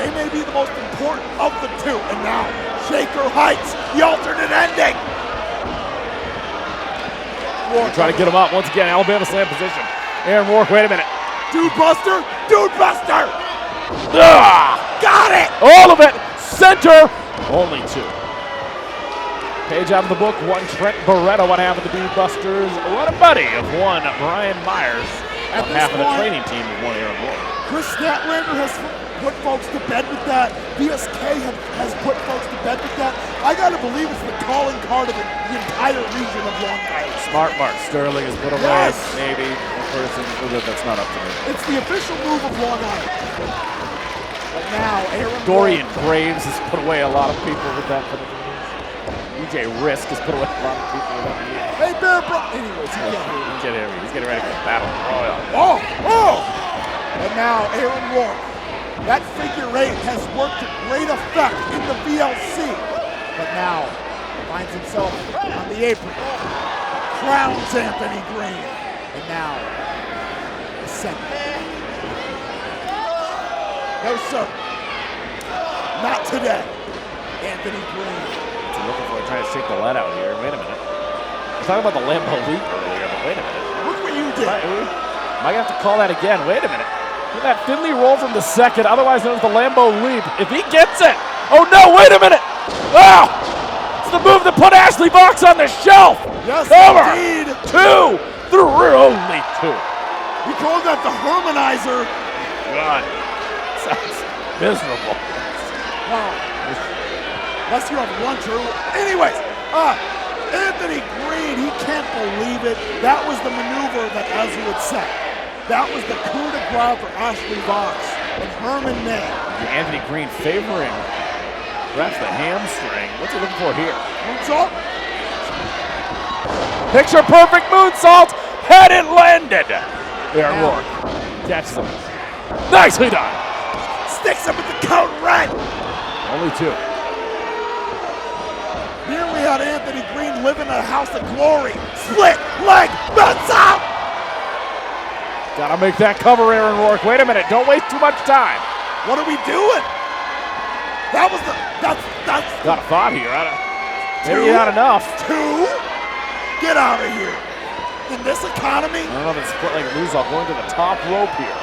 they may be the most important of the two. And now, Shaker Heights, the alternate ending. Rourke trying to get him up once again. Alabama slam position. Aaron Rourke, wait a minute. Dude Buster! Got it! All of it. Center. Only two. Page out of the book. One Trent Barretta, one half of the Dude Busters. What a buddy of one Brian Myers. One half of the training team of one Aaron Rourke. Chris Statlander has put folks to bed with that. BSK has put folks to bed with that. I gotta believe it's the calling card of the entire region of Long Island. Smart Mark Sterling has put away. Yes. Maybe a person that's not up to me. It's the official move of Long Island. But now Aaron Dorian Rourke. Graves has put away a lot of people with that. EJ Risk has put away a lot of people with that. Hey, Bear Bro. Anyways, He's getting ready for the battle royal. Oh! And now Aaron Rourke. That figure eight has worked to great effect in the VLC. But now finds himself on the apron. Crowns Anthony Greene. And now the center. No, sir. Not today. Anthony Greene. What's he looking for? Trying to shake the lead out here. Wait a minute. I was talking about the Lambo leap earlier, but wait a minute. Look what you did. Might have to call that again. Wait a minute. Look at that Finley roll from the second, otherwise known as the Lambo leap. If he gets it. Oh no, wait a minute. Oh! It's the move that put Ashley Vox on the shelf. Yes, Cover. indeed. 2, 3, only 2. We call that the Hermanizer. God. Sounds miserable. Wow. Unless you have lunch or... Anyways, Anthony Greene, he can't believe it. That was the maneuver that Ezra would say. That was the coup de grace for Ashley Vox and Herman May. Anthony Greene favoring perhaps the hamstring. What's he looking for here? Moonsault. Picture perfect moonsault. Had it landed. There, Rourke catches him. Nicely done. Sticks him with the code red. Only 2. Here we had Anthony Greene living in a house of glory. Split leg moonsault. Gotta make that cover, Aaron Rourke. Wait a minute. Don't waste too much time. What are we doing? That was the, that's. Got a thought here. Maybe not enough. 2. Get out of here. In this economy? I don't know if it's split like moonsault going to the top rope here.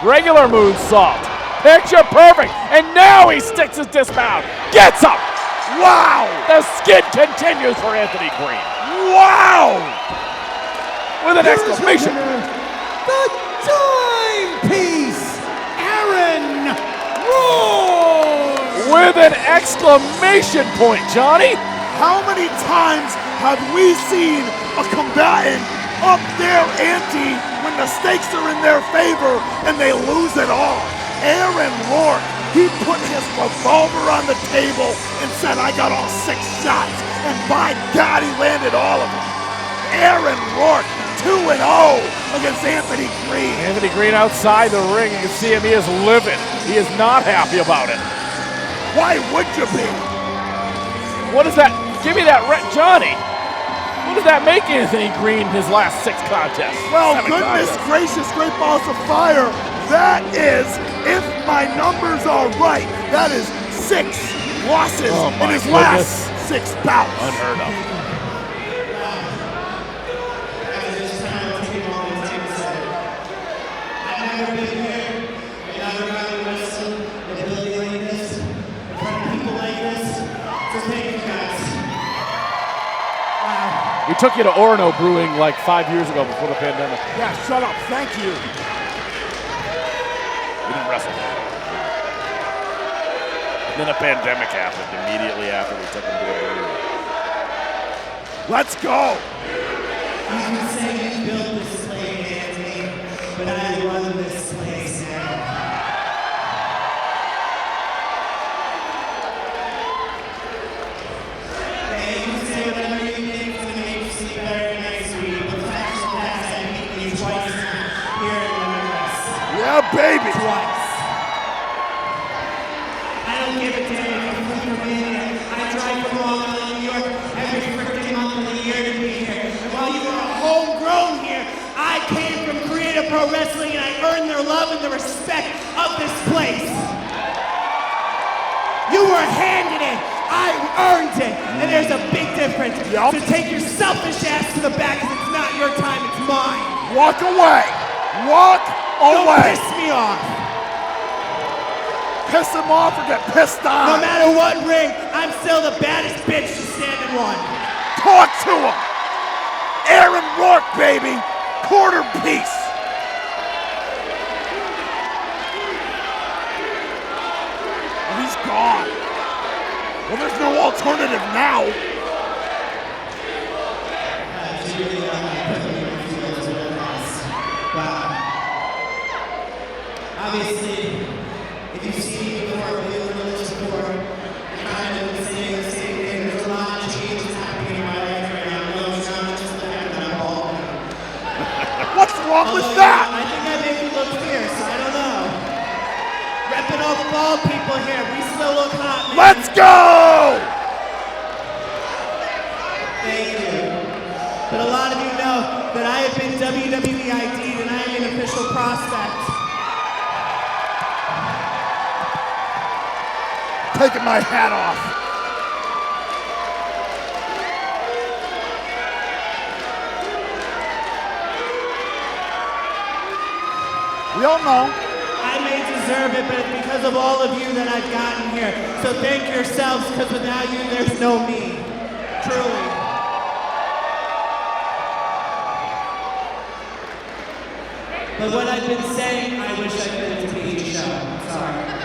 Regular moonsault. Picture perfect. And now he sticks his dismount. Gets up. Wow. The skid continues for Anthony Greene. Wow. With an exclamation. The timepiece, Aaron Rourke. With an exclamation point, Johnny. How many times have we seen a combatant up their ante when the stakes are in their favor and they lose it all? Aaron Rourke, he put his revolver on the table and said, I got all 6 shots. And by God, he landed all of them. Aaron Rourke, 2-0 against Anthony Greene. Anthony Greene outside the ring. You can see him. He is livid. He is not happy about it. Why would you be? What is that? Give me that, Johnny. What does that make Anthony Greene his last 6 contests? Well, goodness gracious, great balls of fire. That is, if my numbers are right, that is 6 losses in his last 6 bouts. Unheard of. We took you to Orono Brewing like 5 years ago before the pandemic. Yeah, shut up. Thank you. We didn't wrestle. And then a pandemic happened immediately after we took him to the brewery. Let's go. You can say you built this place, Anthony, but I run this place now. Yeah, baby. Twice. I don't give a damn if you come from India. I drive from Long Island, New York, every freaking month of the year to be here. And while you were homegrown here, I came from Creative Pro Wrestling and I earned their love and the respect of this place. You were handed it. I earned it. And there's a big difference. So take your selfish ass to the back because it's not your time, it's mine. Walk away. Walk Don't away. piss me off. Piss him off or get pissed on. No matter what ring, I'm still the baddest bitch to stand in one. Talk to him. Aaron Rourke, baby. Quarter piece. Oh, he's gone. Well, there's no alternative now. Wow. Obviously, if you've seen me before, if you've heard this before, you're kind of saying the same thing. There's a lot of changes happening in my life right now. No, it's not just the fact that I'm bald. What's wrong with that? I think I make you look fierce. I don't know. Repping all the bald people here. We still look hot, man. Let's go! Thank you. But a lot of you know that I have been WWE ID'd and I am an official prospect. Taking my hat off. We all know. I may deserve it, but it's because of all of you that I've gotten here. So thank yourselves, because without you, there's no me. Truly. But what I've been saying, I wish I could have taken the show. Sorry.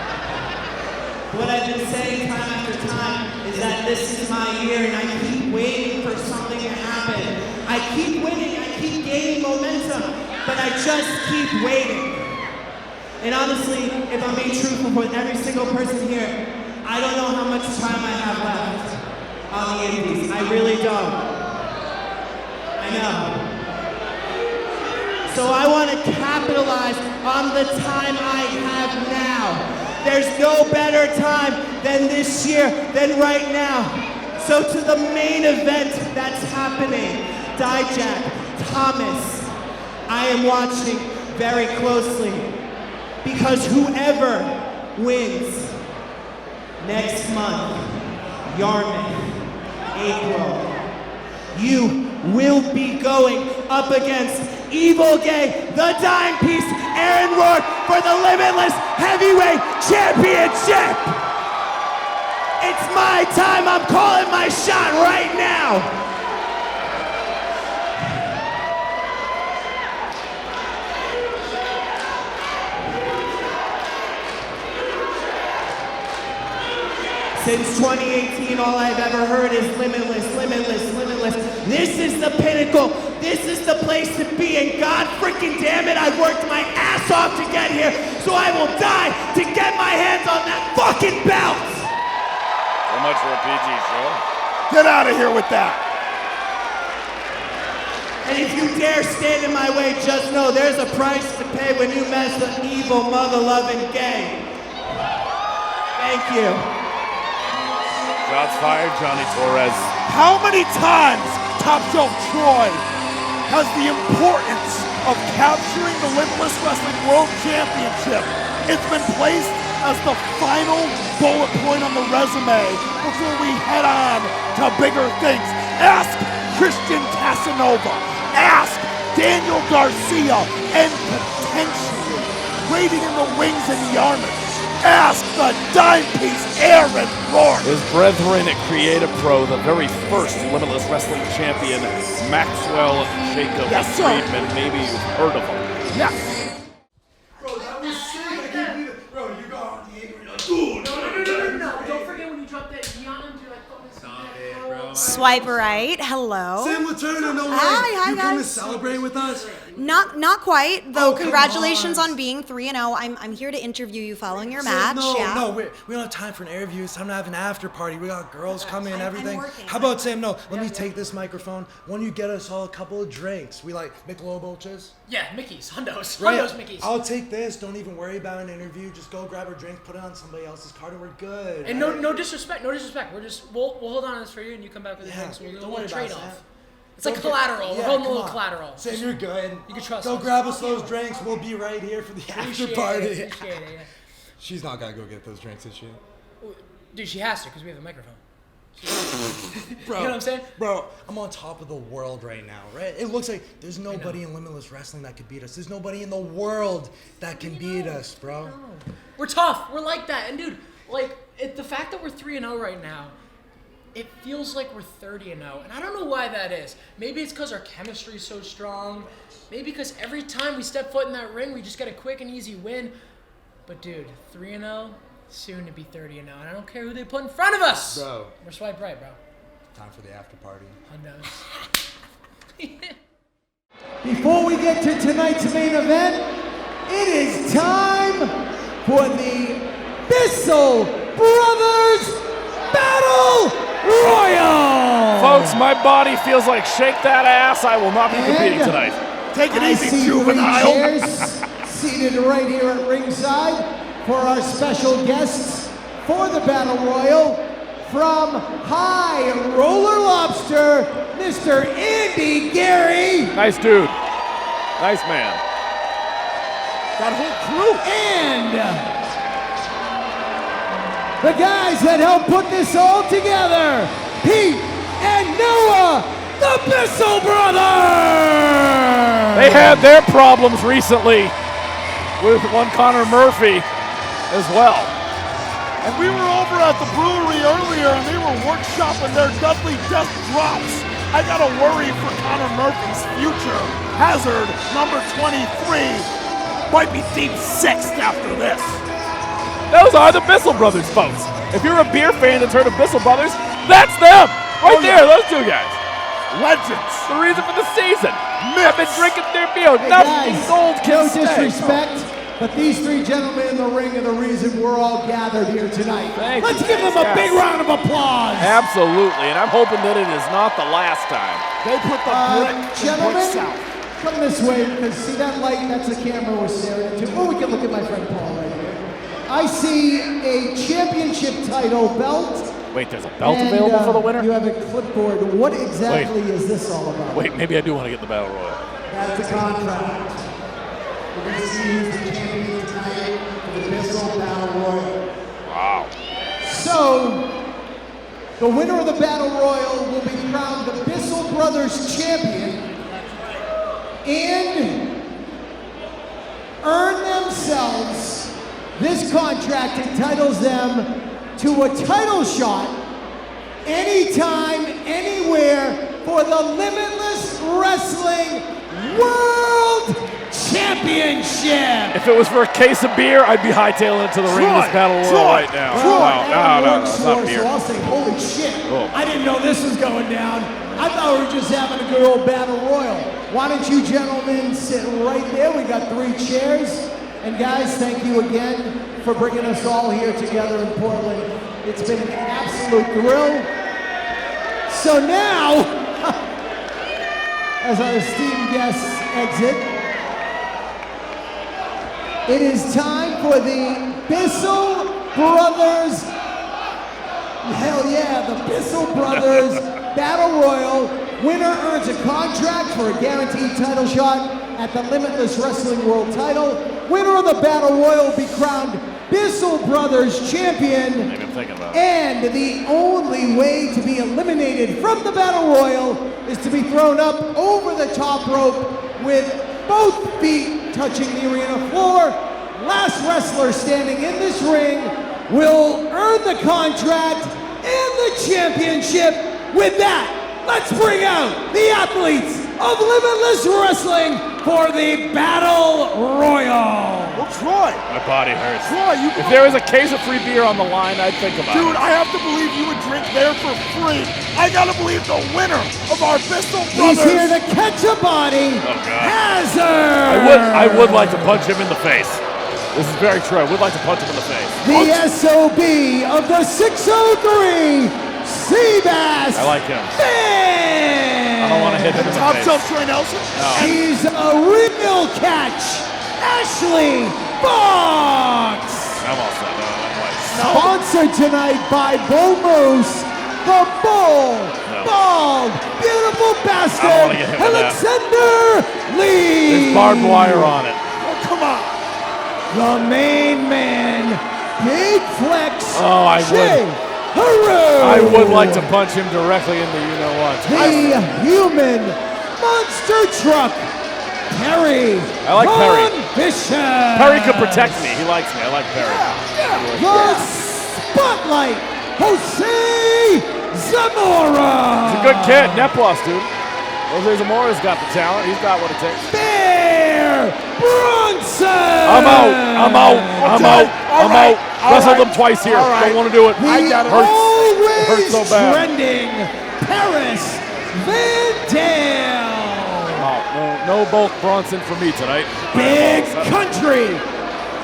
What I've been saying time after time is that this is my year and I keep waiting for something to happen. I keep winning, I keep gaining momentum, but I just keep waiting. And honestly, if I'm being truthful with every single person here, I don't know how much time I have left on the indies. I really don't. I know. So I want to capitalize on the time I have now. There's no better time than this year, than right now. So to the main event that's happening, Dijak, Thomas, I am watching very closely because whoever wins Next month, Yarmouth, April. You will be going up against 𝐋𝐈𝐍𝐄𝐔, the dime piece, Aaron Rourke, for the Limitless Heavyweight Championship. It's my time. I'm calling my shot right now. Since 2018, all I've ever heard is limitless, limitless, limitless. This is the pinnacle. This is the place to be. And God freaking damn it, I worked my ass off to get here. So I will die to get my hands on that fucking belt. So much for a PG show. Get out of here with that. And if you dare stand in my way, just know there's a price to pay when you mess with evil, mother-loving gay. Thank you. Shots fired, Johnny Torres. How many times Top Shelf Troy has the importance of capturing the Limitless Wrestling World Championship? It's been placed as the final bullet point on the resume before we head on to bigger things. Ask Christian Casanova, ask Daniel Garcia, and potentially waiting in the wings in Yarmouth. Ask the dime piece Aaron Rourke. His brethren at Creative Pro, the very first Limitless Wrestling champion, Maxwell Jacob Friedman. Maybe you've heard of him. Yes. Bro, that was sick. I can't believe it. Bro, you got on the apron. You're like, dude, no. Don't forget when you drop that Gianna into like fucking stop it, bro. Swipe right. Hello. Sam Laterna, no way. Hi, you come to guys. celebrate with us? Not quite, though. Oh, come Congratulations on. on being 3-0. I'm here to interview you following your match. We don't have time for an interview. It's time to have an after party. We got girls coming and everything. How about Sam? No, let me take this microphone. Why don't you get us all a couple of drinks? We like Michelob Ultras. Yeah, Mickey's, Hundos, Right. Hundos, Mickey's. I'll take this. Don't even worry about an interview. Just go grab our drink, put it on somebody else's card, and we're good. And right? no disrespect. We'll hold on to this for you, and you come back with the drinks. We'll do a don't little worry about trade it, Sam. off. It's like collateral. We're holding a little collateral. Sam, you're good. You can trust Go us. grab us those drinks. We'll be right here for the after party. Appreciate it, yeah. She's not gonna go get those drinks, is she? Dude, she has to because we have a microphone. Bro, You know what I'm saying? Bro, I'm on top of the world right now, right? It looks like there's nobody in Limitless Wrestling that could beat us. There's nobody in the world that can beat us, bro. We're tough. We're like that. And dude, like the fact that we're 3-0 right now, it feels like we're 30-0, and I don't know why that is. Maybe it's because our chemistry is so strong. Maybe because every time we step foot in that ring, we just get a quick and easy win. But dude, 3-0, soon to be 30-0, and I don't care who they put in front of us. Bro. We're swipe right, bro. Time for the after party. Hundos. Before we get to tonight's main event, it is time for the Bissell Brothers Battle Royal! Folks, my body feels like shake that ass. I will not be competing tonight. Take it I easy, see juvenile. 3 chairs seated right here at ringside for our special guests for the Battle Royal. From High Roller Lobster, Mr. Andy Gary. Nice dude. Nice man. That whole crew. And the guys that helped put this all together, Pete and Noah, the Bissell Brothers! They had their problems recently with one Connor Murphy as well. And we were over at the brewery earlier and they were workshopping their Dudley Death drops. I gotta worry for Connor Murphy's future. Hazard, number 23, might be deep sixth after this. Those are the Bissell Brothers, folks. If you're a beer fan that's heard of Bissell Brothers, that's them! Right there, those two guys. Legends. The reason for the season. I've been drinking their beer. Hey Nothing guys, gold can no stay. disrespect, but these 3 gentlemen in the ring are the reason we're all gathered here tonight. Let's give them a big round of applause. Absolutely, and I'm hoping that it is not the last time. They put the brick Gentlemen, south. come this way, because see that light, that's the camera we're staring into. Oh, we can look at my friend Paul right here. I see a championship title belt. Wait, there's a belt and, available for the winner? You have a clipboard. What exactly is this all about? Wait, maybe I do want to get the Battle Royal. That's a contract. We're going to see who's the champion tonight for the Bissell Battle Royal. Wow. So, the winner of the Battle Royal will be crowned the BISSELL Brothers champion and earn themselves, this contract entitles them to a title shot anytime, anywhere for the Limitless Wrestling World Championship. If it was for a case of beer, I'd be hightailing into the ring in this battle royal right now. No, it's not beer. So I'll say, holy shit, Oh. I didn't know this was going down. I thought we were just having a good old battle royal. Why don't you gentlemen sit right there? We got 3 chairs. And guys, thank you again for bringing us all here together in Portland. It's been an absolute thrill. So now, as our esteemed guests exit, it is time for the BISSELL Brothers, hell yeah, the BISSELL Brothers Battle Royal. Winner earns a contract for a guaranteed title shot at the Limitless Wrestling World title. Winner of the Battle Royal will be crowned BISSELL Brothers champion. And the only way to be eliminated from the Battle Royal is to be thrown up over the top rope with both feet touching the arena floor. Last wrestler standing in this ring will earn the contract and the championship. With that, let's bring out the athletes of Limitless Wrestling for the Battle Royal. Well, Troy. My body hurts. Troy, you If there was a case of free beer on the line, I'd think about Dude, it. I have to believe you would drink there for free. I gotta believe the winner of our BISSELL Brothers. He's here to catch a body. Hazard. I would like to punch him in the face. This is very true. I would like to punch him in the face. The SOB of the 603 Seabass. I like him. Man. I don't want to hit him in the Top face. shelf Troy Nelson. No. He's a real catch. Ashley Fox. I'm all set. Sponsored tonight by Bo Moose, the Bull, Bald, Beautiful Bastard, wanna get hit with that. Alexander Lee. There's barbed wire on it. Oh, come on. The main man, Big Flex. Oh, I would. J-Heru. I would like to punch him directly in the you-know-what. The human monster truck, Perry. I like Perry. Bishop. Perry could protect me. He likes me. I like Perry. The Spotlight, Jose Zamora. He's a good kid. Net plus, dude. Jose Zamora's got the talent. He's got what it takes. Bear Bronson. I'm out. Wrestled him twice here. Don't want to do it. Hurts so bad. Trending Paris Van Dam. No both Bronson for me tonight. Big Country,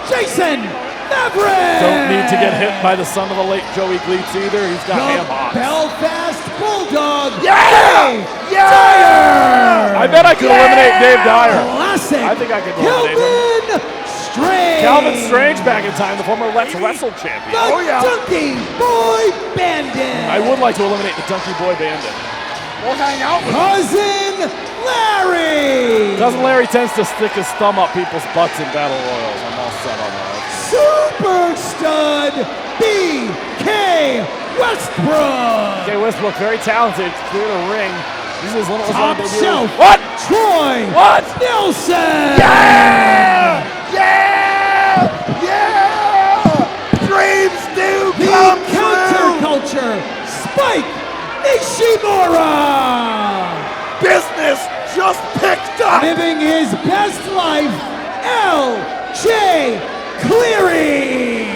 Jason Maverick. Don't need to get hit by the son of the late Joey Gleets either. He's got ham hocks. Belfast Bulldog. Yeah! Dyer. I bet I could eliminate Dave Dyer. Classic. I think I could eliminate him. Strange. Calvin Strange back in time, the former Let's Wrestle champion. The Donkey Boy Bandit. I would like to eliminate the Donkey Boy Bandit. We'll hang out with Cousin Larry. Cousin Larry tends to stick his thumb up people's butts in battle royals. I'm all set on that. Super Stud BK Westbrook. Okay, Westbrook, very talented. Clear the ring. This is Limitless Top Wrestling. shelf. What? Troy. What? Nelson. Yeah! Dreams do The come counterculture. Spike Nishimura. Business just picked up. Living his best life, L.J. Cleary.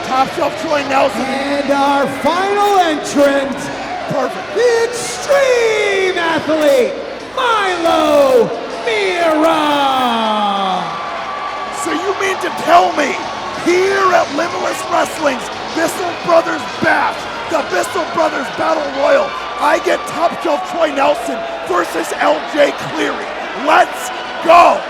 Top shelf Troy Nelson. And our final entrant, the extreme athlete, Milo Mira. So you mean to tell me, here at Limitless Wrestling's BISSELL Brothers Bash, the BISSELL Brothers Battle Royal, I get top shelf Troy Nelson versus L.J. Cleary. Let's go.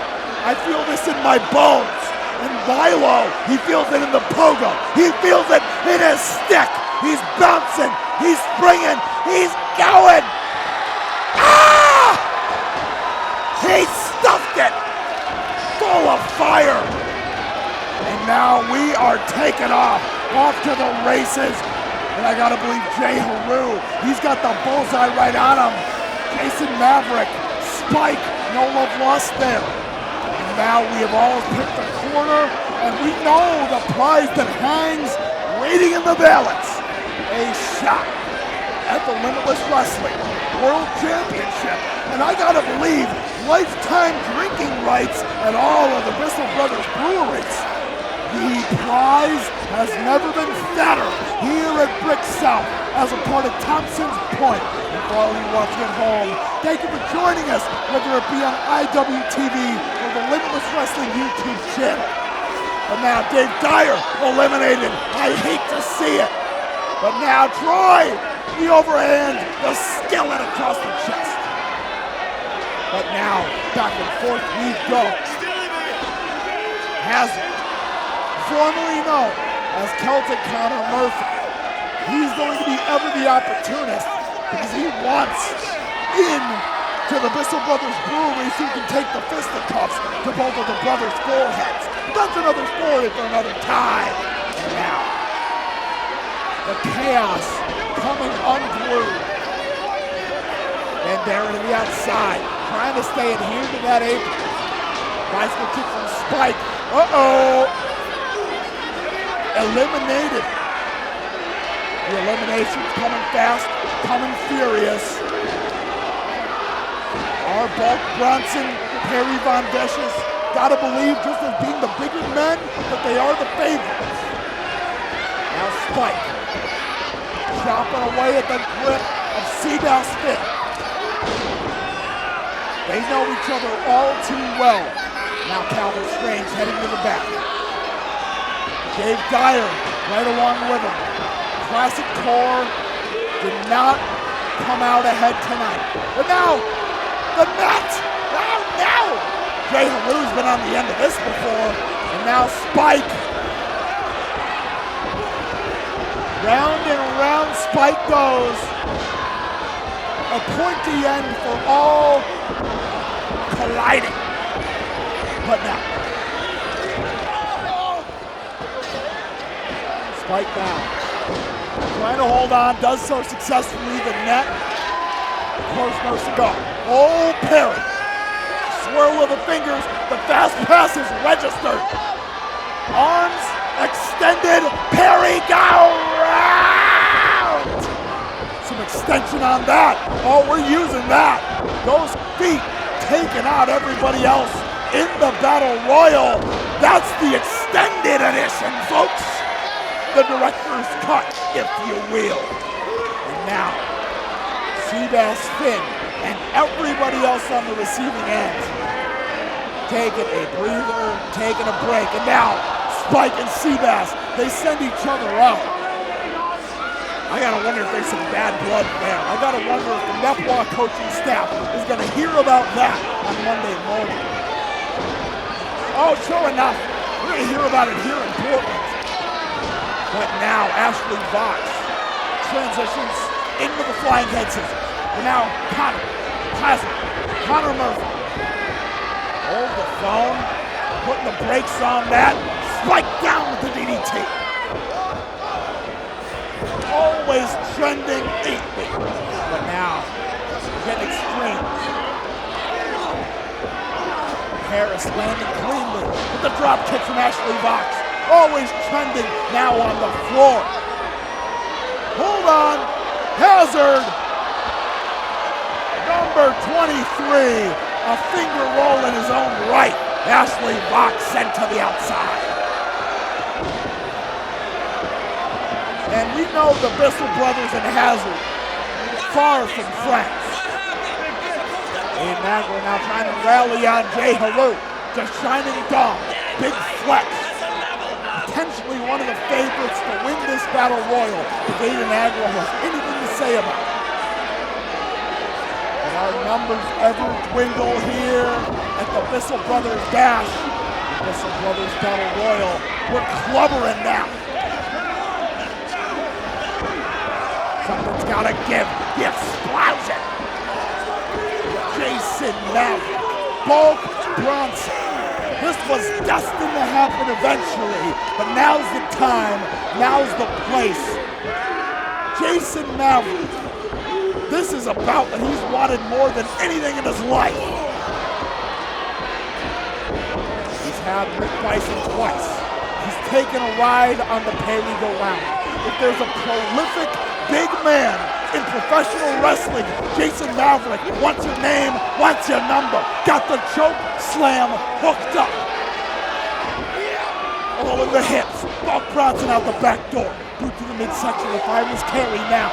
I feel this in my bones. And Milo, he feels it in the pogo. He feels it in his stick. He's bouncing. He's springing. He's going. Ah! He stuffed it. Full of fire. And now we are taking off off to the races. And I gotta believe J-Heru, he's got the bullseye right on him. Jason Maverick, Spike, no love lost there. And now we have all picked a corner, and we know the prize that hangs waiting in the balance. A shot at the Limitless Wrestling World Championship. And I gotta believe lifetime drinking rights at all of the Bissell Brothers breweries. The prize has never been fatter here at Brick South as a part of Thompson's Point. And for all you watching at home, thank you for joining us, whether it be on IWTV or the Limitless Wrestling YouTube channel. But now Dave Dyer eliminated. I hate to see it. But now Troy, the overhand, the skillet across the chest. But now, back and forth we go. Hazard, formerly known as Celtic Connor Murphy. He's going to be ever the opportunist because he wants in to the Bissell Brothers Brewery so he can take the fisticuffs to both of the brothers' foreheads. That's another story for another time. And now, the chaos coming unglued. And there to the outside, trying to stay adhered to that apron. Bicycle kick from Spike. Uh-oh. Eliminated. The elimination's coming fast, coming furious. Our Bulk Bronson, Perry Von Vicious, gotta believe just as being the bigger men that they are the favorites. Now Spike, chopping away at the grip of Seabass Fit. They know each other all too well. Now Calvin Strange heading to the back. Dave Dyer right along with him. Classic Core did not come out ahead tonight. But now, the net! Now! J-Heru's been on the end of this before. And now Spike. Round and around Spike goes. A pointy end for all colliding. But now. Spike down. Trying to hold on, does so successfully. The net, of course, no cigar. Oh, Perry. Swirl of the fingers. The fast pass is registered. Arms extended. Perry go round. Some extension on that. Oh, we're using that. Those feet taking out everybody else in the Battle Royal. That's the extended edition, folks. The director's cut, if you will. And now, Seabass Finn and everybody else on the receiving end taking a breather, taking a break. And now, Spike and Seabass, they send each other out. I gotta wonder if there's some bad blood there. I gotta wonder if the Nepwa coaching staff is gonna hear about that on Monday morning. Oh, sure enough, we're gonna hear about it here in Portland. But now Ashley Vox transitions into the flying head scissors. And now Connor Murphy. Hold the phone, putting the brakes on that. Spike down with the DDT. Always trending 8-week. But now, getting extreme. Harris landing cleanly with the drop kick from Ashley Vox. Always trending now on the floor. Hold on. Hazard. Number 23. A finger roll in his own right. Ashley Vox sent to the outside. And we know the Bissell Brothers and Hazard far from friends. Aggro now trying to rally on J-Heru. Just shining dawn. Big flex. Potentially one of the favorites to win this Battle Royal if Aggro has anything to say about it. And our numbers ever dwindle here at the Bissell Brothers Bash. The Bissell Brothers Battle Royal. We're clubbering now. Something's gotta give. The explosion. Jason Maverick. Bulk Bronson. This was destined to happen eventually, but now's the time, now's the place. Jason Maverick, this is a bout that he's wanted more than anything in his life. He's had Rick Bison twice. He's taken a ride on the pay-me-go-round. If there's a prolific big man in professional wrestling, Jason Maverick wants your name, wants your number. Got the choke slam hooked up. All in the hips. Bulk Bronson out the back door. Boot to the midsection if I was carry now.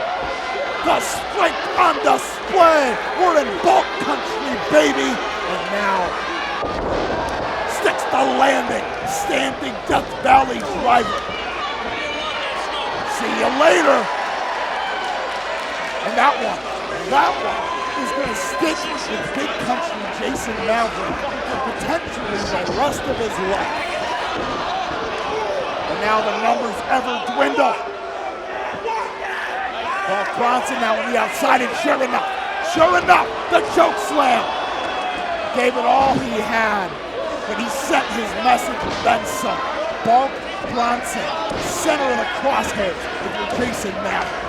The strength on display. We're in bulk country, baby. And now, sticks the landing. Standing Death Valley driver. See you later. And that one is going to stick with big country Jason Maverick for potentially the rest of his life. And now the numbers ever dwindle. Well, Bronson now on the outside, and sure enough, the choke slam. Gave it all he had, but he sent his message and then some. Bulk Bronson, center of the crosshairs with your Jason Maverick.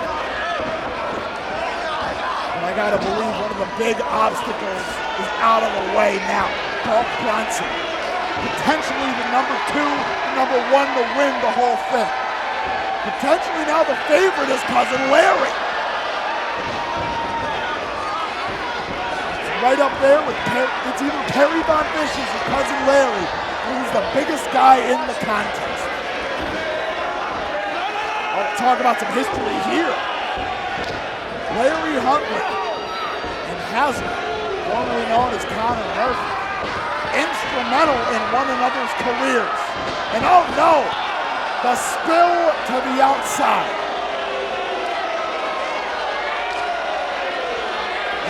And I gotta believe one of the big obstacles is out of the way now. Bulk Bronson, potentially the number 2, number 1 to win the whole thing. Potentially now the favorite is Cousin Larry. It's right up there with it's either Perry Von Vicious or Cousin Larry, who's the biggest guy in the contest. I'll talk about some history here. Larry Huntley and Hazard, formerly known as Connor Murphy, instrumental in one another's careers. And oh no, the spill to the outside.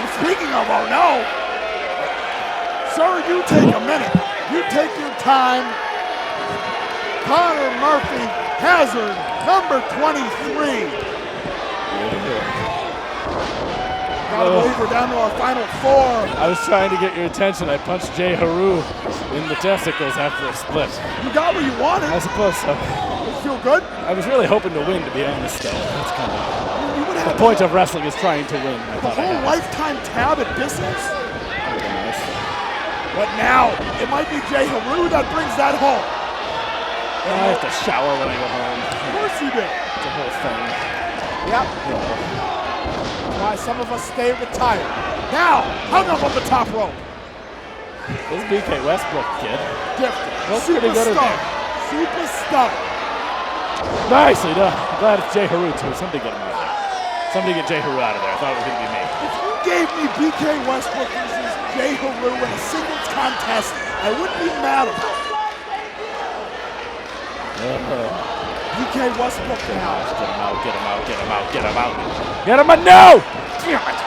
And speaking of oh no, sir, you take a minute. You take your time. Connor Murphy, Hazard, number 23. Gotta believe we're down to our final 4. I was trying to get your attention. I punched J-Heru in the testicles after a split. You got what you wanted. I suppose so. You feel good? I was really hoping to win, to be honest, though. That's kind of the point of wrestling is trying to win. The whole lifetime tab at Bissell's. But now, it might be J-Heru that brings that home. I have to shower when I go home. Of course you do. It's a whole thing. Yep. Why some of us stay retired. Now, hung up on the top rope. This BK Westbrook kid. Gifted. What's he gonna go to? Superstar. Nicely done. I'm glad it's J-Heru too. Somebody get him out of there. Somebody get J-Heru out of there. I thought it was gonna be me. If you gave me BK Westbrook versus J-Heru in a singles contest, I wouldn't be mad at it. BK Westbrook now. Get him out, get him out, get him out, get him out. Get him out, no! Damn it.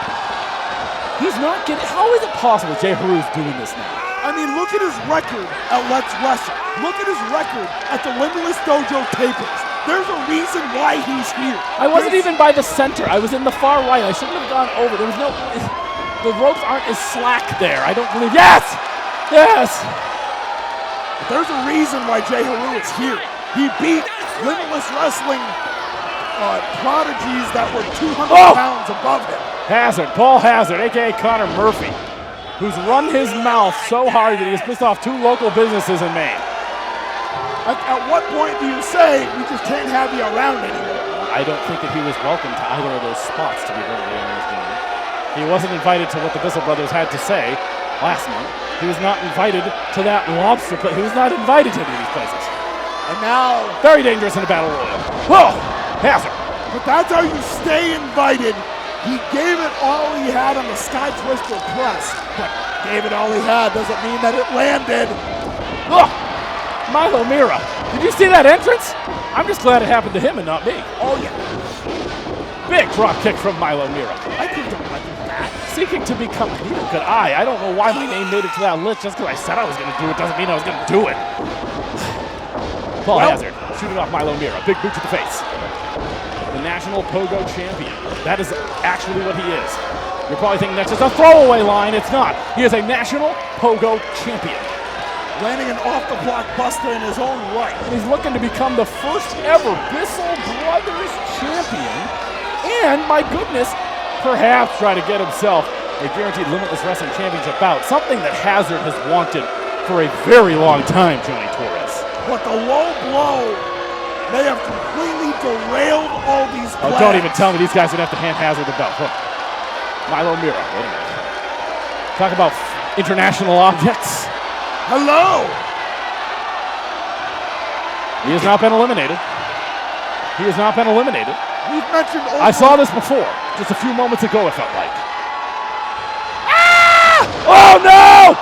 He's not getting, how is it possible J-Heru's doing this now? I mean, look at his record at Let's Wrestle. Look at his record at the Limitless Dojo tapings. There's a reason why he's here. I wasn't even by the center. I was in the far right. I shouldn't have gone over. There was no, the ropes aren't as slack there. I don't believe, yes! Yes! But there's a reason why J-Heru is here. He beat Limitless Wrestling prodigies that were 200 pounds above him. Hazard, Paul Hazard, a.k.a. Connor Murphy, who's run his mouth so hard that he has pissed off 2 local businesses in Maine. At what point do you say we just can't have you around anymore? I don't think that he was welcome to either of those spots, to be perfectly honest with you. He wasn't invited to what the Bissell Brothers had to say last month. He was not invited to that lobster place. He was not invited to any of these places. And now, very dangerous in a battle royal. Whoa, Hazard. But that's how you stay invited. He gave it all he had on the Sky Twister press, but gave it all he had doesn't mean that it landed. Look, Milo Mira. Did you see that entrance? I'm just glad it happened to him and not me. Oh yeah. Big drop kick from Milo Mira. I couldn't like that. Seeking to become, neither could I. I don't know why my name made it to that list. Just because I said I was going to do it doesn't mean I was going to do it. Paul Hazard, shooting off Milo Mira. Big boot to the face. The National Pogo Champion. That is actually what he is. You're probably thinking that's just a throwaway line. It's not. He is a National Pogo Champion. landing an off-the-block buster in his own right. And he's looking to become the first ever Bissell Brothers champion. And, my goodness, perhaps try to get himself a guaranteed Limitless Wrestling Championship bout. Something that Hazard has wanted for a very long time, Johnny Torres. But the low blow may have completely derailed all these plans. Oh, don't even tell me these guys would have to hand Hazard the belt. Look. Milo Mira, wait a minute. Talk about international objects. Hello! He has not been eliminated. He has not been eliminated. We've mentioned I saw this before, just a few moments ago, it felt like. Ah! Oh no!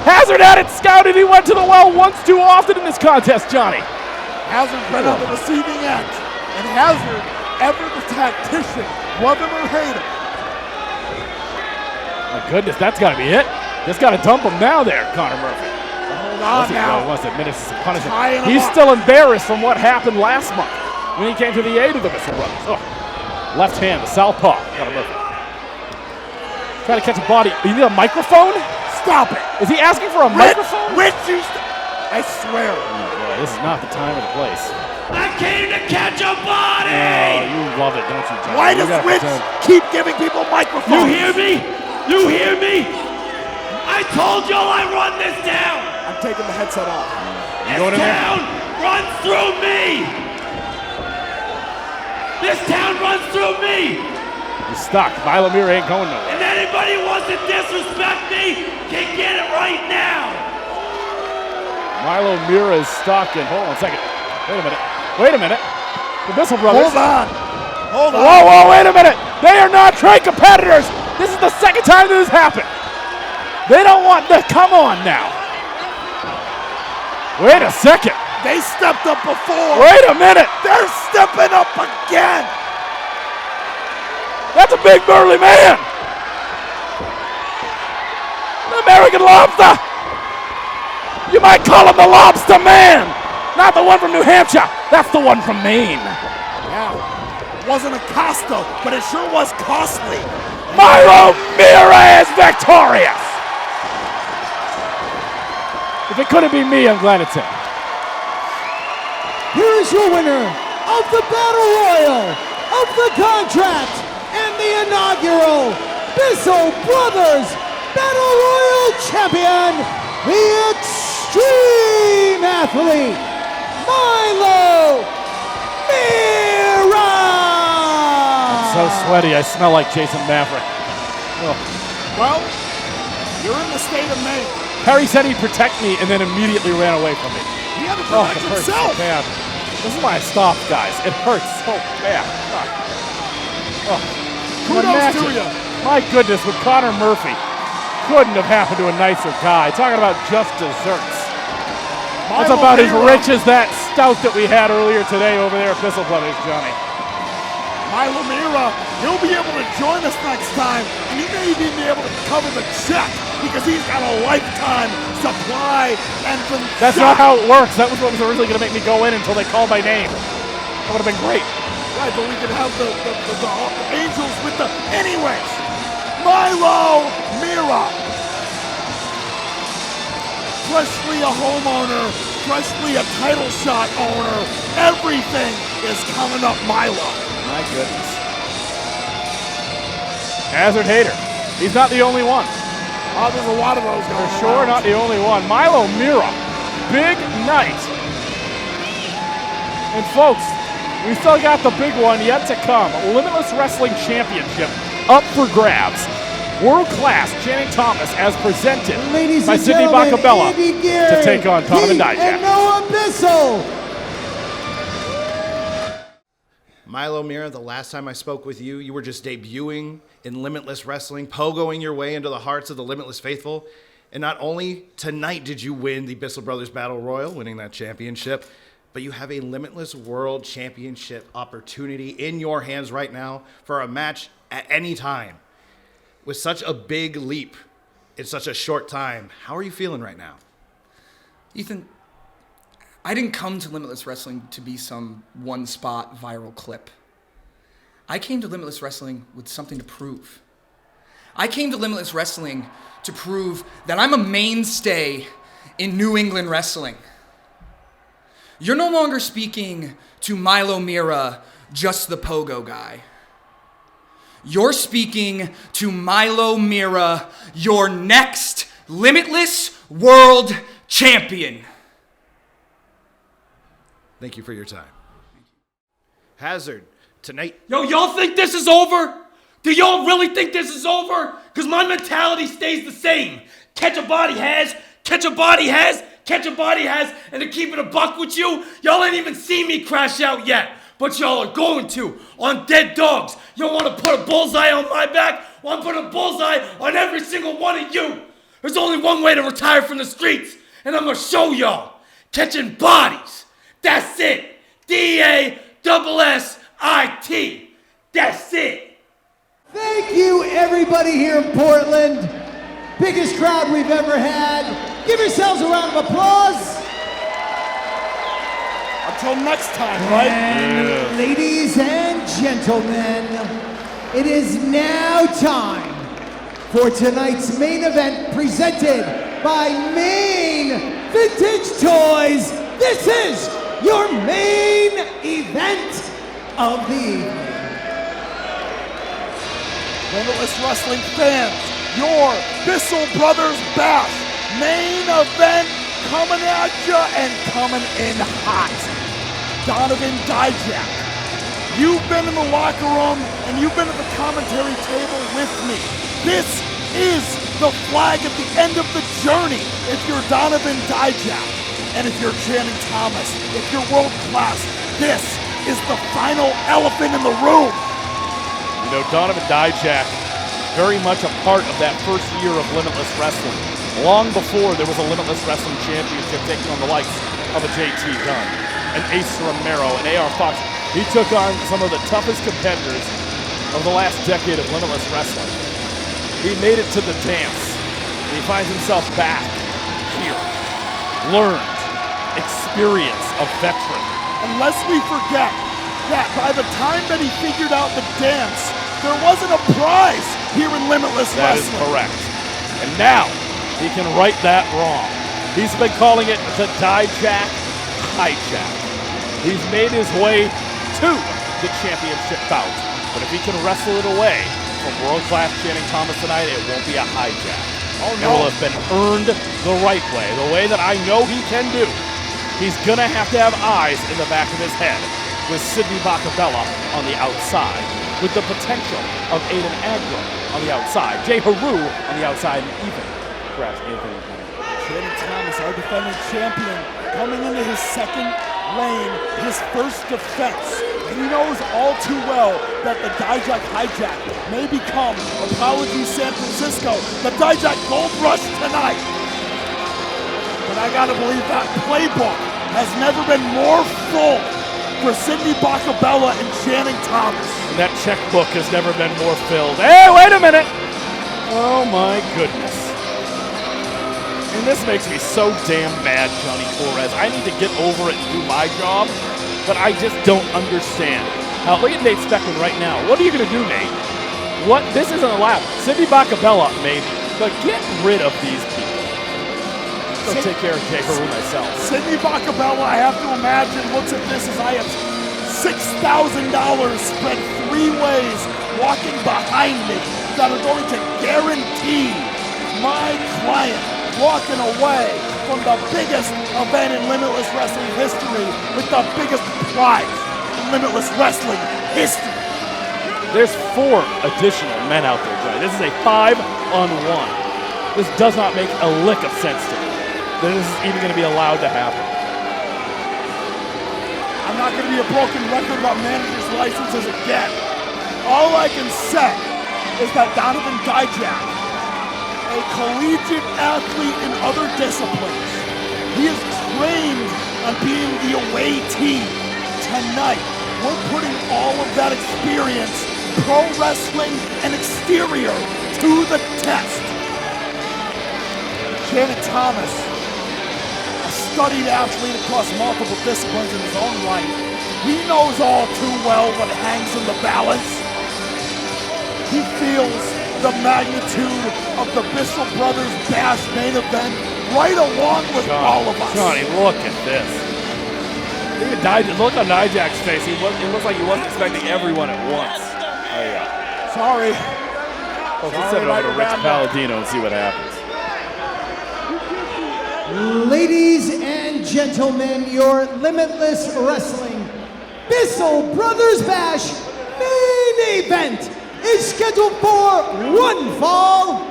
Hazard had it scouted. He went to the well once too often in this contest, Johnny. Hazard's been on the receiving end. And Hazard, ever the tactician, love him or hate him. My goodness, that's got to be it. Just got to dump him now there, Connor Murphy. Hold on now. Wants to administer some punishment. He's still embarrassed from what happened last month when he came to the aid of the Bissell Brothers. Oh. Left hand, the southpaw, Connor Murphy. Trying to catch a body. You need a microphone? Stop it. Is he asking for a microphone? I swear. Oh boy, this is not the time or the place. I came to catch a body! Oh, you love it, don't you, John? Why does Rich keep giving people microphones? You hear me? You hear me? I told y'all I run this town! I'm taking the headset off. This town runs through me! This town runs through me! He's stuck. Milo Mira ain't going nowhere. And anybody who wants to disrespect me can get it right now! Milo Mira is stuck, and hold on a second. Wait a minute. The Bissell Brothers. Hold on. Whoa, wait a minute. They are not trained competitors. This is the second time this has happened. They don't want to. Come on now. Wait a second. They stepped up before. Wait a minute. They're stepping up again. That's a big burly man. The American Lobster. You might call him the Lobster Man. Not the one from New Hampshire. That's the one from Maine. Yeah. Wasn't a Costa, but it sure was costly. Milo Mira is victorious. If it couldn't be me, I'm glad it's him. Here is your winner of the Battle Royal, of the contract, and the inaugural Bissell Brothers Battle Royal Champion, the Extreme Athlete, Milo Mira! I'm so sweaty, I smell like Jason Maverick. Oh. Well, you're in the state of Maine. Harry said he'd protect me and then immediately ran away from me. He had to protect himself. So bad. This is why I stopped, guys. It hurts so bad. Oh. Kudos to you. My goodness, with Connor Murphy. Couldn't have happened to a nicer guy. Talking about just desserts. That's about as rich as that stout that we had earlier today over there at Bissell Brothers, Johnny. Milo Mira, he'll be able to join us next time, and he may even be able to cover the check because he's got a lifetime supply and That's not how it works. That was what was originally going to make me go in until they called my name. That would have been great. Right, but we could have the Angels with the... Anyways, Milo Mira. Freshly a homeowner, freshly a title shot owner. Everything is coming up Milo. My goodness. Hazard hater. He's not the only one. Oh, there's a lot of those going For sure, not the only one. Milo Mira. Big night. And folks, we still got the big one yet to come. Limitless Wrestling Championship up for grabs. World class Channing Thomas as presented by Sidney Bakabella to take on Donovan Dijak. And Noah Bissell. Milo Mira, the last time I spoke with you, you were just debuting in Limitless Wrestling, pogoing your way into the hearts of the Limitless faithful. And not only tonight did you win the Bissell Brothers Battle Royal, winning that championship, but you have a Limitless World Championship opportunity in your hands right now for a match at any time. With such a big leap in such a short time, how are you feeling right now? Ethan, I didn't come to Limitless Wrestling to be some one-spot viral clip. I came to Limitless Wrestling with something to prove. I came to Limitless Wrestling to prove that I'm a mainstay in New England wrestling. You're no longer speaking to Milo Mira, just the pogo guy. You're speaking to Milo Mira, your next Limitless World Champion. Thank you for your time. Hazard, tonight. Yo, y'all think this is over? Do y'all really think this is over? Because my mentality stays the same. Catch a body has, catch a body has, catch a body has, and to keep it a buck with you, y'all ain't even seen me crash out yet. But y'all are going to, on dead dogs. Y'all want to put a bullseye on my back? Well, I'm putting a bullseye on every single one of you. There's only one way to retire from the streets, and I'm going to show y'all. Catching bodies. That's it. D-A-S-S-I-T. That's it. Thank you, everybody here in Portland. Biggest crowd we've ever had. Give yourselves a round of applause. Until next time, right? And ladies and gentlemen, it is now time for tonight's main event presented by Main Vintage Toys. This is your main event of the evening. Limitless Wrestling fans, your Bissell Brothers Bash main event coming at ya and coming in hot. Donovan Dijak, you've been in the locker room and you've been at the commentary table with me. This is the flag at the end of the journey if you're Donovan Dijak. And if you're Channing Thomas, if you're world class, this is the final elephant in the room. You know, Donovan Dijak, very much a part of that first year of Limitless Wrestling. Long before there was a Limitless Wrestling Championship taking on the likes of a JT Gunn, an Ace Romero, an AR Fox. He took on some of the toughest competitors of the last decade of Limitless Wrestling. He made it to the dance. He finds himself back here. Learned, experience, a veteran. And lest we forget that by the time that he figured out the dance, there wasn't a prize here in Limitless That is Wrestling. correct. And now he can right that wrong. He's been calling it the Dijak hijack. He's made his way to the championship bout. But if he can wrestle it away from world-class Channing Thomas tonight, it won't be a hijack. Oh, It no. will have been earned the right way, the way that I know he can do. He's gonna have to have eyes in the back of his head with Sidney Bakabella on the outside, with the potential of Aiden Aggro on the outside, J-Heru on the outside, and even perhaps Anthony. Channing Thomas, our defending champion, coming into his second lane, his first defense. He knows all too well that the Dijak hijack may become, apologies San Francisco, the Dijak Gold Rush tonight. But I gotta believe that playbook has never been more full for Sidney Bakabella and Channing Thomas. And that checkbook has never been more filled. Hey, wait a minute! Oh my goodness. And this makes me so damn mad, Johnny Torres. I need to get over it and do my job, but I just don't understand. Now, look at Nate Speckman right now. What are you going to do, Nate? What? This isn't allowed. Sidney Bakabella, maybe, but get rid of these people. Go take care of J-Heru myself. Sidney Bakabella, I have to imagine, looks at this as I have $6,000 spread three ways walking behind me that are going to guarantee my client walking away from the biggest event in Limitless Wrestling history with the biggest prize in Limitless Wrestling history. There's 4 additional men out there, Johnny. This is a 5-on-1. This does not make a lick of sense to me that this is even going to be allowed to happen. I'm not going to be a broken record about manager's licenses again. All I can say is that Donovan Dijak, a collegiate athlete in other disciplines, he is trained on being the away team. Tonight, we're putting all of that experience, pro wrestling and exterior, to the test. Channing Thomas, a studied athlete across multiple disciplines in his own right, he knows all too well what hangs in the balance. He feels the magnitude of the Bissell Brothers Bash main event right along with all of us. Johnny, look at this. Even look on Dijak's face. It looks like he wasn't expecting everyone at once. Oh, yeah. Sorry. Let's send it over to Rich Palladino and see what happens. Ladies and gentlemen, your Limitless Wrestling Bissell Brothers Bash main event is scheduled for one fall,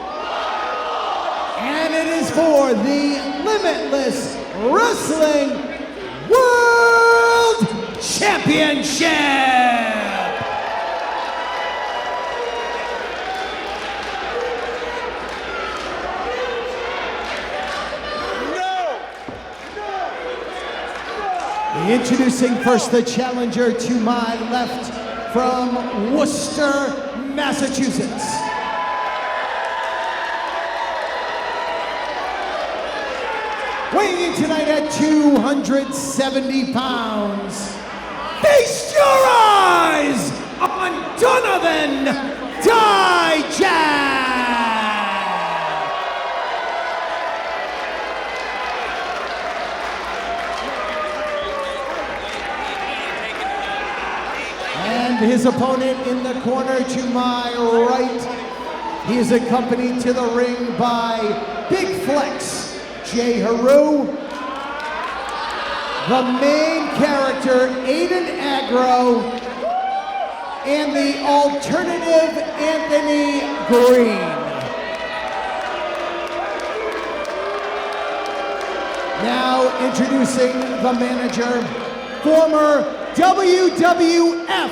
and it is for the Limitless Wrestling World Championship. Introducing first the challenger to my left from Worcester, Massachusetts. Weighing in tonight at 270 pounds, feast your eyes on Donovan Dijak. And his opponent in the corner to my right, he is accompanied to the ring by Big Flex, J-Heru, the main character, Aiden Aggro, and the alternative Anthony Greene. Now introducing the manager, former WWF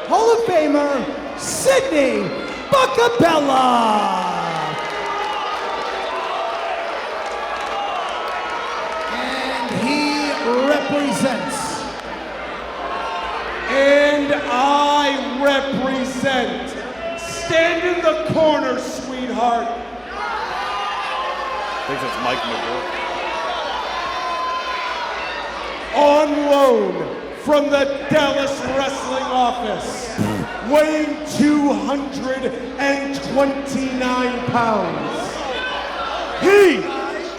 Hall of Famer, Sidney Bakabella. And he represents. And I represent. Stand in the corner, sweetheart. I think it's Mike McGill. On loan from the Dallas Wrestling Office, weighing 229 pounds. He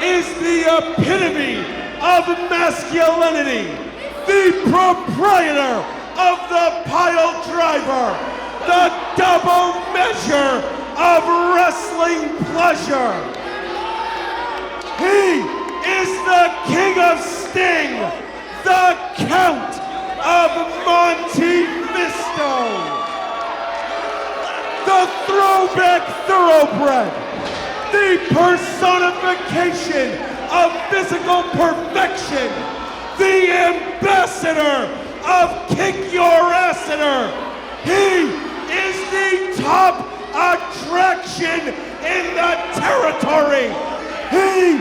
is the epitome of masculinity, the proprietor of the pile driver, the double measure of wrestling pleasure. He is the king of sting, the Count of Monte Cristo, the throwback thoroughbred, the personification of physical perfection, the ambassador of Kick Your Asseter. He is the top attraction in the territory. He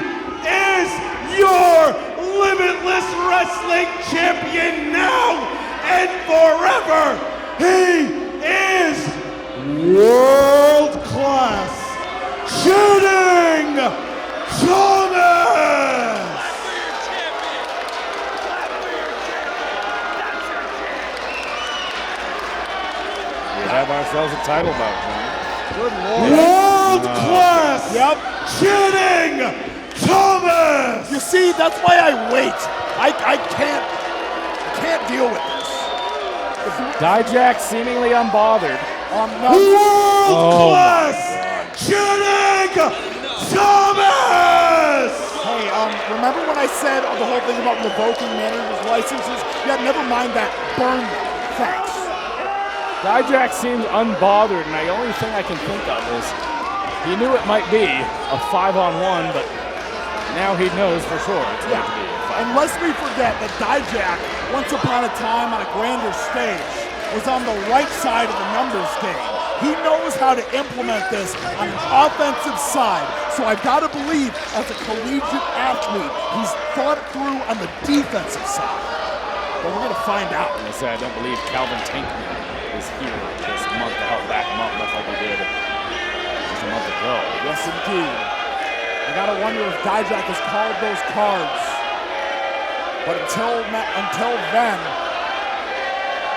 is your Limitless Wrestling Champion now and forever. He is world class shooting Thomas. We have ourselves a title bout, man. Good Lord. World class shooting Thomas. You see, that's why I wait. I can't deal with this. Dijak seemingly unbothered. World class shooting Thomas. Hey, remember when I said the whole thing about revoking manager's licenses? Yeah, never mind that. Burn them. Thanks. Dijak seems unbothered, and the only thing I can think of is he knew it might be a 5-on-1, but now he knows for sure it's going to be a 5. And lest we forget that Dijak, once upon a time on a grander stage, was on the right side of the numbers game. He knows how to implement this on an offensive side. So I've got to believe, as a collegiate athlete, he's thought it through on the defensive side. But we're going to find out. I say I don't believe Calvin Tankman is here this month to help back him up, much like he did just a month ago. Yes, indeed. I got to wonder if Dijak has called those cards. But until then,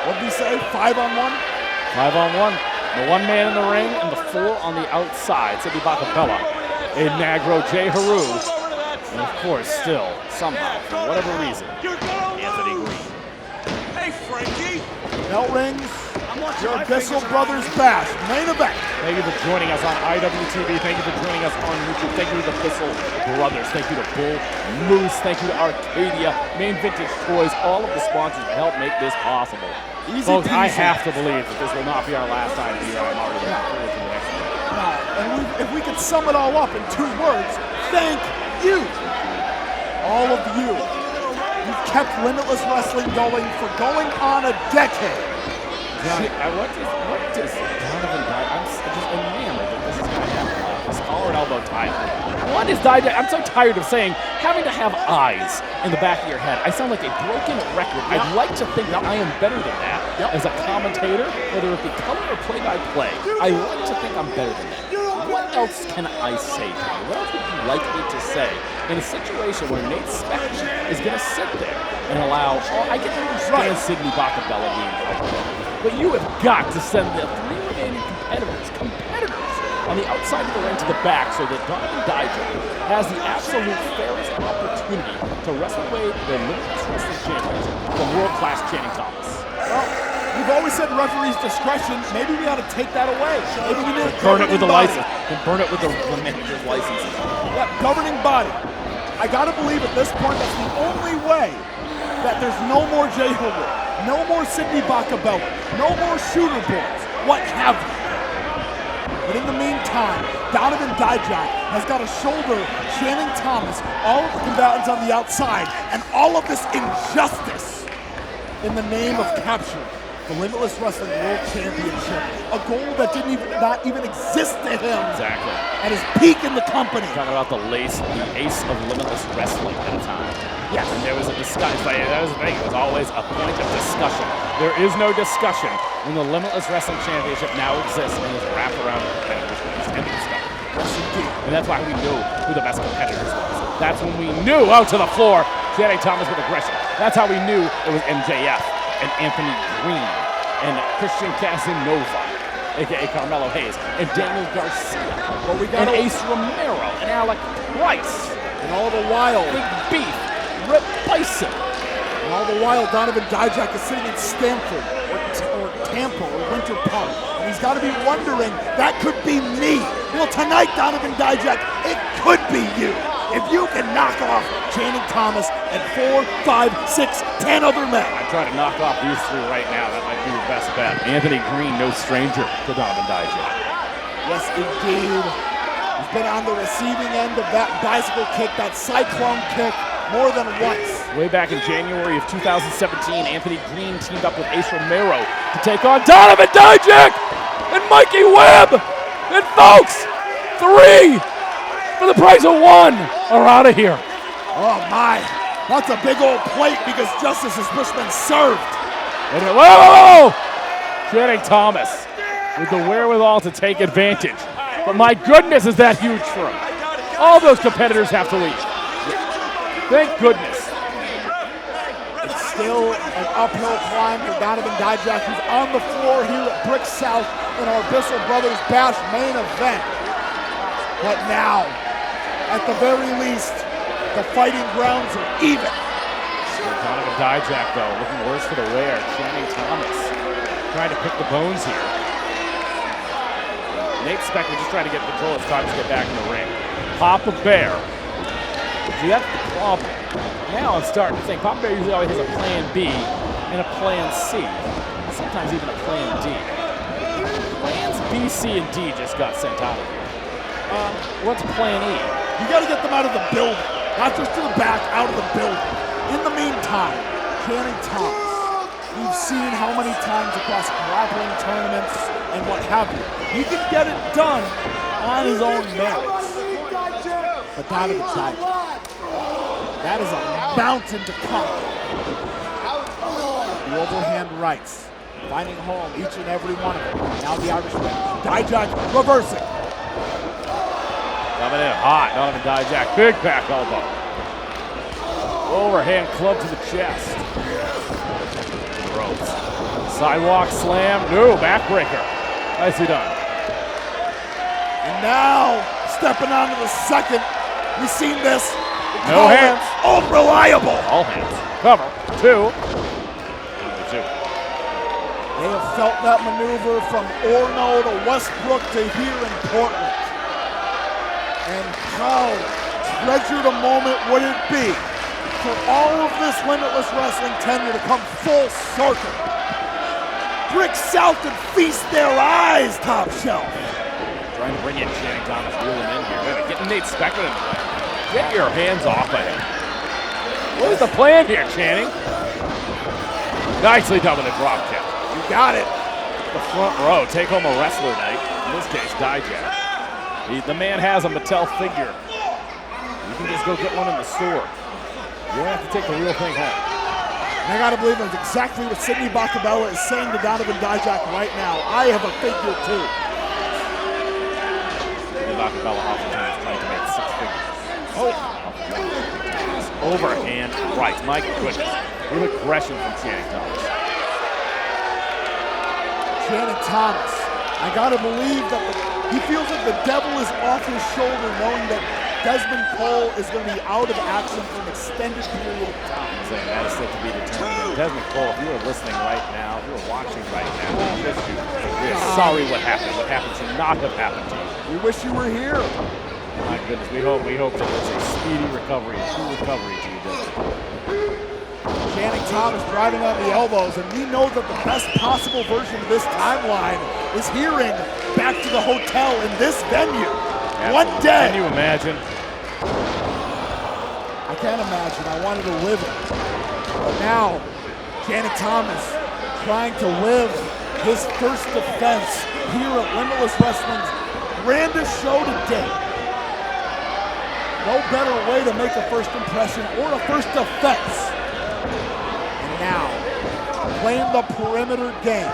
what did he say? 5-on-1? 5-on-1. The one man in the ring and the 4 on the outside. Sidney Bakabella, Aiden Aggro, J-Heru, And of course, still, somehow, for whatever reason, Anthony Greene. Hey, Frankie. Bell rings. Your Bissell Brothers Bash main event. Thank you for joining us on IWTV. Thank you for joining us on YouTube. Thank you to the Bissell Brothers. Thank you to Bull Moose. Thank you to Arcadia, Main Vintage Toys, all of the sponsors that help make this possible. Easy Folks, I peasy. have to believe that this will not be our last time here. I'm already looking forward to the next one. And if we could sum it all up in 2 words, thank you. All of you. You've kept Limitless Wrestling going for going on a decade. What does Donovan Dijak? I'm just enamored that this is going to happen like this. Collar and elbow tie. What is Dijak? I'm so tired of saying having to have eyes in the back of your head. I sound like a broken record. I'd like to think that I am better than that as a commentator, whether it be color or play-by-play. I like to think I'm better than that. What else can I say to you? What else would you like me to say in a situation where Nate Spector is going to sit there and allow, I can understand Sidney Bakabella being out. But you have got to send the 3 remaining competitors on the outside of the ring to the back so that Donovan Dijak has the absolute fairest opportunity to wrestle away the Limitless Wrestling Championship from world-class Channing Thomas. Well, we've always said referee's discretion. Maybe we ought to take that away. Maybe we need a Burn it with the body. license. Then burn it with the manager's license. Yeah, governing body. I gotta believe at this point that's the only way that there's no more J-Heru, no more Sidney Bakabella, no more shooter boards, what have you. But in the meantime, Donovan Dijak has got to shoulder Channing Thomas, all of the combatants on the outside, and all of this injustice in the name of capturing the Limitless Wrestling World Championship, a goal that not even exist to him. Exactly. At his peak in the company. Talking about the ace of Limitless Wrestling at a time. Yes. And there was a discussion. That was the thing. It was always a point of discussion. There is no discussion when the Limitless Wrestling Championship now exists and is wrapped around competitors. End of discussion. Yes, indeed. And that's why we knew who the best competitors was. That's when we knew out to the floor, Channing Thomas with aggression. That's how we knew it was MJF and Anthony Greene and Christian Casanova, a.k.a. Carmelo Hayes, and Daniel Garcia, and Ace Romero, and Alec Price. And all the while, Big Beef, Rip Bison. And all the while, Donovan Dijak is sitting in Stanford, or Tampa, or Winter Park. And he's got to be wondering, that could be me. Well, tonight, Donovan Dijak, it could be you. If you can knock off Channing Thomas and 4, 5, 6, 10 other men. I'm trying to knock off these 3 right now. That might be your best bet. Anthony Greene, no stranger to Donovan Dijak. Yes, indeed. He's been on the receiving end of that bicycle kick, that cyclone kick, more than once. Way back in January of 2017, Anthony Greene teamed up with Ace Romero to take on Donovan Dijak and Mikey Webb. And folks, 3 for the price of 1 are out of here. Oh my, that's a big old plate because justice has just been served. And whoa! Channing Thomas with the wherewithal to take advantage. But my goodness, is that huge for him. All those competitors have to leave. Thank goodness. It's still an uphill climb for Donovan Dijak, who's on the floor here at Brick South in our Bissell Brothers Bash main event. But now, at the very least, the fighting grounds are even. Donovan Dijak, though, looking worse for the wear. Channing Thomas trying to pick the bones here. Nate Spector just trying to get control as Thomas get back in the ring. Papa Bear. See, that's the problem. Now I'm starting to think Papa Bear usually always has a plan B and a plan C. Sometimes even a plan D. Plans B, C, and D just got sent out of here. What's plan E? You got to get them out of the building, not just to the back, out of the building. In the meantime, Channing Thomas, we've seen how many times across grappling tournaments and what have you. He can get it done on his own merits. But Donovan Dijak, that is a mountain to conquer. The overhand rights, finding home each and every one of them. Now the Irishman, Dijak reversing. Coming in hot, Donovan Dijak, big back elbow. Overhand club to the chest. Ropes. Sidewalk slam, no, backbreaker. Nicely done. And now, stepping onto the second, we've seen this No hands. Unreliable. All hands. Cover. 2. They have felt that maneuver from Orono to Westbrook to here in Portland. And how treasured a moment would it be for all of this Limitless Wrestling tenure to come full circle. Brick South and feast their eyes, Top Shelf. Trying to bring in Channing Thomas, reel him in here. Getting Nate Speckman. Get your hands off of him. What is the plan here, Channing? Nicely done with a drop kick. You got it. The front row, take home a wrestler night. In this case, Dijak. The man has a Mattel figure. You can just go get one in the store. You don't have to take the real thing home. And I gotta believe that's exactly what Sidney Bakabella is saying to Donovan Dijak right now. I have a figure too. Sidney Bakabella oftentimes trying to make 6 figures. Overhand right. My goodness. Real aggression from Channing Thomas. Channing Thomas, I gotta believe that he feels like the devil is off his shoulder knowing that Desmond Cole is going to be out of action for an extended period of time. I'm saying that is still to be determined. Desmond Cole, if you were listening right now, if you were watching right now, we are sorry what happened. What happened should not have happened to you. We wish you were here. My goodness, we hope that there's a speedy recovery, a true recovery to you, Desmond. Channing Thomas driving on the elbows, and we know that the best possible version of this timeline is hearing back to the hotel in this venue. Absolutely. One day. Can you imagine? I can't imagine. I wanted to live it. But now, Channing Thomas trying to live his first defense here at Limitless Wrestling's grandest show to date. No better way to make a first impression or a first defense. And now, playing the perimeter game.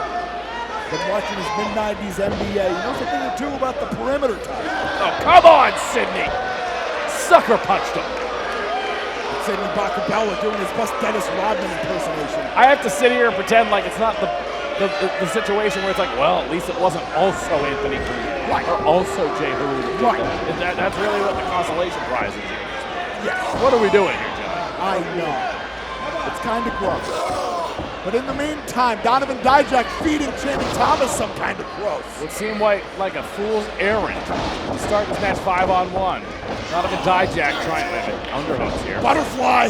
Been watching his mid-90s NBA. He knows a thing or two about the perimeter time. Oh, come on, Sidney! Sucker punched him. Sidney Bakabella doing his best Dennis Rodman impersonation. I have to sit here and pretend like it's not the situation where it's like, well, at least it wasn't also Anthony Greene. Right. Or also J-Heru. Right. That's really what the consolation prize is. Yes. What are we doing here, John? I know. It's kind of gross. But in the meantime, Donovan Dijak feeding Channing Thomas some kind of gross. It seemed like a fool's errand. We start this match 5-on-1. Donovan Dijak trying to underhooks here. Butterfly.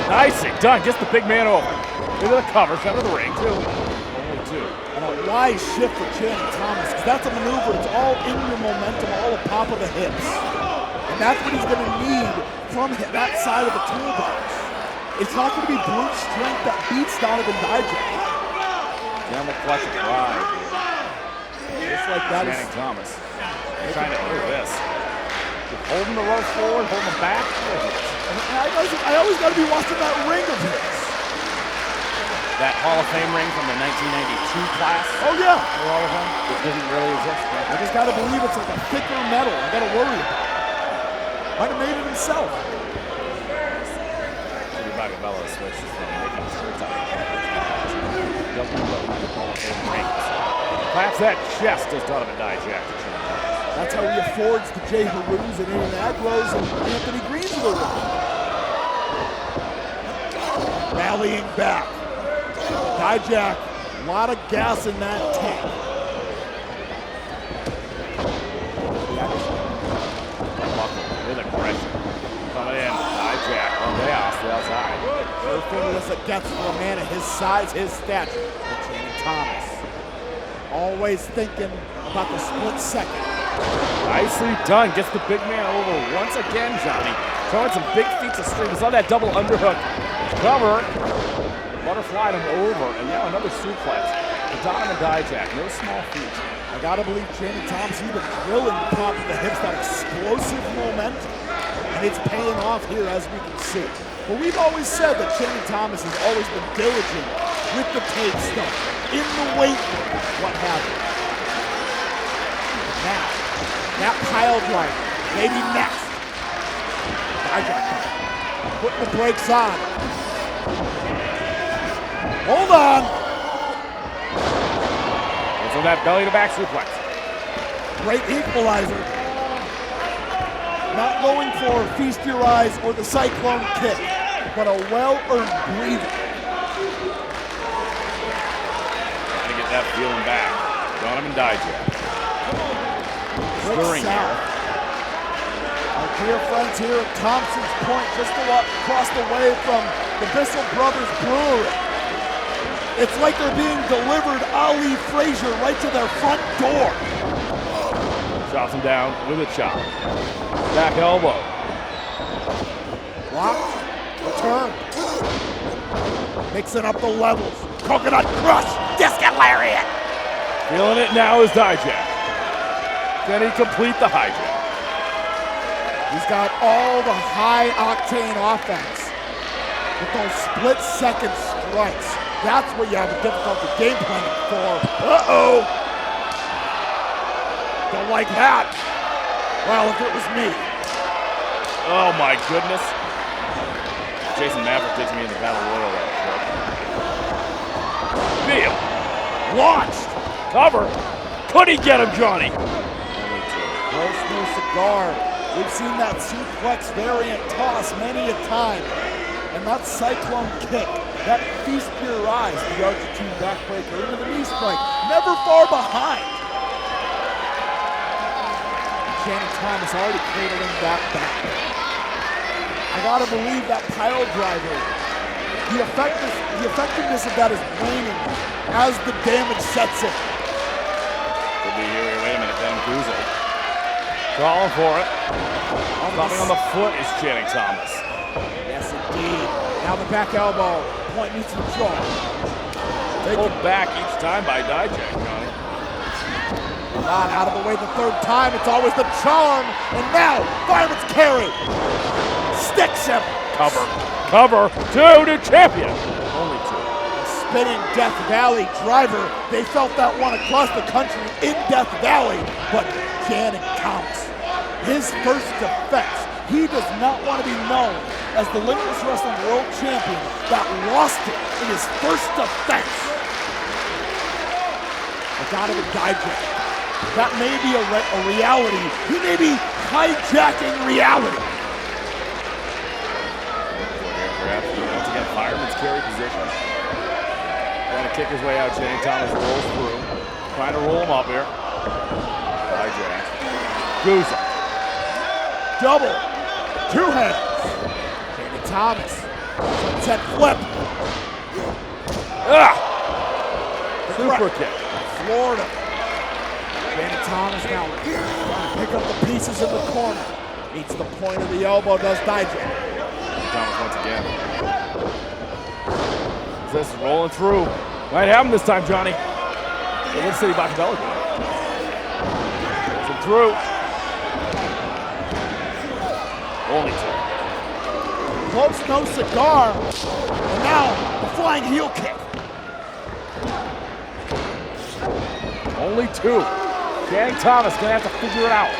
Nicely done. Gets the big man over. Into the cover, center of the ring. 2. Only 2. And a wise shift for Channing Thomas, because that's a maneuver. It's all in your momentum, all a pop of the hips. And that's what he's going to need from that side of the toolbox. It's not going to be brute strength that beats Donovan Dijak. Camel clutch and drive. Just like that. Channing Thomas. Trying to do this. Holding the rope forward, holding the back. I always got to be watching that ring of his. That Hall of Fame ring from the 1992 class. Oh yeah. Hall of Fame. It didn't really exist. I just got to believe it's like a thicker metal. I got to worry about it. Might have made it himself. Bakabella switches from making sure claps that chest as Donovan Dijak. That's how he affords the J-Herus and Aggros and Anthony Greenes of the world. Rallying back. Dijak, a lot of gas in that tank. With aggression. Coming in, Dijak on the outside. No fingerless that gets for a man of his size, his stature. Channing Thomas. Always thinking about the split second. Nicely done. Gets the big man over once again, Johnny. Throwing some big feats of strength. We saw that double underhook. Cover. Butterflied him over. And now another suplex. To Donovan Dijak. No small feat. I gotta believe Channing Thomas, he's been drilling the top of the hips, that explosive momentum. And it's paying off here, as we can see. But we've always said that Channing Thomas has always been diligent with the tape stuff, in the weight room, what have you. Now, that pile driver, maybe next. Dijak putting the brakes on. Hold on. So that belly to back suplex. Great equalizer. Not going for feast your eyes or the cyclone kick, but a well-earned breather. Trying to get that feeling back. Donovan Dijak. Stirring here. Our dear friends here at Thompson's Point, just across the way from the Bissell Brothers Brewery. It's like they're being delivered Ali Frazier right to their front door. Chops him down with a chop. Back elbow. Block. Return. Mixing up the levels. Coconut crush. Discus lariat. Feeling it now is Dijak. Can he complete the hijack? He's got all the high-octane offense. With those split-second strikes. That's what you have a difficulty game planning for. Uh-oh. Don't like that. Well, if it was me. Oh my goodness. Jason Maverick did to me in the Battle Royal. Beal. Launched. Cover. Could he get him, Johnny? Close no cigar. We've seen that suplex variant toss many a time. And that cyclone kick, that feast your eyes, the Argentine backbreaker, even the knee strike, never far behind. Channing Thomas already cradling that back. I gotta believe that pile driver, the effectiveness of that is waning as the damage sets in. Could be here. Wait a minute, Dango. Calling for it. Coming on the foot is Channing Thomas. Yes, indeed. Now the back elbow. Point needs to draw. Pulled back each time by Dijak, Johnny. Not out of the way the third time. It's always the charm. And now, fireman's carry. Sticks him. Cover. Cover. 2 to champion. Only 2. Spinning Death Valley driver. They felt that one across the country in Death Valley. But Channing Thomas, his first defense. He does not want to be known as the Limitless Wrestling World Champion that lost it in his first defense. Donovan Dijak. That may be a reality. He may be hijacking reality. Perhaps, once again, fireman's carry position. Trying to kick his way out. Channing Thomas rolls through. Trying to roll him up here. Dijak. Goose. Double. 2 hands. Channing Thomas. Sunset flip. Super kick. Florida. Channing Thomas now trying to pick up the pieces in the corner. Meets the point of the elbow, does Dijak. Thomas once again. This is rolling through. Might have him this time, Johnny. Let's see Bakabella. Goes through. Only 2. Close no cigar. And now the flying heel kick. Only 2. Channing Thomas gonna have to figure it out.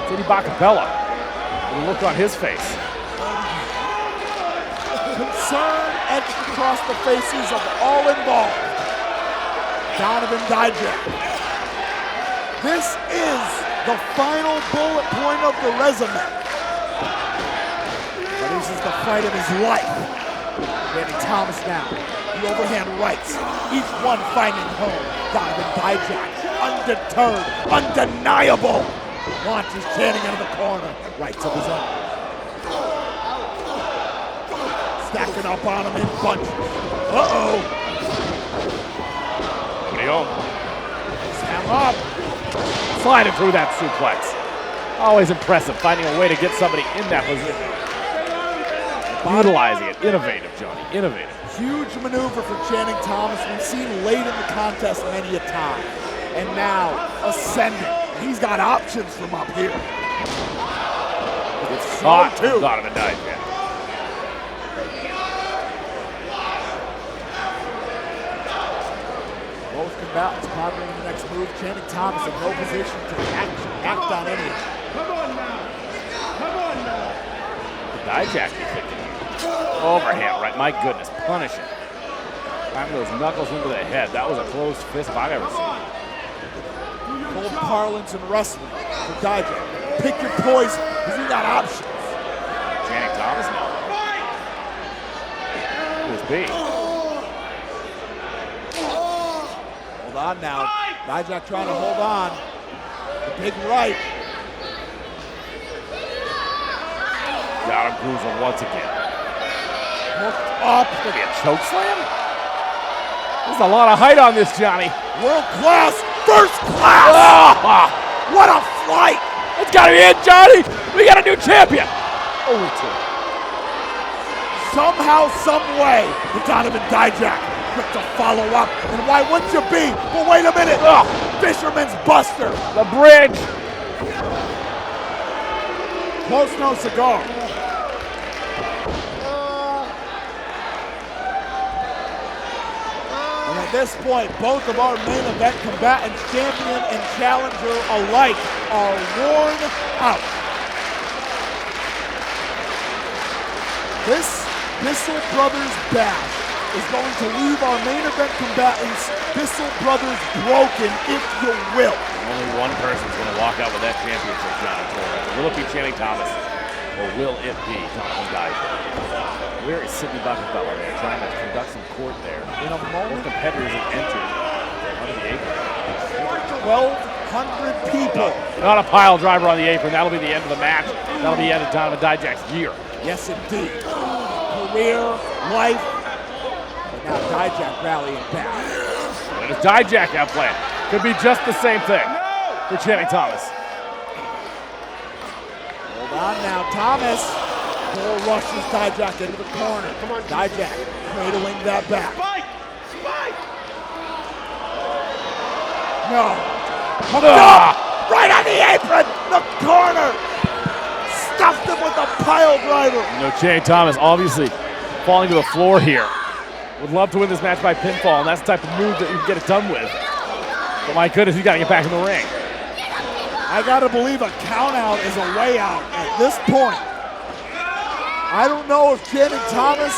Sidney Bakabella. The look on his face. Concern etched across the faces of all involved. Donovan Dijak. This is the final bullet point of the resume. But this is the fight of his life. Channing Thomas now. The overhand rights. Each one finding home. Donovan Dijak. Undeterred. Undeniable. Launches Channing into the corner. Rights of his own. Stacking up on him in bunches. Uh-oh. Stand up. Sliding through that suplex. Always impressive, finding a way to get somebody in that position. Utilizing it. Innovative, Johnny. Innovative. Huge maneuver for Channing Thomas. We've seen late in the contest many a time. And now, ascending. He's got options from up here. It's hot too. Donovan Dijak. Both combatants pondering the next move. Channing Thomas in no position to act on any. Come on now. Come on now. Dijak, you thinking? Overhand, right? My goodness, punishing. Timing those knuckles into the head. That was a closed fist if I've ever seen. Cold parlance in wrestling for Dijak. pick your poison, because you got options. Channing Thomas now. Here's B. Hold on now. Dijak trying to hold on. The big right. Got him cruising once again. Hooked up. Maybe a choke slam? There's a lot of height on this, Johnny. World class, first class. What a flight. It's got to be it, Johnny. We got a new champion. Only two. Somehow, some way, the Donovan Dijak quick to follow up. And why wouldn't you be? Well, wait a minute. Fisherman's Buster. The bridge. Close no cigar. And at this point, both of our main event combatants, champion and challenger alike, are worn out. This Bissell Brothers Bash is going to leave our main event combatants, Bissell Brothers, broken, if you will. Only one person's going to walk out with that championship, John Torres. Will it be Channing Thomas, or will it be Donovan Dijak? Where is Sidney Bakabella there, trying to conduct some court there? In a moment, both competitors have entered under the apron. 1,200 people. Not a pile driver on the apron. That'll be the end of the match. That'll be the end of Donovan Dijak's year. Yes, indeed. Career, life, but now Dijak rallying back. And it's Dijak out playing. Could be just the same thing for Channing Thomas. Hold on now, Thomas. Bull rushes Dijak into the corner. Come on, Dijak cradling that back. Spike! Spike! No. Right on the apron, the corner. Stuffed him with a pile driver. You know, Channing Thomas obviously falling to the floor here. Would love to win this match by pinfall, and that's the type of move that you can get it done with. But my goodness, he's got to get back in the ring. I gotta believe a count out is a way out at this point. I don't know if Channing Thomas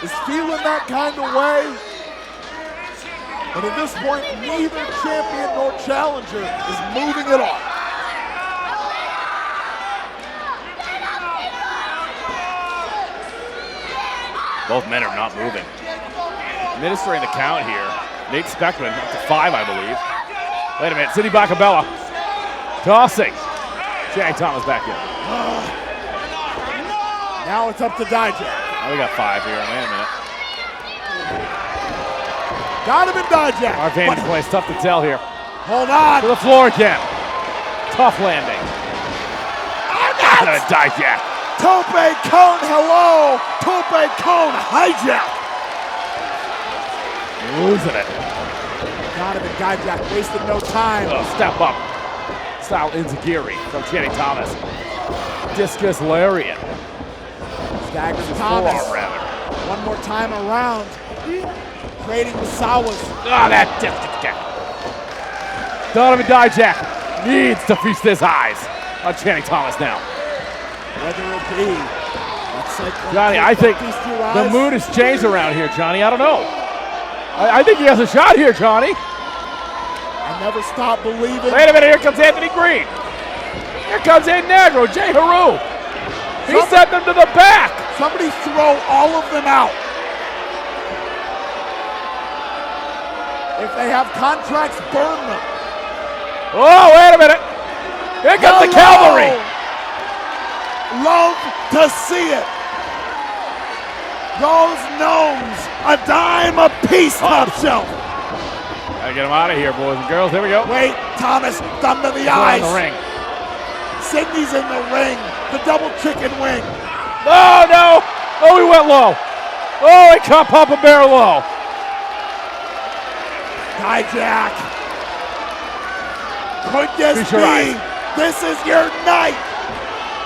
is feeling that kind of way. But at this point, neither champion nor challenger is moving at all. Both men are not moving. Administering the count here. Nate Speckman up to 5, I believe. Wait a minute, Sidney Bakabella tossing. Channing Thomas back in. Now it's up to Dijak. Oh, we got 5 here. Wait a minute. Donovan Dijak. Our vantage point is tough to tell here. Hold on. To the floor again. Tough landing. Donovan Dijak. Tope Cone, hello. Tope Cone hijack. Losing it. Donovan Dijak wasted no time. Step up. Style Enziguri from Channing Thomas. Discus lariat. Staggers Thomas. Forearm, rather. One more time around. Trading with Sawas. That discus kick. Donovan Dijak needs to feast his eyes on Channing Thomas now. Whether it be. Johnny, I think the mood has changed around here, Johnny. I don't know. I think he has a shot here, Johnny. I never stop believing. Wait a minute, here comes Anthony Greene. Here comes Aggro, J-Heru. He sent them to the back. Somebody throw all of them out. If they have contracts, burn them. Oh, wait a minute. Here comes the cavalry. Love to see it. Those gnomes, a dime a piece, top shelf. Gotta get him out of here, boys and girls. Here we go. Wait, Thomas, thumb to the eyes. In the ring. Sidney's in the ring. The double chicken wing. Oh, no. Oh, he went low. Oh, he caught Papa Bear low. Dijak. Could this be? This is your night.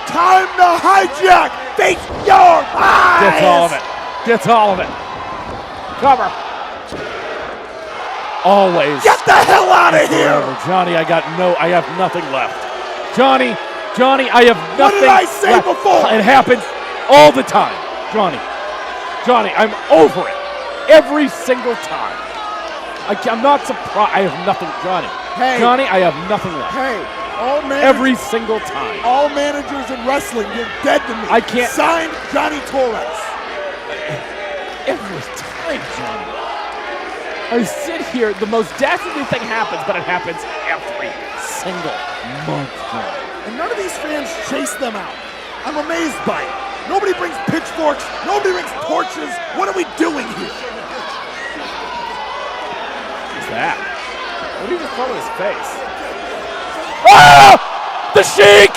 Time to hijack. Face your eyes. Gets all of it. Gets all of it. Cover. Always. Get the hell out of here. Johnny, I have nothing left. Johnny, I have nothing left. What did I say before? It happens all the time. Johnny, I'm over it. Every single time. I'm not surprised. I have nothing, Johnny. Hey. Johnny, I have nothing left. Hey, Every single time. All managers in wrestling, you're dead to me. I can't. Sign Johnny Torres. Every time, Johnny. I sit here, the most dastardly thing happens, but it happens every single month, Johnny. And none of these fans chase them out. I'm amazed by it. Nobody brings pitchforks. Nobody brings torches. What are we doing here? What's that? What did he just throw in his face? Ah! The Sheik!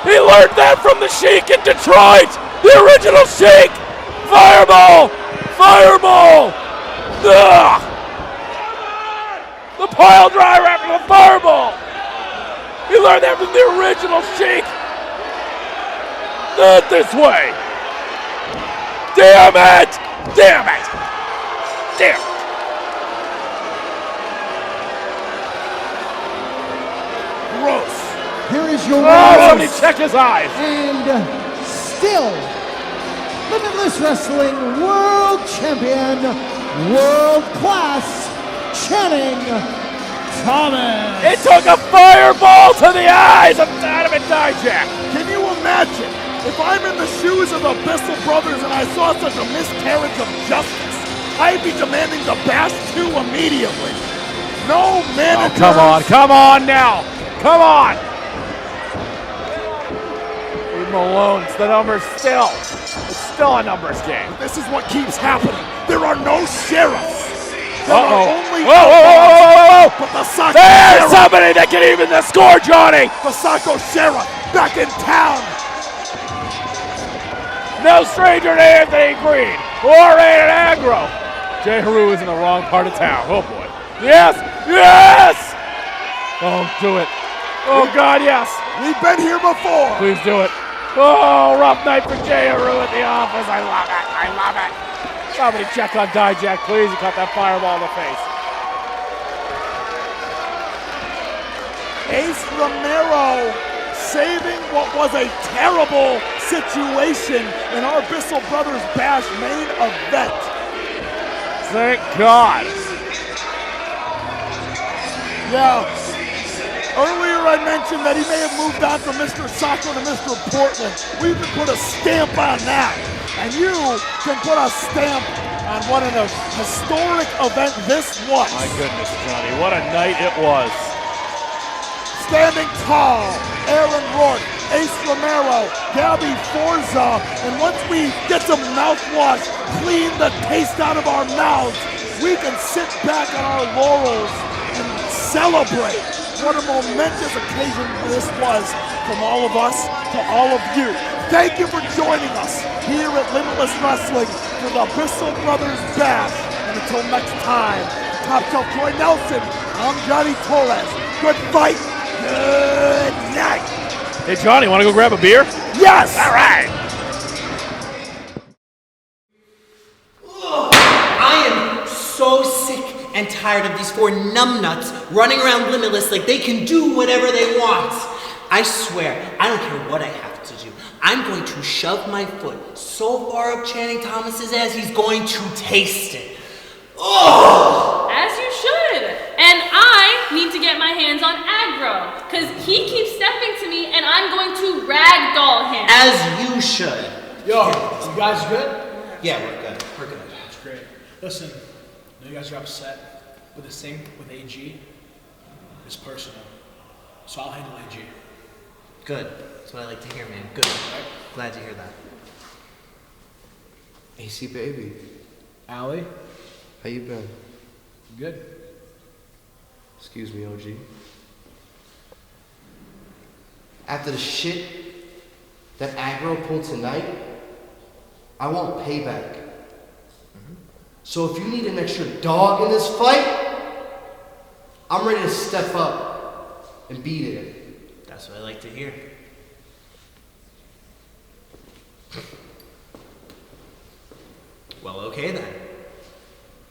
He learned that from the Sheik in Detroit! The original Sheik! Fireball! Fireball! Ugh! The pile driver after the fireball! He learned that from the original Sheik! Not this way! Damn it! Damn it! Damn it! Gross. Here is your somebody check his eyes. And still, Limitless Wrestling World Champion, World Class, Channing Thomas. It took a fireball to the eyes of Donovan Dijak. Can you imagine if I'm in the shoes of the Bissell Brothers and I saw such a miscarriage of justice? I'd be demanding the Bash 2 immediately. No manager. Oh, come on now. Come on! Leave him alone. It's the numbers still. It's still a numbers game. This is what keeps happening. There are no sheriffs. There Uh-oh. are only Whoa! But the Saco There's Sheriff. somebody that can even the score, Johnny! The Saco Sheriff back in town. No stranger to Anthony Greene or Aiden Aggro. J-Heru is in the wrong part of town. Oh boy. Yes! Yes! Oh, do it. Oh, God, yes. We've been here before. Please do it. Oh, rough night for J-Heru at the office. I love it. I love it. Somebody check on Dijak, please. He caught that fireball in the face. Ace Romero saving what was a terrible situation in our Bissell Brothers Bash main event. Thank God. Yeah. Earlier I mentioned that he may have moved on from Mr. Sacco to Mr. Portland. We can put a stamp on that. And you can put a stamp on what an historic event this was. My goodness, Johnny, what a night it was. Standing tall, Aaron Rourke, Ace Romero, Gabby Forza, and once we get some mouthwash, clean the taste out of our mouths, we can sit back on our laurels and celebrate. What a momentous occasion this was from all of us to all of you. Thank you for joining us here at Limitless Wrestling for the Bissell Brothers Bash. And until next time, Top Shelf Troy Nelson, I'm Johnny Torres. Good fight, good night. Hey, Johnny, want to go grab a beer? Yes! All right. I am so sick and tired of these four numbnuts running around Limitless like they can do whatever they want. I swear, I don't care what I have to do. I'm going to shove my foot so far up Channing Thomas's ass, he's going to taste it. Oh! As you should. And I need to get my hands on Aggro, because he keeps stepping to me and I'm going to ragdoll him. As you should. Yo, you guys good? Yeah, we're good. We're good. That's great. Listen, I know you guys are upset with this thing with AG. It's personal. So I'll handle AG. Good. That's what I like to hear, man. Good. Right? Glad to hear that. AC baby. Allie? How you been? Good. Excuse me, OG. After the shit that Aggro pulled tonight, I want payback. So if you need an extra dog in this fight, I'm ready to step up and beat it. That's what I like to hear. Well, okay then.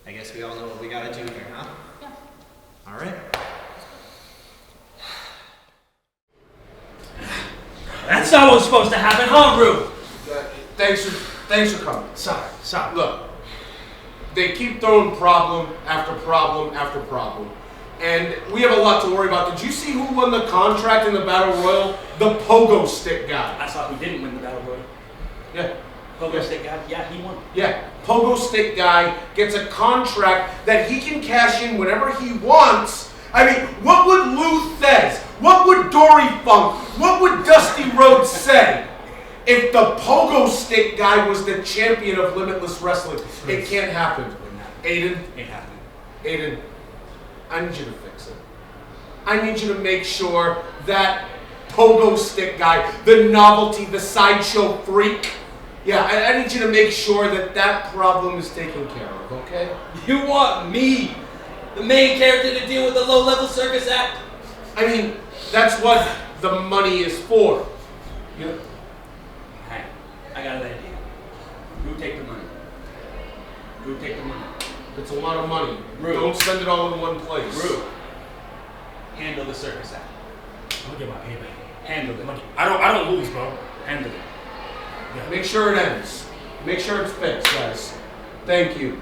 I guess we all know what we gotta do here, huh? Yeah. All right. That's not what was supposed to happen, huh, Rue? Thanks for coming. Sorry. Look, they keep throwing problem after problem after problem. And we have a lot to worry about. Did you see who won the contract in the Battle Royal? The pogo stick guy. I saw who didn't win the Battle Royal. Yeah. Pogo stick guy? Yeah, he won. Yeah. Pogo stick guy gets a contract that he can cash in whenever he wants. I mean, what would Lou Thez? What would Dory Funk? What would Dusty Rhodes say if the pogo stick guy was the champion of Limitless Wrestling? It can't happen. Aiden. Ain't happening. Aiden, I need you to fix it. I need you to make sure that pogo stick guy, the novelty, the sideshow freak, yeah, I need you to make sure that that problem is taken care of, okay? You want me, the main character, to deal with the low-level circus act? I mean, that's what the money is for. You. Hey, I got an idea. Who take the money? Who take the money? It's a lot of money. Rude. Don't spend it all in one place. Rude. Handle the circus act. I'm gonna get my payback. Handle it. I don't lose, bro. Handle it. Make sure it ends. Make sure it's fixed, guys. Thank you.